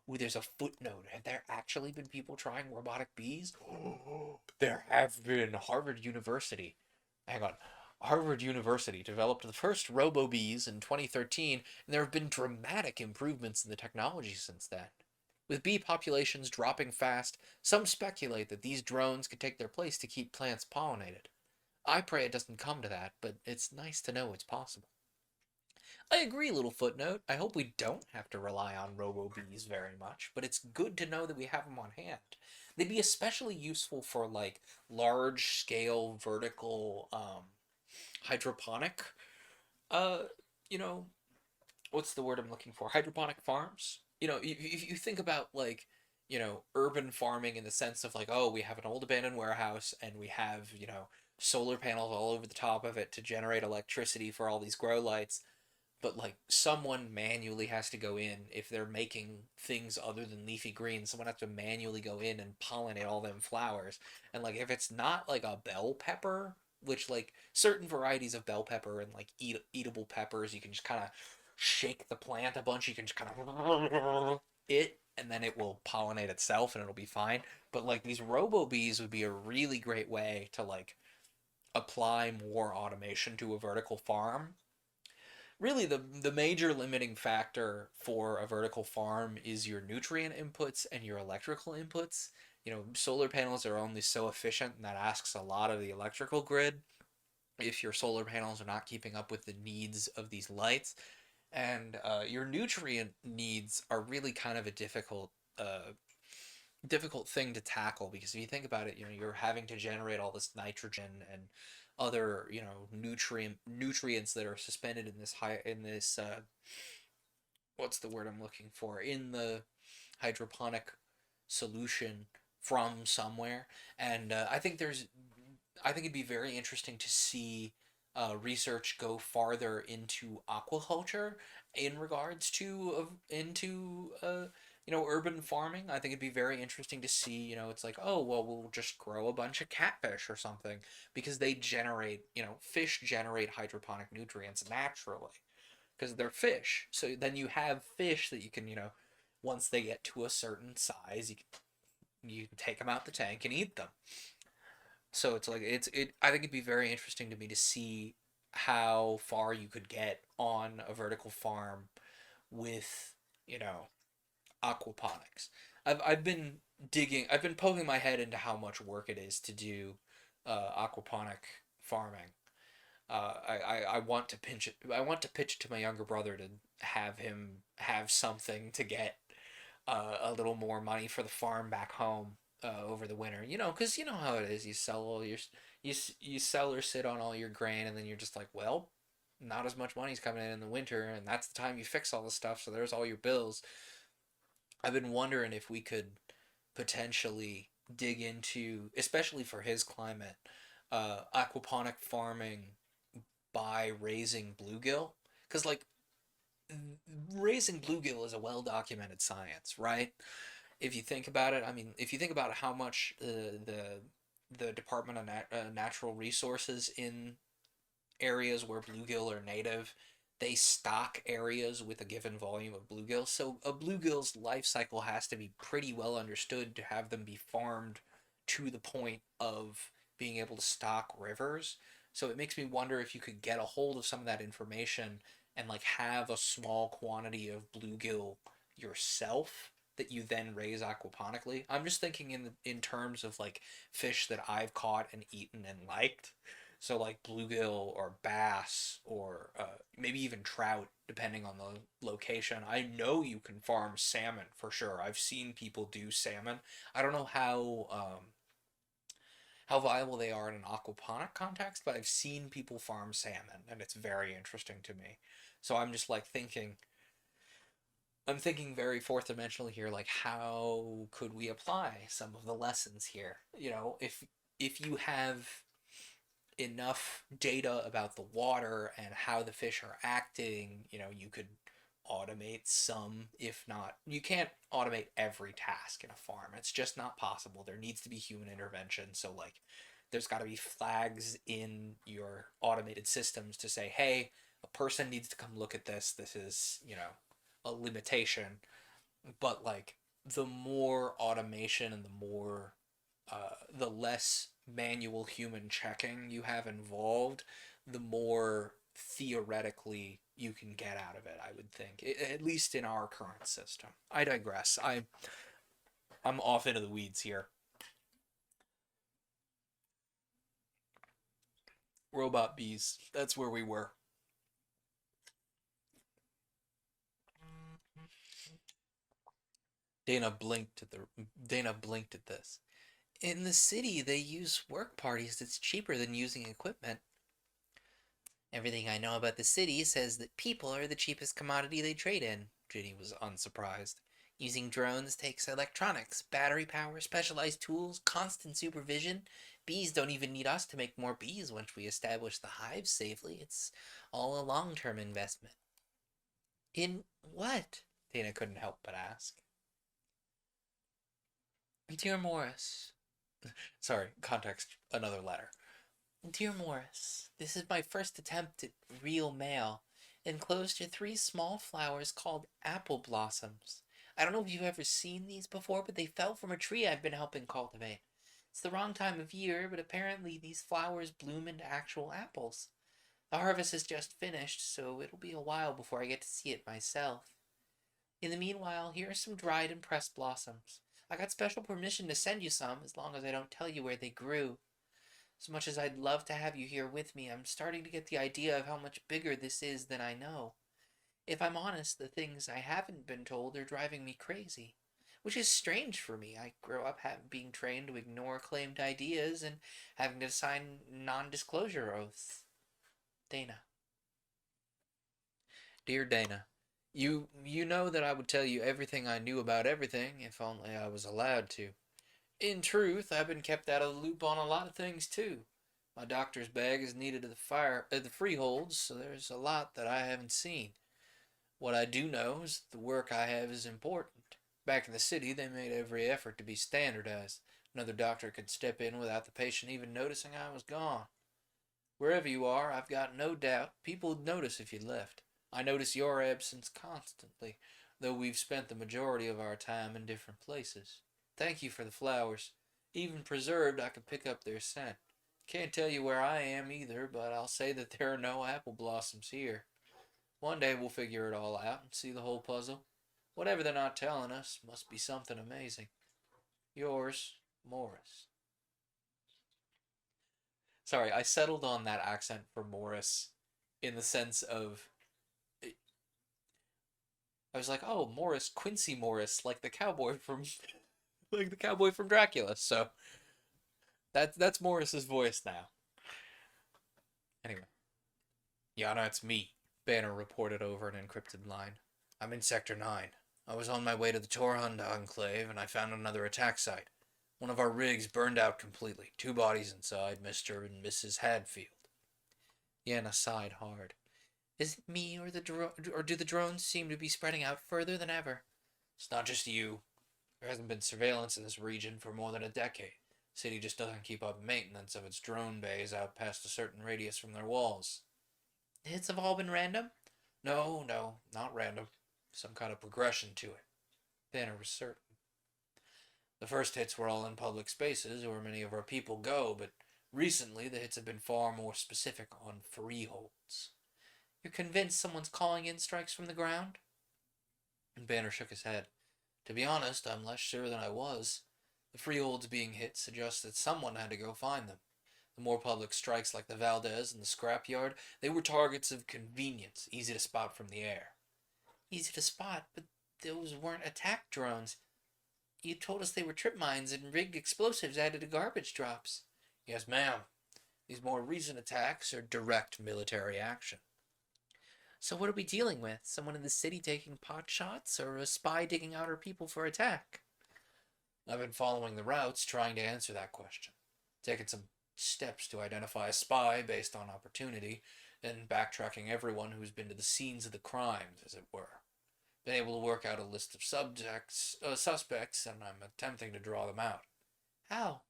Ooh, there's a footnote. Have there actually been people trying robotic bees? There have been. Harvard University. Hang on. Harvard University developed the first robo bees in 2013, and there have been dramatic improvements in the technology since then. With bee populations dropping fast, some speculate that these drones could take their place to keep plants pollinated. I pray it doesn't come to that, but it's nice to know it's possible. I agree, little footnote. I hope we don't have to rely on robo-bees very much, but it's good to know that we have them on hand. They'd be especially useful for like large-scale vertical hydroponic uh you know, what's the word I'm looking for? Hydroponic farms. You know, if you think about like, urban farming in the sense of like, oh, we have an old abandoned warehouse and we have, solar panels all over the top of it to generate electricity for all these grow lights, but like someone manually has to go in if they're making things other than leafy greens. Someone has to manually go in and pollinate all them flowers. And like if it's not like a bell pepper, which like certain varieties of bell pepper and like eatable peppers, you can just kind of shake the plant a bunch. You can just kind of it, and then it will pollinate itself and it'll be fine. But like these robo bees would be a really great way to like apply more automation to a vertical farm. Really, the major limiting factor for a vertical farm is your nutrient inputs and your electrical inputs. Solar panels are only so efficient, and that asks a lot of the electrical grid if your solar panels are not keeping up with the needs of these lights. And your nutrient needs are really kind of a difficult thing to tackle, because if you think about it, you're having to generate all this nitrogen and other, nutrients that are suspended in this what's the word I'm looking for, in the hydroponic solution from somewhere. And I think it'd be very interesting to see research go farther into aquaculture in regards to into urban farming. I think it'd be very interesting to see. It's like, oh well, we'll just grow a bunch of catfish or something, because they generate, fish generate hydroponic nutrients naturally because they're fish. So then you have fish that you can, once they get to a certain size, you can take them out the tank and eat them. So it's like I think it'd be very interesting to me to see how far you could get on a vertical farm with, you know, aquaponics. I've been poking my head into how much work it is to do aquaponic farming. I want to pinch it. I want to pitch it to my younger brother to have him have something to get a little more money for the farm back home over the winter. Because you know how it is. You sell all your you sell or sit on all your grain, and then you're just like, well, not as much money's coming in the winter, and that's the time you fix all the stuff. So there's all your bills. I've been wondering if we could potentially dig into, especially for his climate, aquaponic farming by raising bluegill, because like raising bluegill is a well documented science, right? If you think about it, I mean, if you think about how much the Department of Natural Resources in areas where bluegill are native, they stock areas with a given volume of bluegill. So a bluegill's life cycle has to be pretty well understood to have them be farmed to the point of being able to stock rivers. So it makes me wonder if you could get a hold of some of that information and like have a small quantity of bluegill yourself that you then raise aquaponically. I'm just thinking in terms of like fish that I've caught and eaten and liked. So like bluegill or bass or maybe even trout, depending on the location. I know you can farm salmon for sure. I've seen people do salmon. I don't know how viable they are in an aquaponic context, but I've seen people farm salmon, and it's very interesting to me. So I'm just like thinking, I'm thinking very fourth dimensionally here, like how could we apply some of the lessons here? If you have enough data about the water and how the fish are acting, you could automate some, if not, you can't automate every task in a farm. It's just not possible. There needs to be human intervention. So, like, there's got to be flags in your automated systems to say, hey, A person needs to come look at this. This is, a limitation. But, like, the more automation and the less manual human checking you have involved, the more theoretically you can get out of it, I would think. At least in our current system. I digress. I'm off into the weeds here. Robot bees. That's where we were. Dana blinked at this. In the city, they use work parties that's cheaper than using equipment. Everything I know about the city says that people are the cheapest commodity they trade in. Ginny was unsurprised. Using drones takes electronics, battery power, specialized tools, constant supervision. Bees don't even need us to make more bees once we establish the hives safely. It's all a long-term investment. In what? Dana couldn't help but ask. Dear Morris. Sorry, context, another letter. Dear Morris, this is my first attempt at real mail. Enclosed are three small flowers called apple blossoms. I don't know if you've ever seen these before, but they fell from a tree I've been helping cultivate. It's the wrong time of year, but apparently these flowers bloom into actual apples. The harvest is just finished, so it'll be a while before I get to see it myself. In the meanwhile, here are some dried and pressed blossoms. I got special permission to send you some, as long as I don't tell you where they grew. As much as I'd love to have you here with me, I'm starting to get the idea of how much bigger this is than I know. If I'm honest, the things I haven't been told are driving me crazy. Which is strange for me. I grew up being trained to ignore claimed ideas and having to sign non-disclosure oaths. Dana. Dear Dana, you know that I would tell you everything I knew about everything if only I was allowed to. In truth, I've been kept out of the loop on a lot of things too. My doctor's bag is needed at the freeholds, so there's a lot that I haven't seen. What I do know is that the work I have is important. Back in the city, they made every effort to be standardized. Another doctor could step in without the patient even noticing I was gone. Wherever you are, I've got no doubt people would notice if you left. I notice your absence constantly, though we've spent the majority of our time in different places. Thank you for the flowers. Even preserved, I can pick up their scent. Can't tell you where I am either, but I'll say that there are no apple blossoms here. One day we'll figure it all out and see the whole puzzle. Whatever they're not telling us must be something amazing. Yours, Morris. Sorry, I settled on that accent for Morris in the sense of I was like, oh, Morris, Quincy Morris, like the cowboy from like the cowboy from Dracula. So that's Morris's voice now. Anyway, Yana, it's me. Banner reported over an encrypted line. I'm in Sector 9. I was on my way to the Torhund Enclave and I found another attack site. One of our rigs burned out completely. Two bodies inside, Mr. and Mrs. Hadfield. Yana sighed hard. Is it me or do the drones seem to be spreading out further than ever? It's not just you. There hasn't been surveillance in this region for more than a decade. The city just doesn't keep up maintenance of its drone bays out past a certain radius from their walls. The hits have all been random? No, not random. Some kind of progression to it. Banner was certain. The first hits were all in public spaces where many of our people go, but recently the hits have been far more specific on freeholds. You're convinced someone's calling in strikes from the ground? And Banner shook his head. To be honest, I'm less sure than I was. The freeholds being hit suggests that someone had to go find them. The more public strikes like the Valdez and the scrapyard, they were targets of convenience, easy to spot from the air. Easy to spot, but those weren't attack drones. You told us they were trip mines and rigged explosives added to garbage drops. Yes, ma'am. These more recent attacks are direct military action. So what are we dealing with? Someone in the city taking pot shots, or a spy digging out our people for attack? I've been following the routes, trying to answer that question. Taking some steps to identify a spy based on opportunity, and backtracking everyone who's been to the scenes of the crimes, as it were. Been able to work out a list of suspects, and I'm attempting to draw them out. How?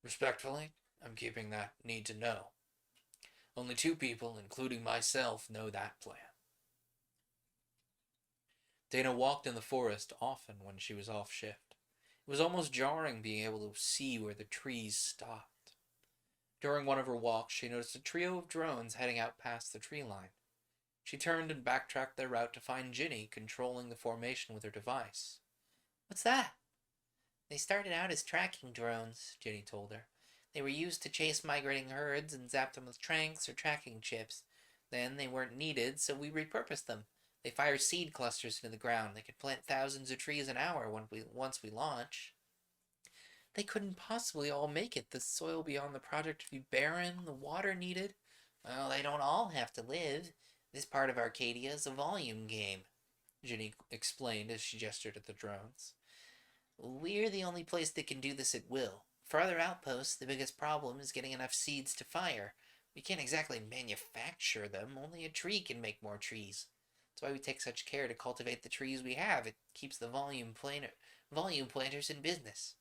Respectfully, I'm keeping that need to know. Only 2 people, including myself, know that plan. Dana walked in the forest often when she was off shift. It was almost jarring being able to see where the trees stopped. During one of her walks, she noticed a trio of drones heading out past the tree line. She turned and backtracked their route to find Ginny controlling the formation with her device. What's that? They started out as tracking drones, Ginny told her. They were used to chase migrating herds and zap them with tranks or tracking chips. Then they weren't needed, so we repurposed them. They fire seed clusters into the ground. They could plant thousands of trees an hour once we launch. They couldn't possibly all make it. The soil beyond the project would be barren, the water needed. Well, they don't all have to live. This part of Arcadia is a volume game, Ginny explained as she gestured at the drones. We're the only place that can do this at will. For other outposts, the biggest problem is getting enough seeds to fire. We can't exactly manufacture them, only a tree can make more trees. That's why we take such care to cultivate the trees we have. It keeps the volume planters in business.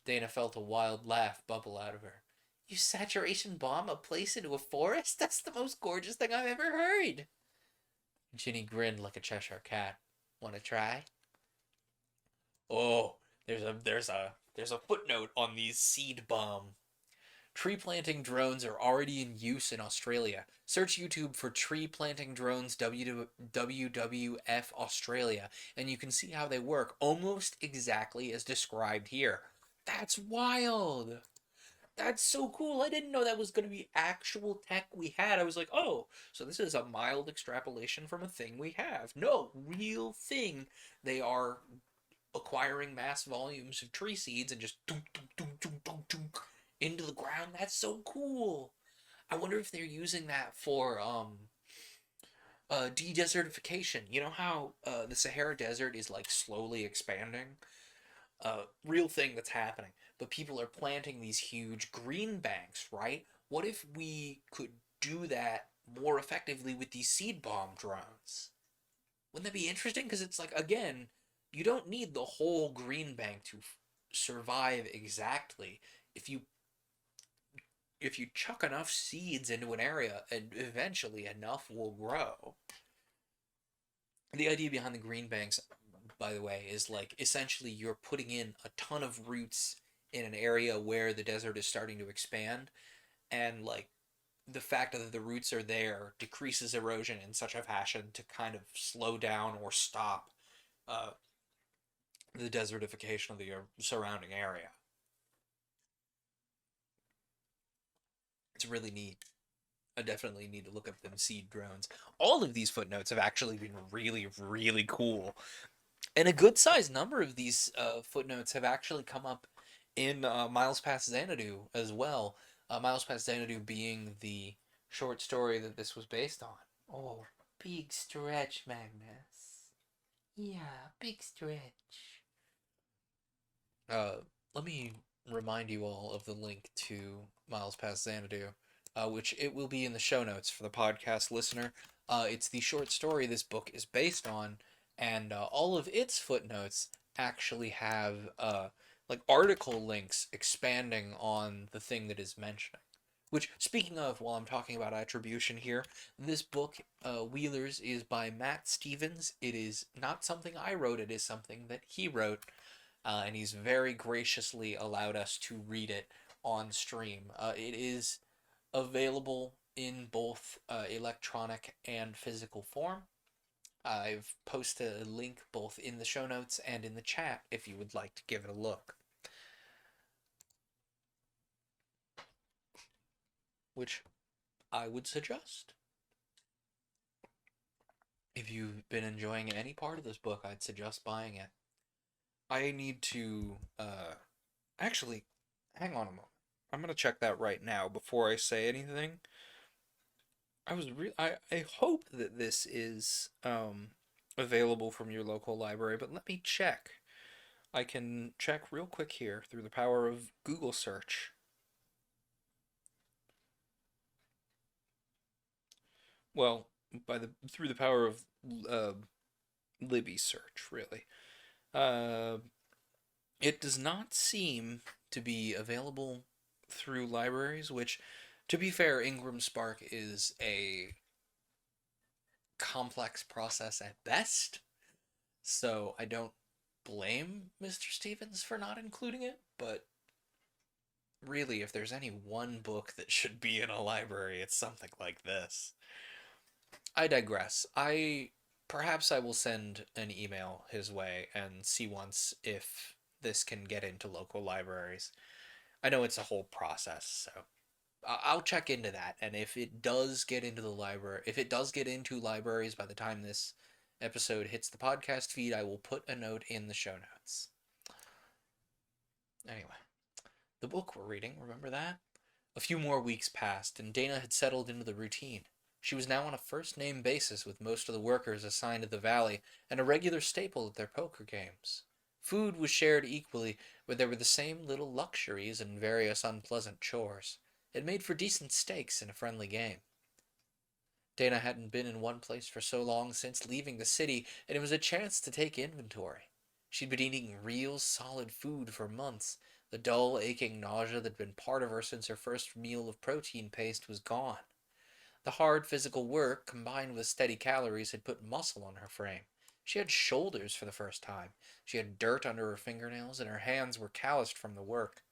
Dana felt a wild laugh bubble out of her. You saturation bomb a place into a forest? That's the most gorgeous thing I've ever heard. Ginny grinned like a Cheshire cat. Want to try? Oh, there's a footnote on these seed bomb. Tree planting drones are already in use in Australia. Search YouTube for tree planting drones WWF Australia, and you can see how they work almost exactly as described here. That's wild! That's so cool. I didn't know that was going to be actual tech we had. I was like, oh, so this is a mild extrapolation from a thing we have. No, real thing. They are acquiring mass volumes of tree seeds and just dunk, dunk, dunk, dunk, dunk, dunk, into the ground. That's so cool. I wonder if they're using that for de-desertification. You know how the Sahara Desert is like slowly expanding? Real thing that's happening. But people are planting these huge green banks, right? What if we could do that more effectively with these seed bomb drones? Wouldn't that be interesting? Because it's like, again, you don't need the whole green bank to survive exactly. If you if you chuck enough seeds into an area, and eventually enough will grow. The idea behind the green banks, by the way, is like essentially you're putting in a ton of roots in an area where the desert is starting to expand, and like the fact that the roots are there decreases erosion in such a fashion to kind of slow down or stop uh, the desertification of the surrounding area. It's really neat. I definitely need to look up them seed drones. All of these footnotes have actually been really, really cool. And a good sized number of these footnotes have actually come up in Miles Past Xanadu as well. Miles Past Xanadu being the short story that this was based on. Oh, big stretch, Magnus. Yeah, big stretch. Uh, Let me remind you all of the link to Miles Past Xanadu, which it will be in the show notes for the podcast listener. It's the short story this book is based on, and all of its footnotes actually have like article links expanding on the thing that is mentioning. Which, speaking of, while I'm talking about attribution here, this book, Wheelers, is by Matt Stevens. It is not something I wrote, it is something that he wrote, and he's very graciously allowed us to read it on stream. It is available in both electronic and physical form. I've posted a link both in the show notes and in the chat if you would like to give it a look. Which I would suggest. If you've been enjoying any part of this book, I'd suggest buying it. I need to, actually, hang on a moment. I'm gonna check that right now before I say anything. I hope that this is, available from your local library, but let me check. I can check real quick here through the power of Google search. Well, through the power of uh, Libby search, really. Uh, it does not seem to be available through libraries, which, To be fair, Ingram Spark is a complex process at best, so I don't blame Mr. Stevens for not including it, but really, if there's any one book that should be in a library, it's something like this. I digress. I will send an email his way and see once if this can get into local libraries. I know it's a whole process, so I'll check into that. And if it does get into the library, if it does get into libraries by the time this episode hits the podcast feed, I will put a note in the show notes. Anyway, the book we're reading, remember that? A few more weeks passed, and Dana had settled into the routine. She was now on a first name basis with most of the workers assigned to the valley, and a regular staple at their poker games. Food was shared equally, but there were the same little luxuries and various unpleasant chores. It made for decent stakes in a friendly game. Dana hadn't been in one place for so long since leaving the city, and it was a chance to take inventory. She'd been eating real solid food for months. The dull, aching nausea that'd been part of her since her first meal of protein paste was gone. The hard physical work, combined with steady calories, had put muscle on her frame. She had shoulders for the first time. She had dirt under her fingernails, and her hands were calloused from the work.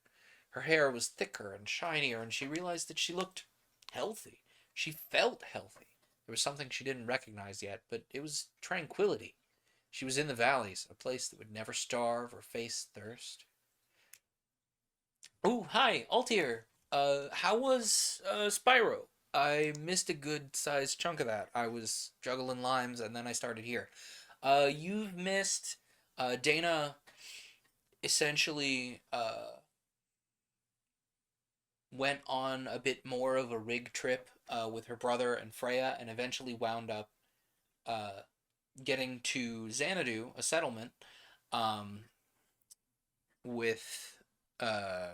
Her hair was thicker and shinier, and she realized that she looked healthy. She felt healthy. There was something she didn't recognize yet, but it was tranquility. She was in the valleys, a place that would never starve or face thirst. Oh, hi, Altier. How was Spyro? I missed a good sized chunk of that. I was juggling limes and then I started here. You've missed Dana essentially went on a bit more of a rig trip with her brother and Freya and eventually wound up uh, getting to Xanadu, a settlement, um, with uh,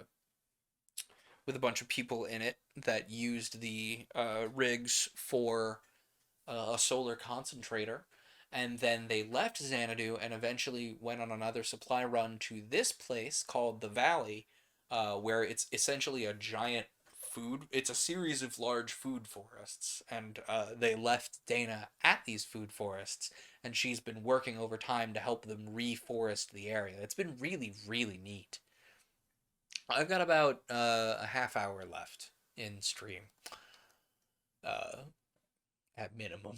with a bunch of people in it that used the rigs for a solar concentrator. And then they left Xanadu and eventually went on another supply run to this place called the Valley, where it's essentially a giant food. It's a series of large food forests, and they left Dana at these food forests, and she's been working over time to help them reforest the area. It's been really, really neat. I've got about a half hour left in stream, uh, at minimum.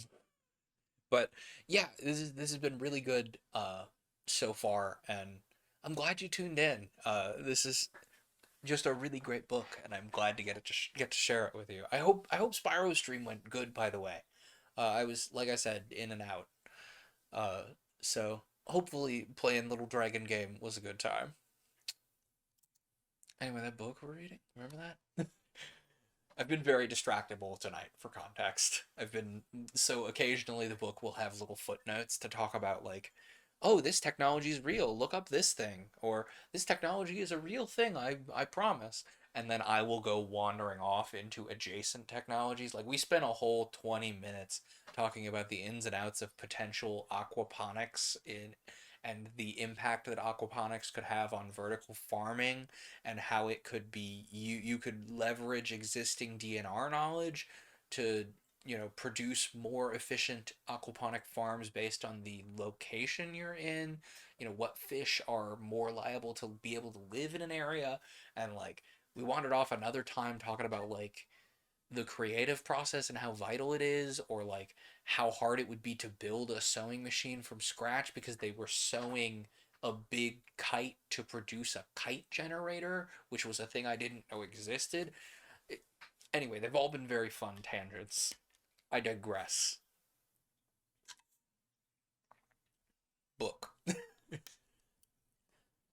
But yeah, this has been really good so far, and I'm glad you tuned in. This is just a really great book, and I'm glad to get to share it with you. I hope Spyro's stream went good. By the way, I was like I said in and out. Uh, so hopefully playing Little Dragon game was a good time. Anyway, that book we're reading, remember that? I've been very distractible tonight for context. I've been so occasionally the book will have little footnotes to talk about like, oh, this technology is real. Look up this thing, or this technology is a real thing. I promise. And then I will go wandering off into adjacent technologies. Like we spent a whole 20 minutes talking about the ins and outs of potential aquaponics in and the impact that aquaponics could have on vertical farming and how it could be you could leverage existing DNR knowledge to produce more efficient aquaponic farms based on the location you're in, what fish are more liable to be able to live in an area. And like we wandered off another time talking about like the creative process and how vital it is, or like how hard it would be to build a sewing machine from scratch because they were sewing a big kite to produce a kite generator, which was a thing I didn't know existed. It, anyway, they've all been very fun tangents. I digress. Book.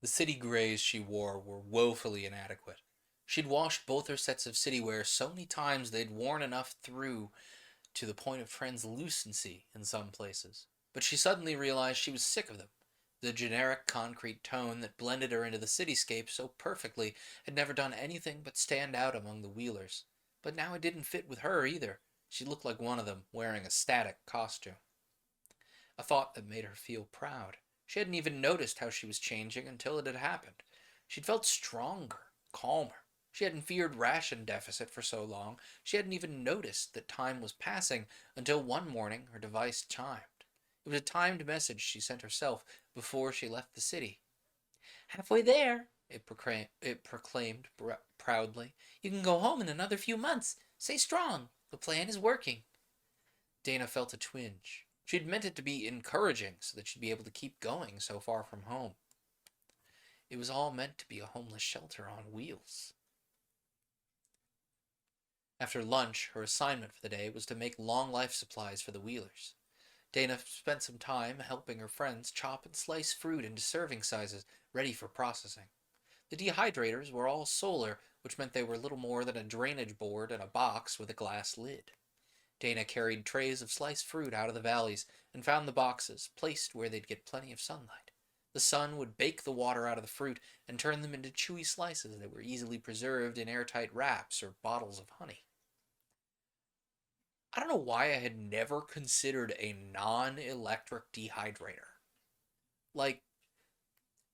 The city greys she wore were woefully inadequate. She'd washed both her sets of city wear so many times they'd worn enough through to the point of translucency in some places. But she suddenly realized she was sick of them. The generic concrete tone that blended her into the cityscape so perfectly had never done anything but stand out among the wheelers. But now it didn't fit with her either. She looked like one of them, wearing a static costume. A thought that made her feel proud. She hadn't even noticed how she was changing until it had happened. She'd felt stronger, calmer. She hadn't feared ration deficit for so long, she hadn't even noticed that time was passing until one morning her device chimed. It was a timed message she sent herself before she left the city. "Halfway there," it proclaimed proudly. "You can go home in another few months. Stay strong. The plan is working." Dana felt a twinge. She'd meant it to be encouraging so that she'd be able to keep going so far from home. It was all meant to be a homeless shelter on wheels. After lunch, her assignment for the day was to make long life supplies for the Wheelers. Dana spent some time helping her friends chop and slice fruit into serving sizes ready for processing. The dehydrators were all solar, which meant they were little more than a drainage board and a box with a glass lid. Dana carried trays of sliced fruit out of the valleys and found the boxes, placed where they'd get plenty of sunlight. The sun would bake the water out of the fruit and turn them into chewy slices that were easily preserved in airtight wraps or bottles of honey. I don't know why I had never considered a non-electric dehydrator. Like,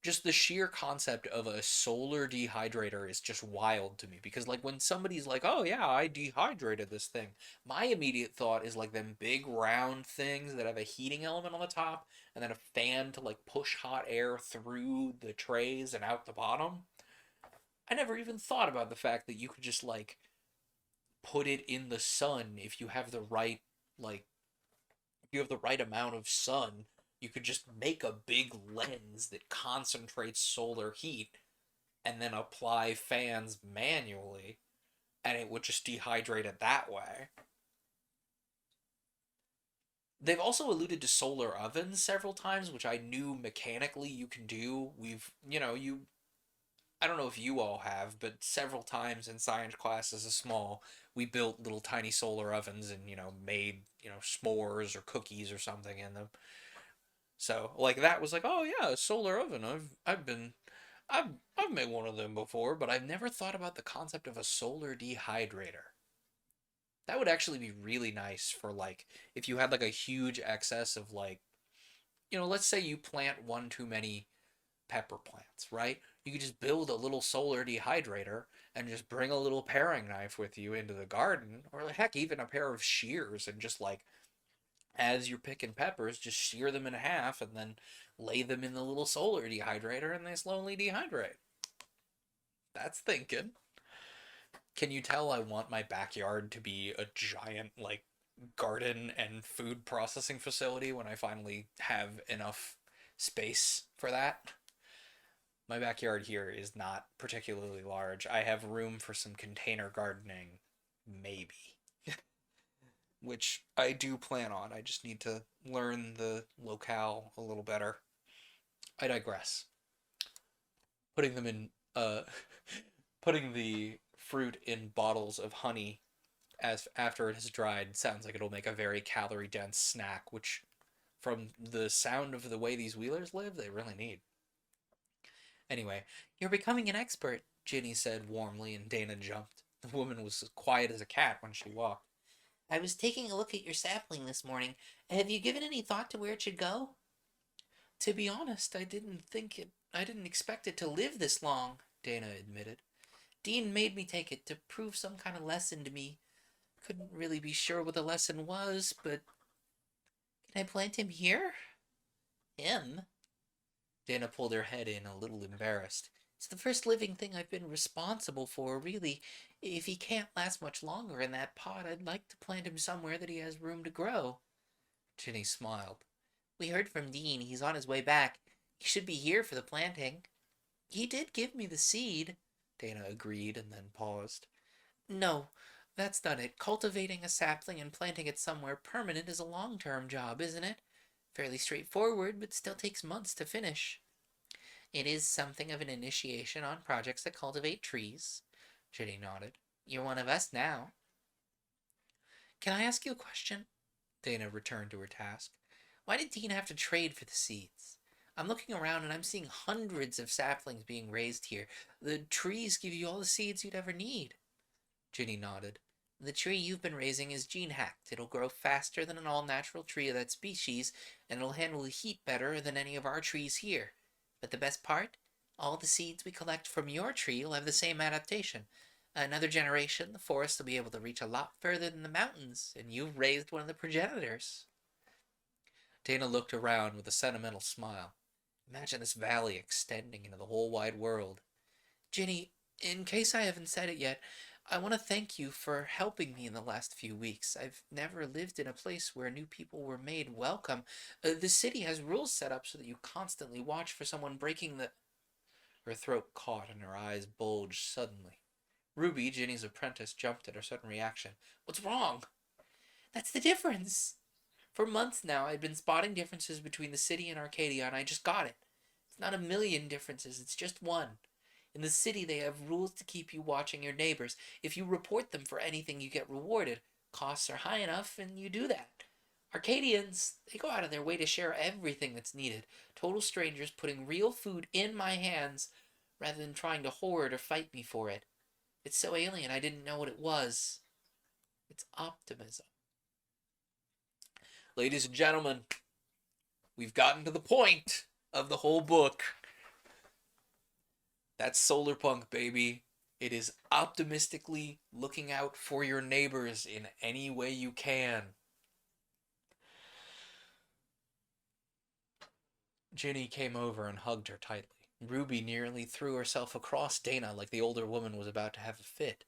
just the sheer concept of a solar dehydrator is just wild to me because like when somebody's like, "Oh yeah, I dehydrated this thing," my immediate thought is like them big round things that have a heating element on the top and then a fan to like push hot air through the trays and out the bottom. I never even thought about the fact that you could just like put it in the sun if you have the right like if you have the right amount of sun, you could just make a big lens that concentrates solar heat and then apply fans manually, and it would just dehydrate it that way. They've also alluded to solar ovens several times, which I knew mechanically you can do. I don't know if you all have, but several times in science class as a small, we built little tiny solar ovens and, made, s'mores or cookies or something in them. So like that was like, oh yeah, a solar oven. I've I've made one of them before, but I've never thought about the concept of a solar dehydrator. That would actually be really nice for like if you had like a huge excess of like, let's say you plant one too many pepper plants, right? You could just build a little solar dehydrator and just bring a little paring knife with you into the garden, or heck, even a pair of shears, and just like as you're picking peppers, just shear them in half and then lay them in the little solar dehydrator and they slowly dehydrate. That's thinking. Can you tell I want my backyard to be a giant, like, garden and food processing facility when I finally have enough space for that? My backyard here is not particularly large. I have room for some container gardening, maybe, which I do plan on. I just need to learn the locale a little better. I digress. Putting them in, putting the fruit in bottles of honey as after it has dried sounds like it'll make a very calorie dense snack, which, from the sound of the way these Wheelers live, they really need. Anyway, "You're becoming an expert," Ginny said warmly, and Dana jumped. The woman was as quiet as a cat when she walked. "I was taking a look at your sapling this morning. Have you given any thought to where it should go?" "To be honest, I didn't expect it to live this long," Dana admitted. "Dean made me take it to prove some kind of lesson to me. Couldn't really be sure what the lesson was, but can I plant him here?" "Him?" Dana pulled her head in, a little embarrassed. "It's the first living thing I've been responsible for, really. If he can't last much longer in that pot, I'd like to plant him somewhere that he has room to grow." Ginny smiled. "We heard from Dean. He's on his way back. He should be here for the planting." "He did give me the seed," Dana agreed and then paused. "No, that's not it. Cultivating a sapling and planting it somewhere permanent is a long-term job, isn't it? Fairly straightforward, but still takes months to finish." "It is something of an initiation on projects that cultivate trees." Ginny nodded. "You're one of us now." "Can I ask you a question?" Dana returned to her task. "Why did Dean have to trade for the seeds? I'm looking around and I'm seeing hundreds of saplings being raised here. The trees give you all the seeds you'd ever need." Ginny nodded. "The tree you've been raising is gene-hacked. It'll grow faster than an all-natural tree of that species, and it'll handle the heat better than any of our trees here. But the best part? All the seeds we collect from your tree will have the same adaptation. Another generation, the forest will be able to reach a lot further than the mountains, and you've raised one of the progenitors. Dana looked around with a sentimental smile. Imagine this valley extending into the whole wide world. Ginny, in case I haven't said it yet, I want to thank you for helping me in the last few weeks. I've never lived in a place where new people were made welcome. The city has rules set up so that you constantly watch for someone breaking the. Her throat caught and her eyes bulged suddenly. Ruby, Ginny's apprentice, jumped at her sudden reaction. What's wrong? That's the difference. For months now, I'd been spotting differences between the city and Arcadia, and I just got it. It's not a million differences, it's just one. In the city, they have rules to keep you watching your neighbors. If you report them for anything, you get rewarded. Costs are high enough, and you do that. Arcadians, they go out of their way to share everything that's needed. Total strangers putting real food in my hands rather than trying to hoard or fight me for it. It's so alien, I didn't know what it was. It's optimism. Ladies and gentlemen, we've gotten to the point of the whole book. That's solar punk, baby. It is optimistically looking out for your neighbors in any way you can. Ginny came over and hugged her tightly. Ruby nearly threw herself across Dana like the older woman was about to have a fit.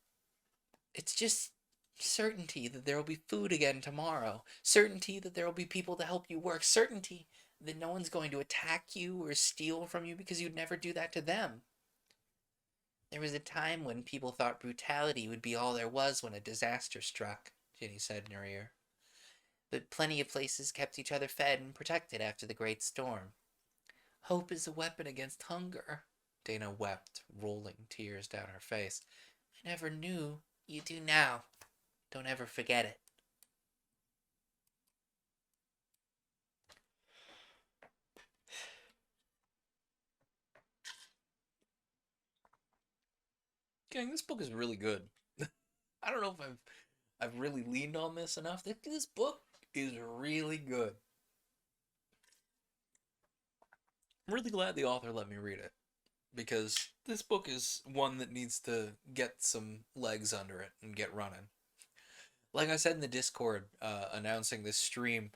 It's just certainty that there will be food again tomorrow. Certainty that there will be people to help you work. Certainty that no one's going to attack you or steal from you because you'd never do that to them. There was a time when people thought brutality would be all there was when a disaster struck, Ginny said in her ear. But plenty of places kept each other fed and protected after the great storm. Hope is a weapon against hunger. Dana wept, rolling tears down her face. I never knew. You do now. Don't ever forget it. Gang, this book is really good. I don't know if I've really leaned on this enough. This book is really good. I'm really glad the author let me read it because this book is one that needs to get some legs under it and get running. Like I said in the Discord announcing this stream,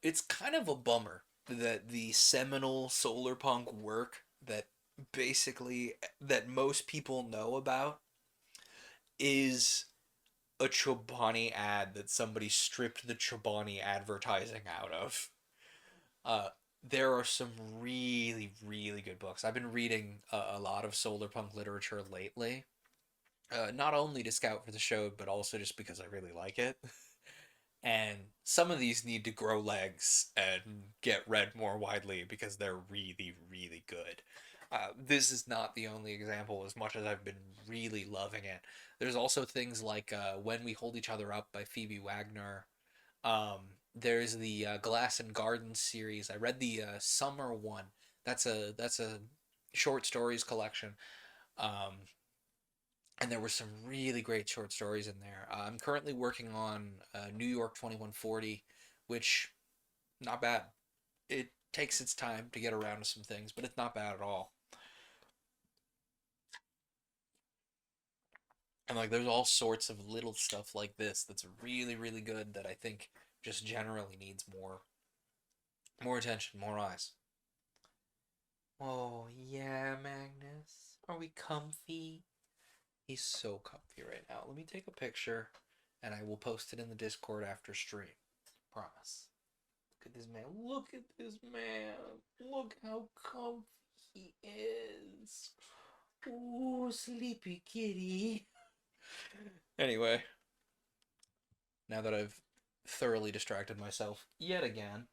it's kind of a bummer that the seminal solar punk work that basically that most people know about is a Chobani ad that somebody stripped the Chobani advertising out of. Uh, there are some really, really good books. I've been reading a lot of solar punk literature lately, not only to scout for the show, but also just because I really like it. And some of these need to grow legs and get read more widely because they're really, really good. This is not the only example, as much as I've been really loving it. There's also things like When We Hold Each Other Up by Phoebe Wagner. Um, there's the Glass and Garden series. I read the summer one. That's a short stories collection. Um, and there were some really great short stories in there. I'm currently working on New York 2140, which not bad. It takes its time to get around to some things, but it's not bad at all. And like there's all sorts of little stuff like this that's really really good that I think just generally needs more attention, more eyes. Oh, yeah, Magnus. Are we comfy? He's so comfy right now. Let me take a picture and I will post it in the Discord after stream. Promise. Look at this man. Look at this man. Look how comfy he is. Ooh, sleepy kitty. Anyway, now that I've thoroughly distracted myself yet again,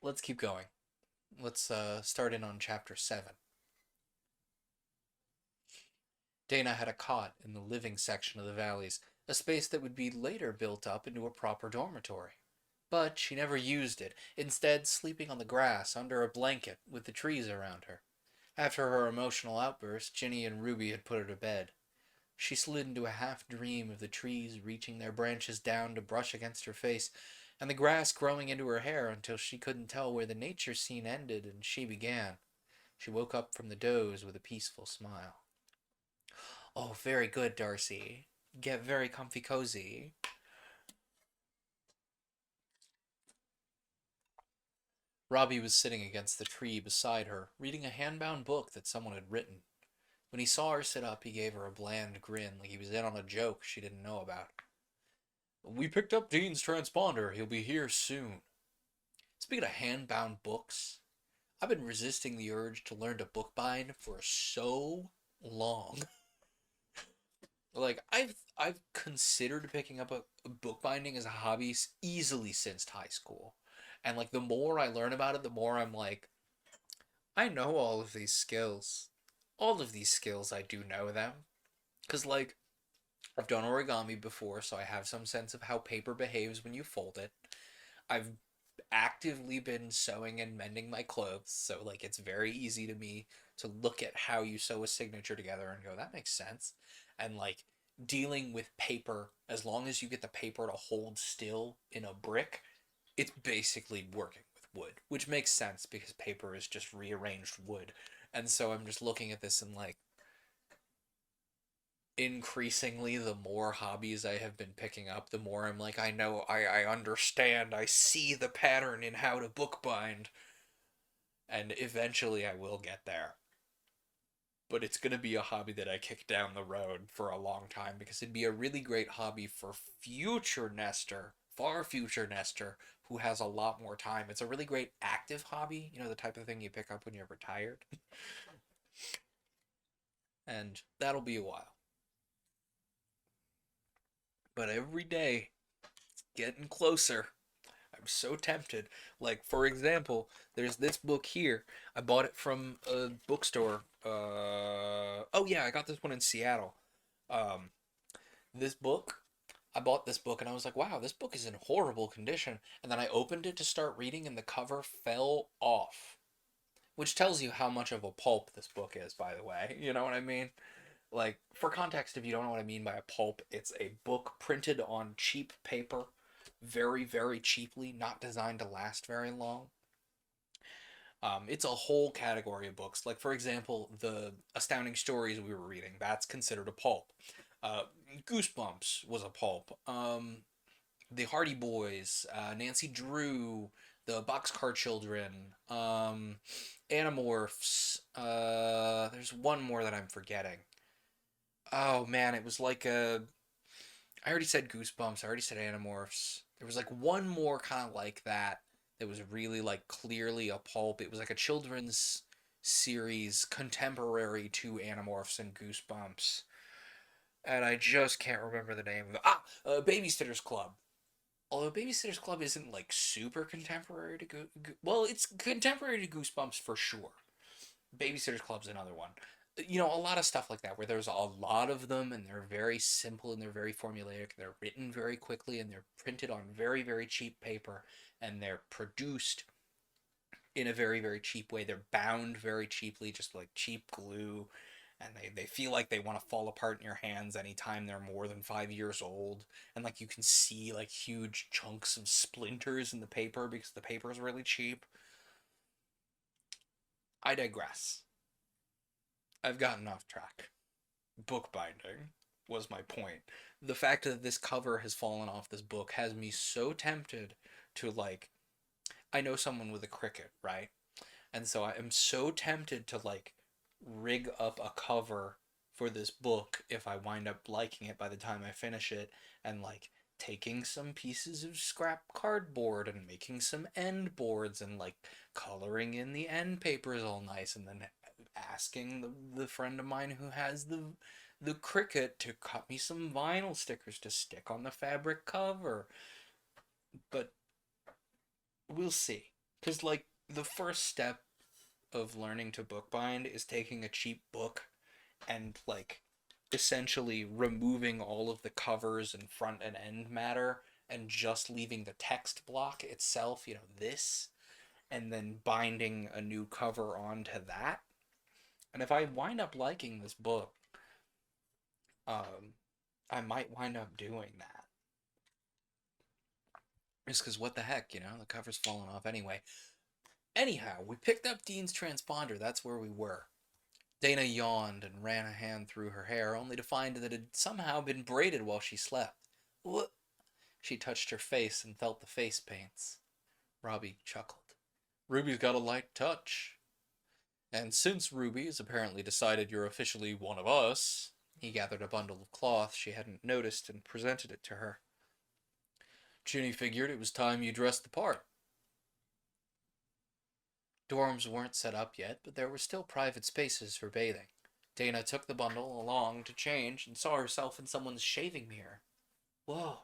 let's keep going. Let's start in on chapter 7. Dana had a cot in the living section of the valleys, a space that would be later built up into a proper dormitory. But she never used it, instead sleeping on the grass under a blanket with the trees around her. After her emotional outburst, Ginny and Ruby had put her to bed. She slid into a half dream of the trees reaching their branches down to brush against her face, and the grass growing into her hair until she couldn't tell where the nature scene ended and she began. She woke up from the doze with a peaceful smile. Oh, very good, Darcy. Get very comfy cozy. Robbie was sitting against the tree beside her, reading a hand-bound book that someone had written. When he saw her sit up, he gave her a bland grin, like he was in on a joke she didn't know about. We picked up Dean's transponder. He'll be here soon. Speaking of hand-bound books, I've been resisting the urge to learn to bookbind for so long. Like I've considered picking up a bookbinding as a hobby easily since high school. And like the more I learn about it, the more I'm like, I know all of these skills. All of these skills, I do know them. Cuz like I've done origami before, so I have some sense of how paper behaves when you fold it. I've actively been sewing and mending my clothes, so like it's very easy to me to look at how you sew a signature together and go, that makes sense. And like dealing with paper, as long as you get the paper to hold still in a brick, it's basically working with wood, which makes sense because paper is just rearranged wood. And so I'm just looking at this and like increasingly the more hobbies I have been picking up, the more I'm like, I know, I understand, I see the pattern in how to bookbind, and eventually I will get there. But it's going to be a hobby that I kick down the road for a long time because it'd be a really great hobby for future Nestor, far future Nestor, who has a lot more time. It's a really great active hobby, you know, the type of thing you pick up when you're retired. And that'll be a while. But every day, getting closer. I'm so tempted. Like, for example, there's this book here. I bought it from a bookstore. Oh yeah, I got this one in Seattle. Um, this book, I bought this book and I was like, wow, this book is in horrible condition. And then I opened it to start reading and the cover fell off, which tells you how much of a pulp this book is, by the way. You know what I mean? Like, for context, if you don't know what I mean by a pulp, it's a book printed on cheap paper, very, very cheaply, not designed to last very long. It's a whole category of books. Like, for example, the Astounding Stories we were reading, that's considered a pulp. Uh, Goosebumps was a pulp. The Hardy Boys, Nancy Drew, the Boxcar Children, Animorphs. There's one more that I'm forgetting. Oh man, it was like a. I already said Goosebumps. I already said Animorphs. There was like one more kind of like that that was really like clearly a pulp. It was like a children's series contemporary to Animorphs and Goosebumps. And I just can't remember the name of it. Babysitter's Club. Although Babysitter's Club isn't like super contemporary to well, it's contemporary to Goosebumps for sure. Babysitter's Club's another one. You know, a lot of stuff like that where there's a lot of them and they're very simple and they're very formulaic. They're written very quickly and they're printed on very, very cheap paper and they're produced in a very, very cheap way. They're bound very cheaply, just like cheap glue. And they feel like they want to fall apart in your hands anytime they're more than 5 years old. And like you can see like huge chunks of splinters in the paper because the paper is really cheap. I digress. I've gotten off track. Bookbinding was my point. The fact that this cover has fallen off this book has me so tempted to like I know someone with a Cricut, right? And so I am so tempted to like rig up a cover for this book if I wind up liking it by the time I finish it and like taking some pieces of scrap cardboard and making some end boards and like coloring in the end papers all nice and then asking the friend of mine who has the Cricut to cut me some vinyl stickers to stick on the fabric cover. But we'll see. Because, like, the first step of learning to bookbind is taking a cheap book and, like, essentially removing all of the covers and front and end matter and just leaving the text block itself, you know, this, and then binding a new cover onto that. And if I wind up liking this book, um, I might wind up doing that. Just because what the heck, you know, the cover's falling off anyway. Anyhow, we picked up Dean's transponder. That's where we were. Dana yawned and ran a hand through her hair, only to find that it had somehow been braided while she slept. What? She touched her face and felt the face paints. Robbie chuckled. Ruby's got a light touch. And since Ruby has apparently decided you're officially one of us, he gathered a bundle of cloth she hadn't noticed and presented it to her. Ginny figured it was time you dressed the part. Dorms weren't set up yet, but there were still private spaces for bathing. Dana took the bundle along to change and saw herself in someone's shaving mirror. Whoa.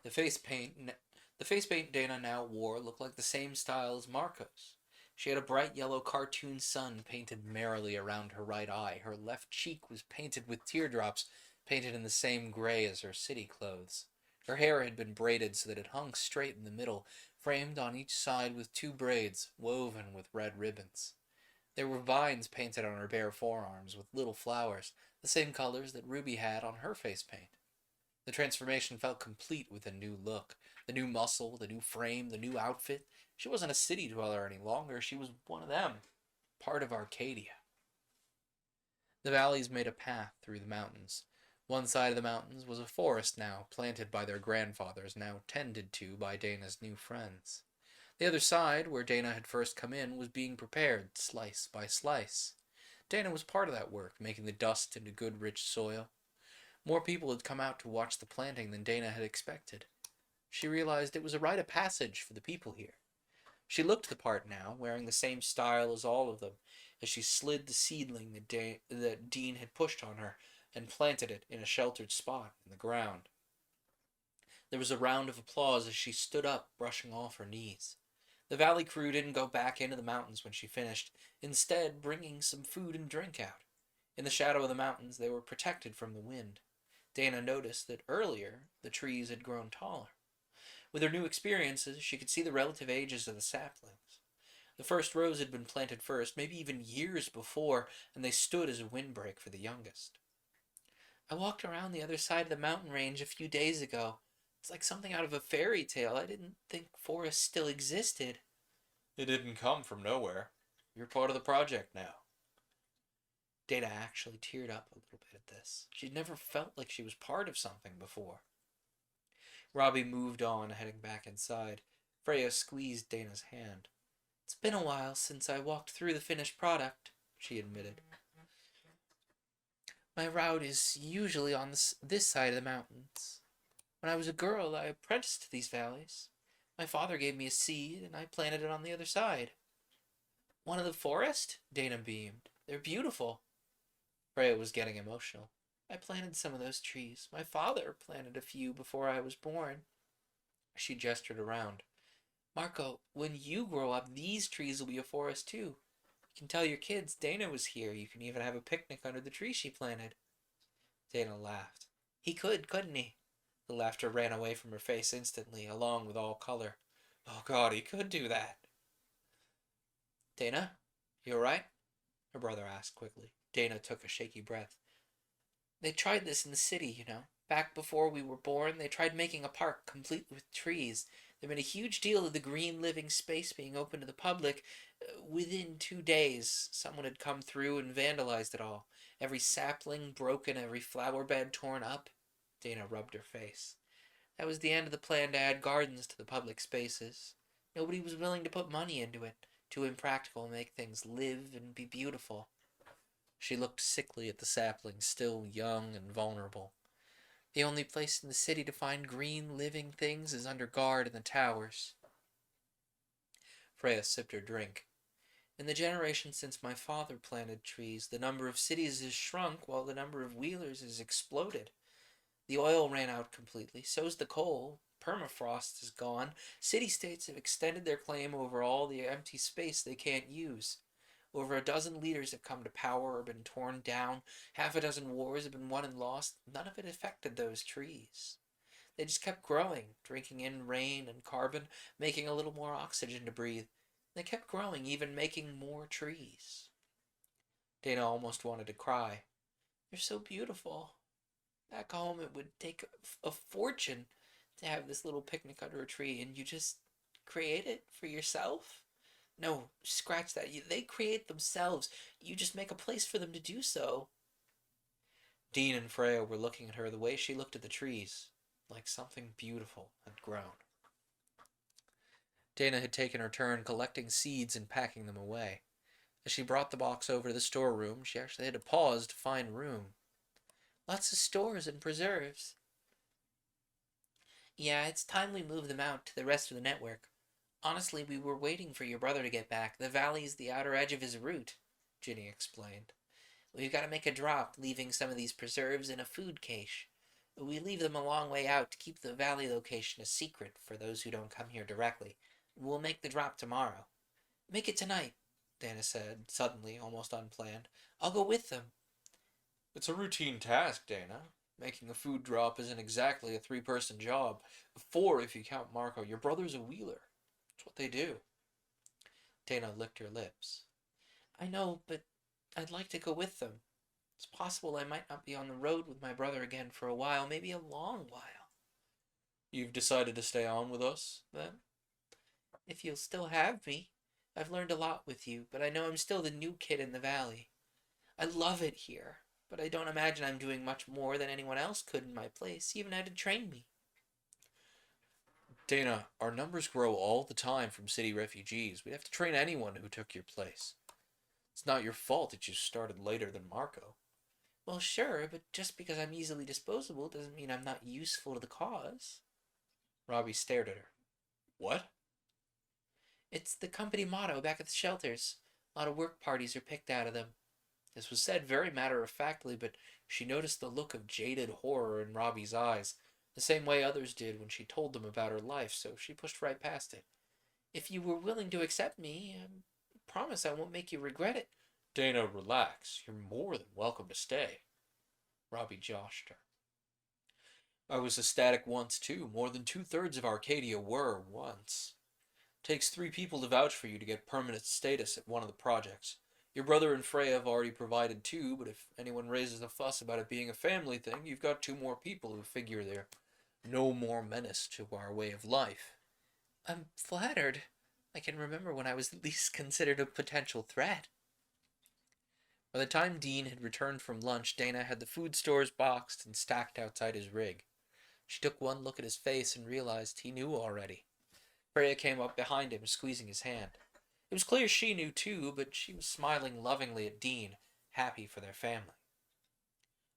The face paint the face paint Dana now wore looked like the same style as Marco's. She had a bright yellow cartoon sun painted merrily around her right eye. Her left cheek was painted with teardrops, painted in the same gray as her city clothes. Her hair had been braided so that it hung straight in the middle, framed on each side with two braids, woven with red ribbons. There were vines painted on her bare forearms with little flowers, the same colors that Ruby had on her face paint. The transformation felt complete with a new look. The new muscle, the new frame, the new outfit. She wasn't a city dweller any longer. She was one of them, part of Arcadia. The valleys made a path through the mountains. One side of the mountains was a forest now, planted by their grandfathers, now tended to by Dana's new friends. The other side, where Dana had first come in, was being prepared, slice by slice. Dana was part of that work, making the dust into good rich soil. More people had come out to watch the planting than Dana had expected. She realized it was a rite of passage for the people here. She looked the part now, wearing the same style as all of them, as she slid the seedling that Dean had pushed on her and planted it in a sheltered spot in the ground. There was a round of applause as she stood up, brushing off her knees. The valley crew didn't go back into the mountains when she finished, instead bringing some food and drink out. In the shadow of the mountains, they were protected from the wind. Dana noticed that earlier the trees had grown taller. With her new experiences, she could see the relative ages of the saplings. The first rows had been planted first, maybe even years before, and they stood as a windbreak for the youngest. I walked around the other side of the mountain range a few days ago. It's like something out of a fairy tale. I didn't think forests still existed. It didn't come from nowhere. You're part of the project now. Dana actually teared up a little bit at this. She'd never felt like she was part of something before. Robbie moved on, heading back inside. Freya squeezed Dana's hand. It's been a while since I walked through the finished product, she admitted. My route is usually on this side of the mountains. When I was a girl, I apprenticed to these valleys. My father gave me a seed, and I planted it on the other side. One of the forest? Dana beamed. They're beautiful. Freya was getting emotional. I planted some of those trees. My father planted a few before I was born. She gestured around. Marco, when you grow up, these trees will be a forest too. You can tell your kids Dana was here. You can even have a picnic under the tree she planted. Dana laughed. He could, couldn't he? The laughter ran away from her face instantly, along with all color. Oh God, he could do that. Dana, you alright? Her brother asked quickly. Dana took a shaky breath. They tried this in the city, you know. Back before we were born, they tried making a park complete with trees. They made a huge deal of the green living space being open to the public. Within 2 days, someone had come through and vandalized it all. Every sapling broken, every flower bed torn up. Dana rubbed her face. That was the end of the plan to add gardens to the public spaces. Nobody was willing to put money into it. Too impractical to make things live and be beautiful. She looked sickly at the saplings, still young and vulnerable. The only place in the city to find green, living things is under guard in the towers. Freya sipped her drink. In the generation since my father planted trees, the number of cities has shrunk while the number of wheelers has exploded. The oil ran out completely, so's the coal. Permafrost is gone. City-states have extended their claim over all the empty space they can't use. Over a dozen leaders have come to power or been torn down. Half a dozen wars have been won and lost. None of it affected those trees. They just kept growing, drinking in rain and carbon, making a little more oxygen to breathe. They kept growing, even making more trees. Dana almost wanted to cry. They're so beautiful. Back home, it would take a fortune to have this little picnic under a tree, and you just create it for yourself? No, scratch that. They create themselves. You just make a place for them to do so. Dean and Freya were looking at her the way she looked at the trees, like something beautiful had grown. Dana had taken her turn collecting seeds and packing them away. As she brought the box over to the storeroom, she actually had to pause to find room. Lots of stores and preserves. Yeah, it's time we move them out to the rest of the network. Honestly, we were waiting for your brother to get back. The valley's the outer edge of his route, Ginny explained. We've got to make a drop, leaving some of these preserves in a food cache. We leave them a long way out to keep the valley location a secret for those who don't come here directly. We'll make the drop tomorrow. Make it tonight, Dana said, suddenly, almost unplanned. I'll go with them. It's a routine task, Dana. Making a food drop isn't exactly a three-person job. Four if you count Marco. Your brother's a wheeler. That's what they do. Dana licked her lips. I know, but I'd like to go with them. It's possible I might not be on the road with my brother again for a while, maybe a long while. You've decided to stay on with us, then? If you'll still have me. I've learned a lot with you, but I know I'm still the new kid in the valley. I love it here, but I don't imagine I'm doing much more than anyone else could in my place. He even had to train me. Dana, our numbers grow all the time from city refugees. We'd have to train anyone who took your place. It's not your fault that you started later than Marco. Well, sure, but just because I'm easily disposable doesn't mean I'm not useful to the cause. Robbie stared at her. What? It's the company motto back at the shelters. A lot of work parties are picked out of them. This was said very matter-of-factly, but she noticed the look of jaded horror in Robbie's eyes, the same way others did when she told them about her life, so she pushed right past it. If you were willing to accept me, I promise I won't make you regret it. Dana, relax. You're more than welcome to stay. Robbie joshed her. I was ecstatic once, too. More than two-thirds of Arcadia were once. Takes three people to vouch for you to get permanent status at one of the projects. Your brother and Freya have already provided two, but if anyone raises a fuss about it being a family thing, you've got two more people who figure they're no more menace to our way of life. I'm flattered. I can remember when I was at least considered a potential threat. By the time Dean had returned from lunch, Dana had the food stores boxed and stacked outside his rig. She took one look at his face and realized he knew already. Freya came up behind him, squeezing his hand. It was clear she knew too, but she was smiling lovingly at Dean, happy for their family.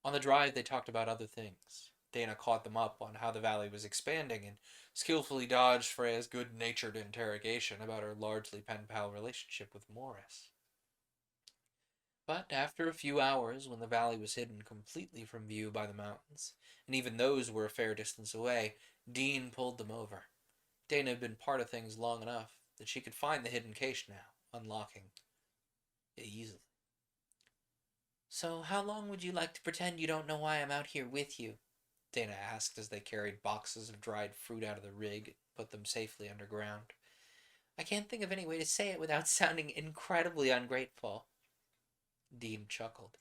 On the drive, they talked about other things. Dana caught them up on how the valley was expanding and skillfully dodged Freya's good-natured interrogation about her largely pen-pal relationship with Morris. But after a few hours, when the valley was hidden completely from view by the mountains, and even those were a fair distance away, Dean pulled them over. Dana had been part of things long enough that she could find the hidden cache now, unlocking it easily. So how long would you like to pretend you don't know why I'm out here with you? Dana asked as they carried boxes of dried fruit out of the rig and put them safely underground. I can't think of any way to say it without sounding incredibly ungrateful. Dean chuckled.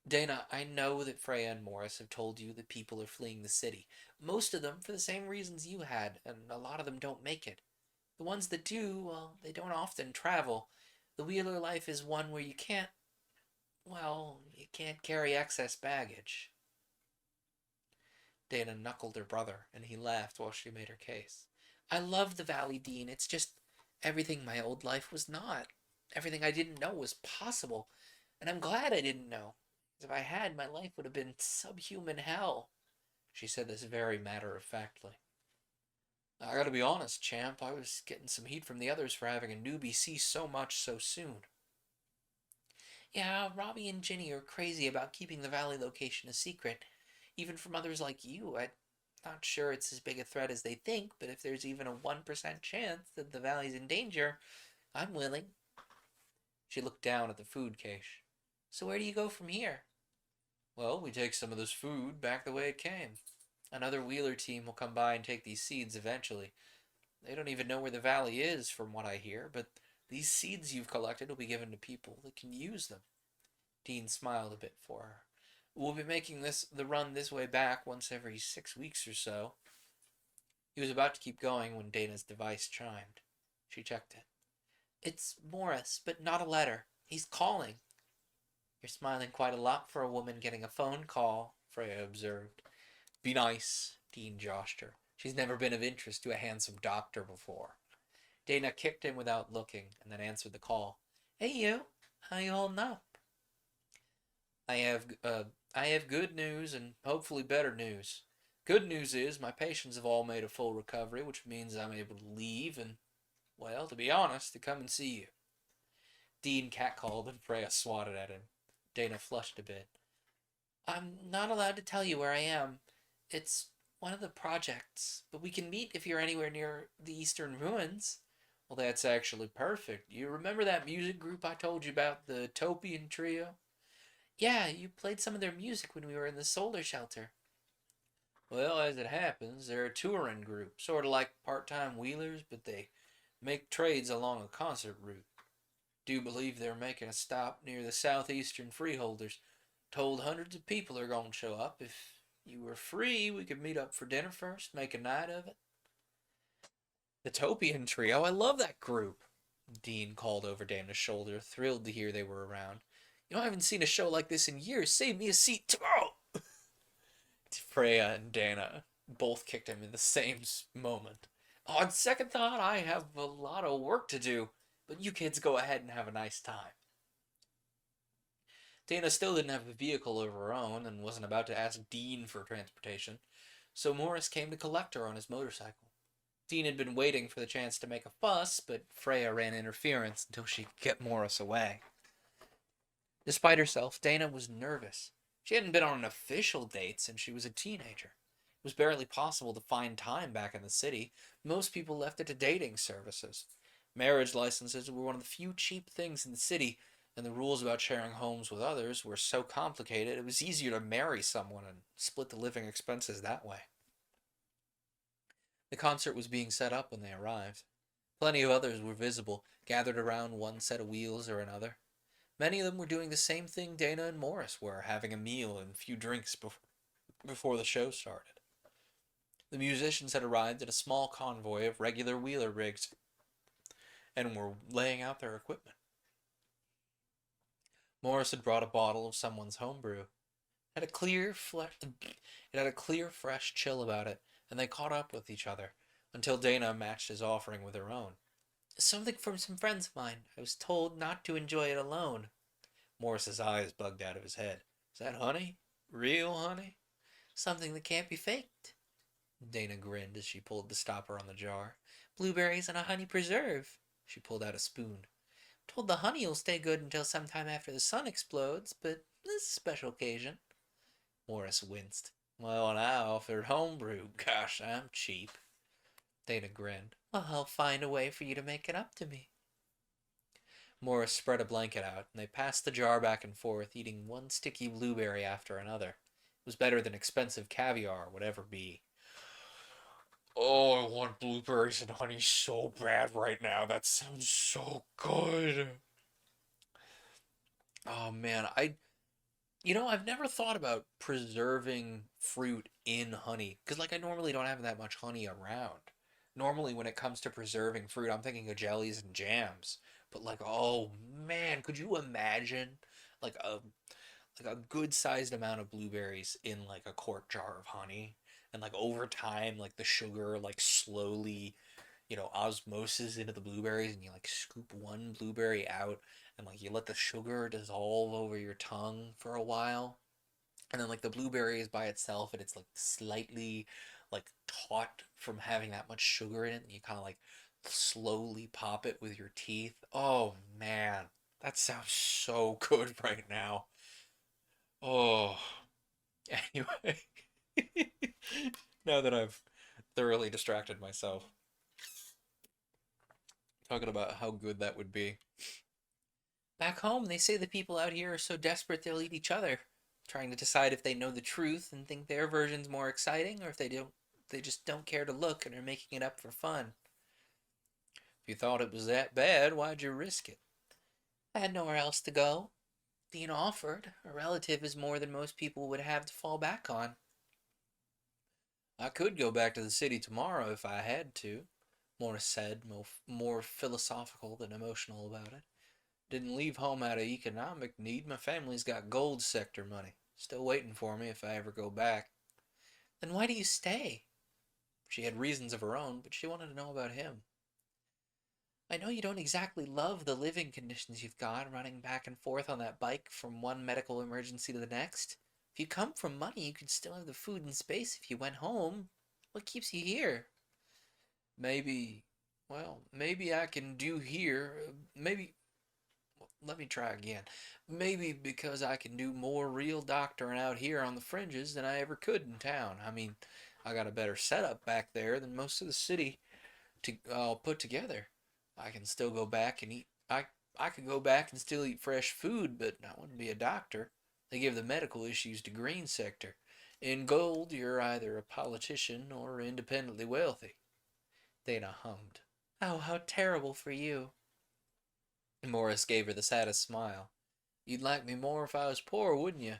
Dana, I know that Freya and Morris have told you that people are fleeing the city. Most of them for the same reasons you had, and a lot of them don't make it. The ones that do, well, they don't often travel. The wheeler life is one where you can't, well, you can't carry excess baggage. Dana knuckled her brother, and he laughed while she made her case. I love the Valley, Dean. It's just everything my old life was not. Everything I didn't know was possible. And I'm glad I didn't know. If I had, my life would have been subhuman hell. She said this very matter-of-factly. I gotta be honest, champ, I was getting some heat from the others for having a newbie see so much so soon. Yeah, Robbie and Ginny are crazy about keeping the valley location a secret. Even from others like you, I'm not sure it's as big a threat as they think, but if there's even a 1% chance that the valley's in danger, I'm willing. She looked down at the food cache. So where do you go from here? Well, we take some of this food back the way it came. Another wheeler team will come by and take these seeds eventually. They don't even know where the valley is, from what I hear, but these seeds you've collected will be given to people that can use them. Dean smiled a bit for her. We'll be making the run this way back once every 6 weeks or so. He was about to keep going when Dana's device chimed. She checked it. It's Morris, but not a letter. He's calling. You're smiling quite a lot for a woman getting a phone call, Freya observed. Be nice, Dean joshed her. She's never been of interest to a handsome doctor before. Dana kicked him without looking, and then answered the call. Hey, you. How you holding up? I have, uh, I have good news and hopefully better news. Good news is my patients have all made a full recovery, which means I'm able to leave and, well, to be honest, to come and see you. Dean catcalled and Freya swatted at him. Dana flushed a bit. I'm not allowed to tell you where I am. It's one of the projects, but we can meet if you're anywhere near the Eastern Ruins. Well, that's actually perfect. You remember that music group I told you about, the Topian Trio? Yeah, you played some of their music when we were in the solar shelter. Well, as it happens, they're a touring group, sort of like part-time wheelers, but they make trades along a concert route. Do believe they're making a stop near the southeastern freeholders. Told hundreds of people are going to show up. If you were free, we could meet up for dinner first, make a night of it. The Topian Trio, I love that group. Dean called over Dana's shoulder, thrilled to hear they were around. I haven't seen a show like this in years. Save me a seat tomorrow. Freya and Dana both kicked him in the same moment. On second thought, I have a lot of work to do, but you kids go ahead and have a nice time. Dana still didn't have a vehicle of her own and wasn't about to ask Dean for transportation, so Morris came to collect her on his motorcycle. Dean had been waiting for the chance to make a fuss, but Freya ran interference until she could get Morris away. Despite herself, Dana was nervous. She hadn't been on an official date since she was a teenager. It was barely possible to find time back in the city. Most people left it to dating services. Marriage licenses were one of the few cheap things in the city, and the rules about sharing homes with others were so complicated it was easier to marry someone and split the living expenses that way. The concert was being set up when they arrived. Plenty of others were visible, gathered around one set of wheels or another. Many of them were doing the same thing Dana and Morris were, having a meal and a few drinks before the show started. The musicians had arrived in a small convoy of regular wheeler rigs and were laying out their equipment. Morris had brought a bottle of someone's homebrew. It had a clear, fresh chill about it, and they caught up with each other until Dana matched his offering with her own. Something from some friends of mine. I was told not to enjoy it alone. Morris's eyes bugged out of his head. Is that honey? Real honey? Something that can't be faked. Dana grinned as she pulled the stopper on the jar. Blueberries and a honey preserve. She pulled out a spoon. Told the honey will stay good until sometime after the sun explodes, but this is a special occasion. Morris winced. Well, now, if they're homebrew, gosh, I'm cheap. Dana grinned. Well, I'll find a way for you to make it up to me. Morris spread a blanket out, and they passed the jar back and forth, eating one sticky blueberry after another. It was better than expensive caviar would ever be. Oh, I want blueberries and honey so bad right now. That sounds so good. Oh man, I've never thought about preserving fruit in honey because I normally don't have that much honey around. Normally when it comes to preserving fruit, I'm thinking of jellies and jams. But oh man, could you imagine like a a good sized amount of blueberries in a quart jar of honey and over time the sugar slowly osmosis into the blueberries and you scoop one blueberry out and you let the sugar dissolve over your tongue for a while and then the blueberry is by itself and it's slightly taut from having that much sugar in it and you kind of slowly pop it with your teeth. Oh man, that sounds so good right now. Oh, anyway, now that I've thoroughly distracted myself talking about how good that would be. Back home, they say the people out here are so desperate they'll eat each other, trying to decide if they know the truth and think their version's more exciting, or if they just don't care to look and are making it up for fun. If you thought it was that bad, why'd you risk it? I had nowhere else to go. Dean offered. A relative is more than most people would have to fall back on. I could go back to the city tomorrow if I had to. Morris said, more philosophical than emotional about it. Didn't leave home out of economic need. My family's got gold sector money. Still waiting for me if I ever go back. Then why do you stay? She had reasons of her own, but she wanted to know about him. I know you don't exactly love the living conditions you've got, running back and forth on that bike from one medical emergency to the next. If you come from money, you could still have the food and space if you went home. What keeps you here? Maybe, maybe I can do here. Maybe, let me try again. Maybe because I can do more real doctoring out here on the fringes than I ever could in town. I mean, I got a better setup back there than most of the city to all put together. I can still go back and eat. I could go back and still eat fresh food, but I wouldn't be a doctor. They give the medical issues to green sector. In gold, you're either a politician or independently wealthy. Dana hummed. Oh, how terrible for you. Morris gave her the saddest smile. You'd like me more if I was poor, wouldn't you?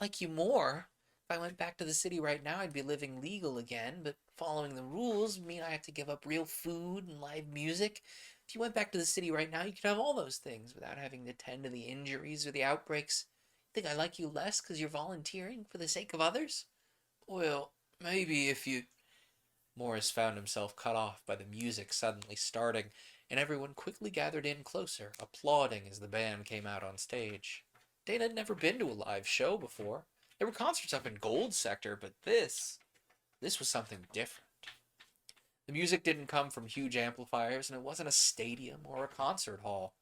Like you more? If I went back to the city right now, I'd be living legal again, but following the rules mean I have to give up real food and live music. If you went back to the city right now, you could have all those things without having to tend to the injuries or the outbreaks. Think I like you less because you're volunteering for the sake of others? Well, maybe if you... Morris found himself cut off by the music suddenly starting, and everyone quickly gathered in closer, applauding as the band came out on stage. Dana had never been to a live show before. There were concerts up in Gold Sector, but this was something different. The music didn't come from huge amplifiers, and it wasn't a stadium or a concert hall.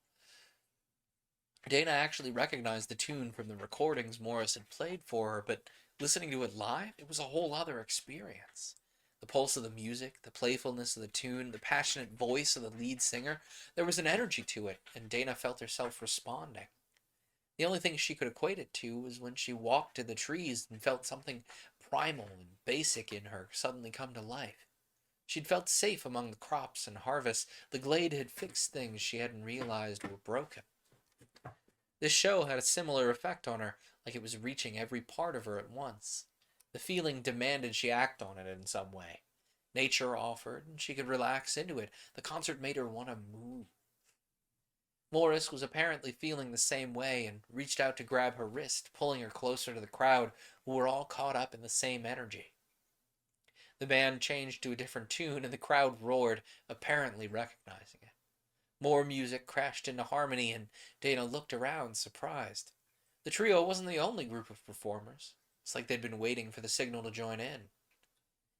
Dana actually recognized the tune from the recordings Morris had played for her, but listening to it live, it was a whole other experience. The pulse of the music, the playfulness of the tune, the passionate voice of the lead singer, there was an energy to it, and Dana felt herself responding. The only thing she could equate it to was when she walked in the trees and felt something primal and basic in her suddenly come to life. She'd felt safe among the crops and harvests. The glade had fixed things she hadn't realized were broken. This show had a similar effect on her, like it was reaching every part of her at once. The feeling demanded she act on it in some way. Nature offered, and she could relax into it. The concert made her want to move. Morris was apparently feeling the same way and reached out to grab her wrist, pulling her closer to the crowd, who were all caught up in the same energy. The band changed to a different tune, and the crowd roared, apparently recognizing it. More music crashed into harmony, and Dana looked around, surprised. The trio wasn't the only group of performers. It's like they'd been waiting for the signal to join in.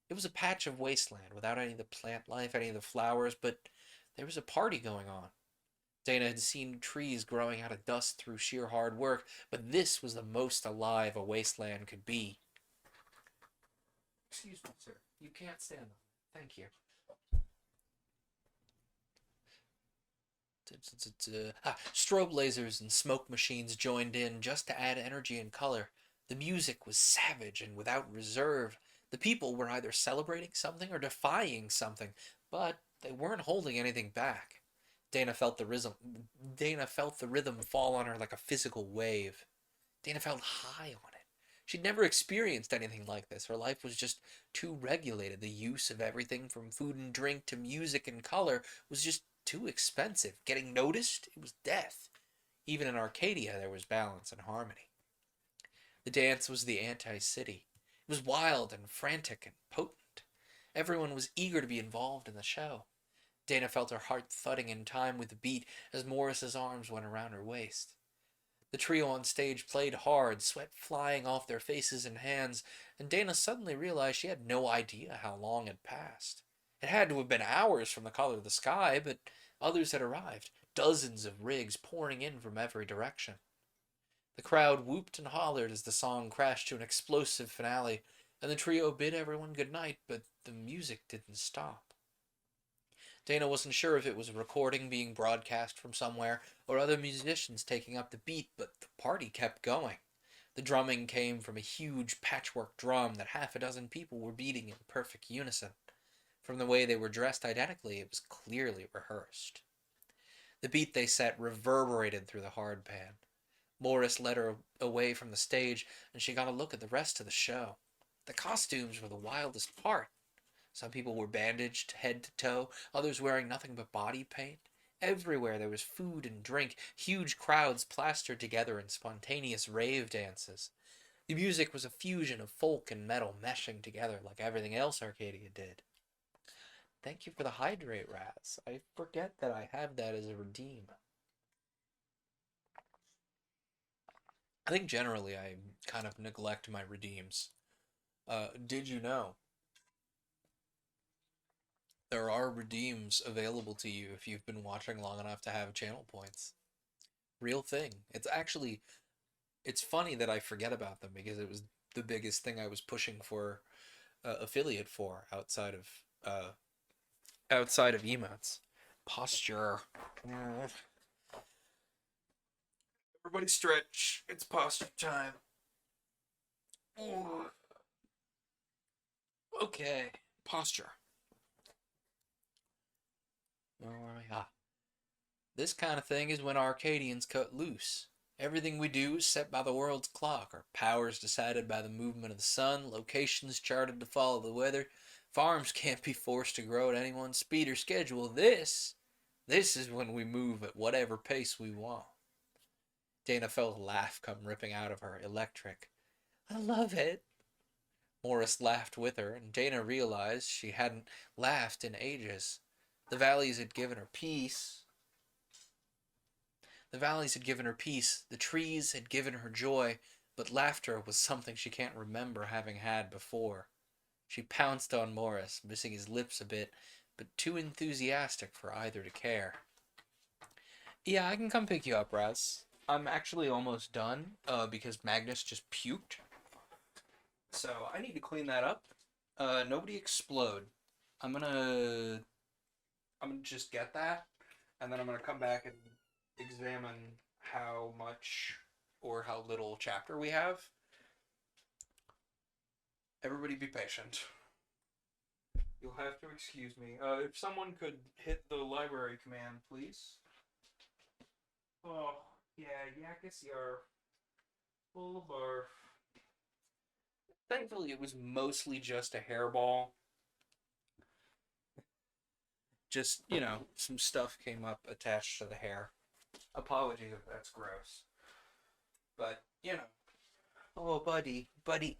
It was a patch of wasteland without any of the plant life, any of the flowers, but there was a party going on. Dana had seen trees growing out of dust through sheer hard work, but this was the most alive a wasteland could be. Excuse me, sir. You can't stand on it. Thank you. Strobe lasers and smoke machines joined in just to add energy and color. The music was savage and without reserve. The people were either celebrating something or defying something, but they weren't holding anything back. Dana felt the rhythm. Dana felt the rhythm fall on her like a physical wave. Dana felt high on it. She'd never experienced anything like this. Her life was just too regulated. The use of everything from food and drink to music and color was just too expensive. Getting noticed, it was death. Even in Arcadia, there was balance and harmony. The dance was the anti-city. It was wild and frantic and potent. Everyone was eager to be involved in the show. Dana felt her heart thudding in time with the beat as Morris's arms went around her waist. The trio on stage played hard, sweat flying off their faces and hands, and Dana suddenly realized she had no idea how long had passed. It had to have been hours from the color of the sky, but others had arrived, dozens of rigs pouring in from every direction. The crowd whooped and hollered as the song crashed to an explosive finale, and the trio bid everyone good night, but the music didn't stop. Dana wasn't sure if it was a recording being broadcast from somewhere or other musicians taking up the beat, but the party kept going. The drumming came from a huge patchwork drum that half a dozen people were beating in perfect unison. From the way they were dressed identically, it was clearly rehearsed. The beat they set reverberated through the hard pan. Morris led her away from the stage, and she got a look at the rest of the show. The costumes were the wildest part. Some people were bandaged head to toe, others wearing nothing but body paint. Everywhere there was food and drink, huge crowds plastered together in spontaneous rave dances. The music was a fusion of folk and metal meshing together like everything else Arcadia did. Thank you for the hydrate, Raz. I forget that I have that as a redeem. I think generally I kind of neglect my redeems. Did you know there are redeems available to you if you've been watching long enough to have channel points? Real thing. It's funny that I forget about them because it was the biggest thing I was pushing for affiliate for outside of emotes. Posture. Everybody stretch. It's posture time. Okay. Posture. Where are we? This kind of thing is when Arcadians cut loose. Everything we do is set by the world's clock. Our powers decided by the movement of the sun, locations charted to follow the weather. Farms can't be forced to grow at anyone's speed or schedule. This is when we move at whatever pace we want. Dana felt a laugh come ripping out of her, electric. I love it. Morris laughed with her, and Dana realized she hadn't laughed in ages. The valleys had given her peace. The valleys had given her peace, the trees had given her joy, but laughter was something she can't remember having had before. She pounced on Morris, missing his lips a bit, but too enthusiastic for either to care. Yeah, I can come pick you up, Raz. I'm actually almost done, because Magnus just puked. So I need to clean that up. Nobody explode. I'm gonna just get that, and then I'm gonna come back and examine how much or how little chapter we have. Everybody be patient. You'll have to excuse me. If someone could hit the library command, please. Oh, yeah, Yakis, you're full of barf. Thankfully, it was mostly just a hairball. Just, some stuff came up attached to the hair. Apologies if that's gross. But, Oh, buddy,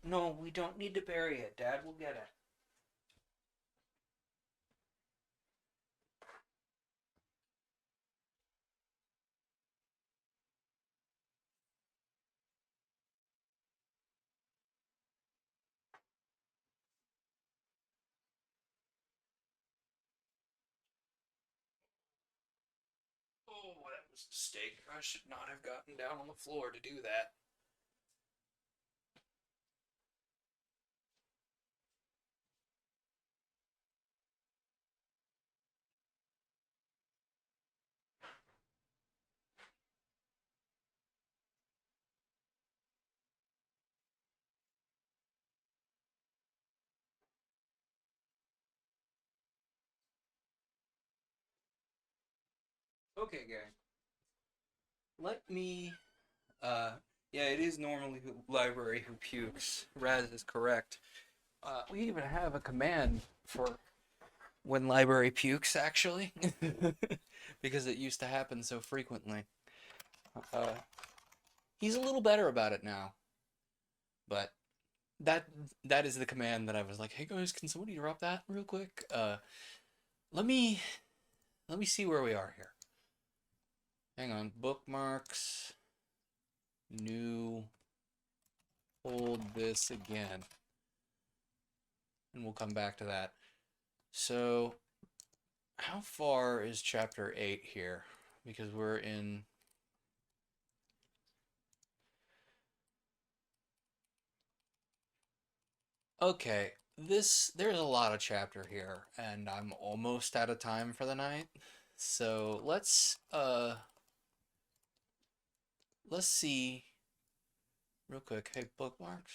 no, we don't need to bury it. Dad will get it. Oh, that was a mistake. I should not have gotten down on the floor to do that. Okay, gang. Let me. Yeah, it is normally the library who pukes. Raz is correct. We even have a command for when library pukes, actually, because it used to happen so frequently. Uh, he's a little better about it now, but that that is the command that I was like, hey guys, can somebody drop that real quick? Let me let me see where we are here. Hang on, bookmarks, new, hold this again, and we'll come back to that. So, how far is chapter 8 here? Because we're in. Okay, there's a lot of chapter here, and I'm almost out of time for the night. So let's see real quick. Hey, bookmarks,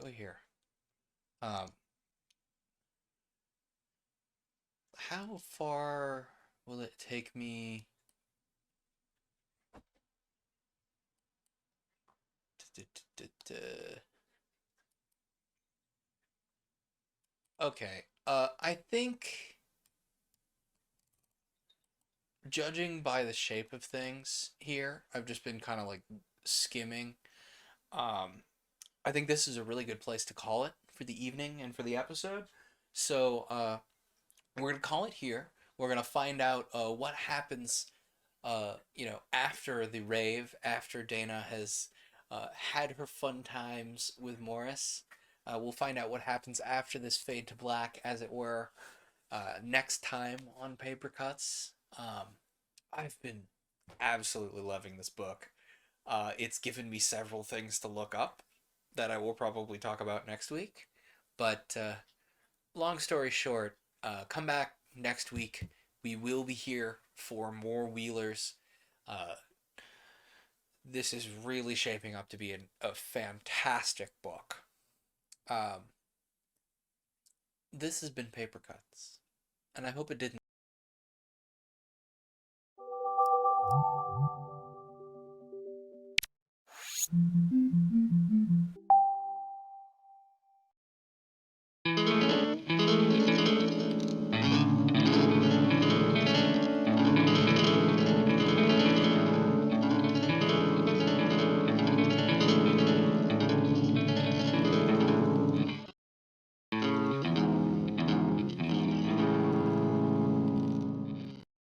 go here. Um, how far will it take me? Okay, I think, judging by the shape of things here, I've just been kind of like skimming. Um, I think this is a really good place to call it for the evening and for the episode. So, we're gonna call it here. We're gonna find out what happens, after the rave, after Dana has had her fun times with Morris. We'll find out what happens after this fade to black, as it were, next time on Paper Cuts. I've been absolutely loving this book. It's given me several things to look up that I will probably talk about next week. But long story short, come back next week. We will be here for more Wheelers. Uh, this is really shaping up to be a fantastic book. Um, this has been Paper Cuts, and I hope it didn't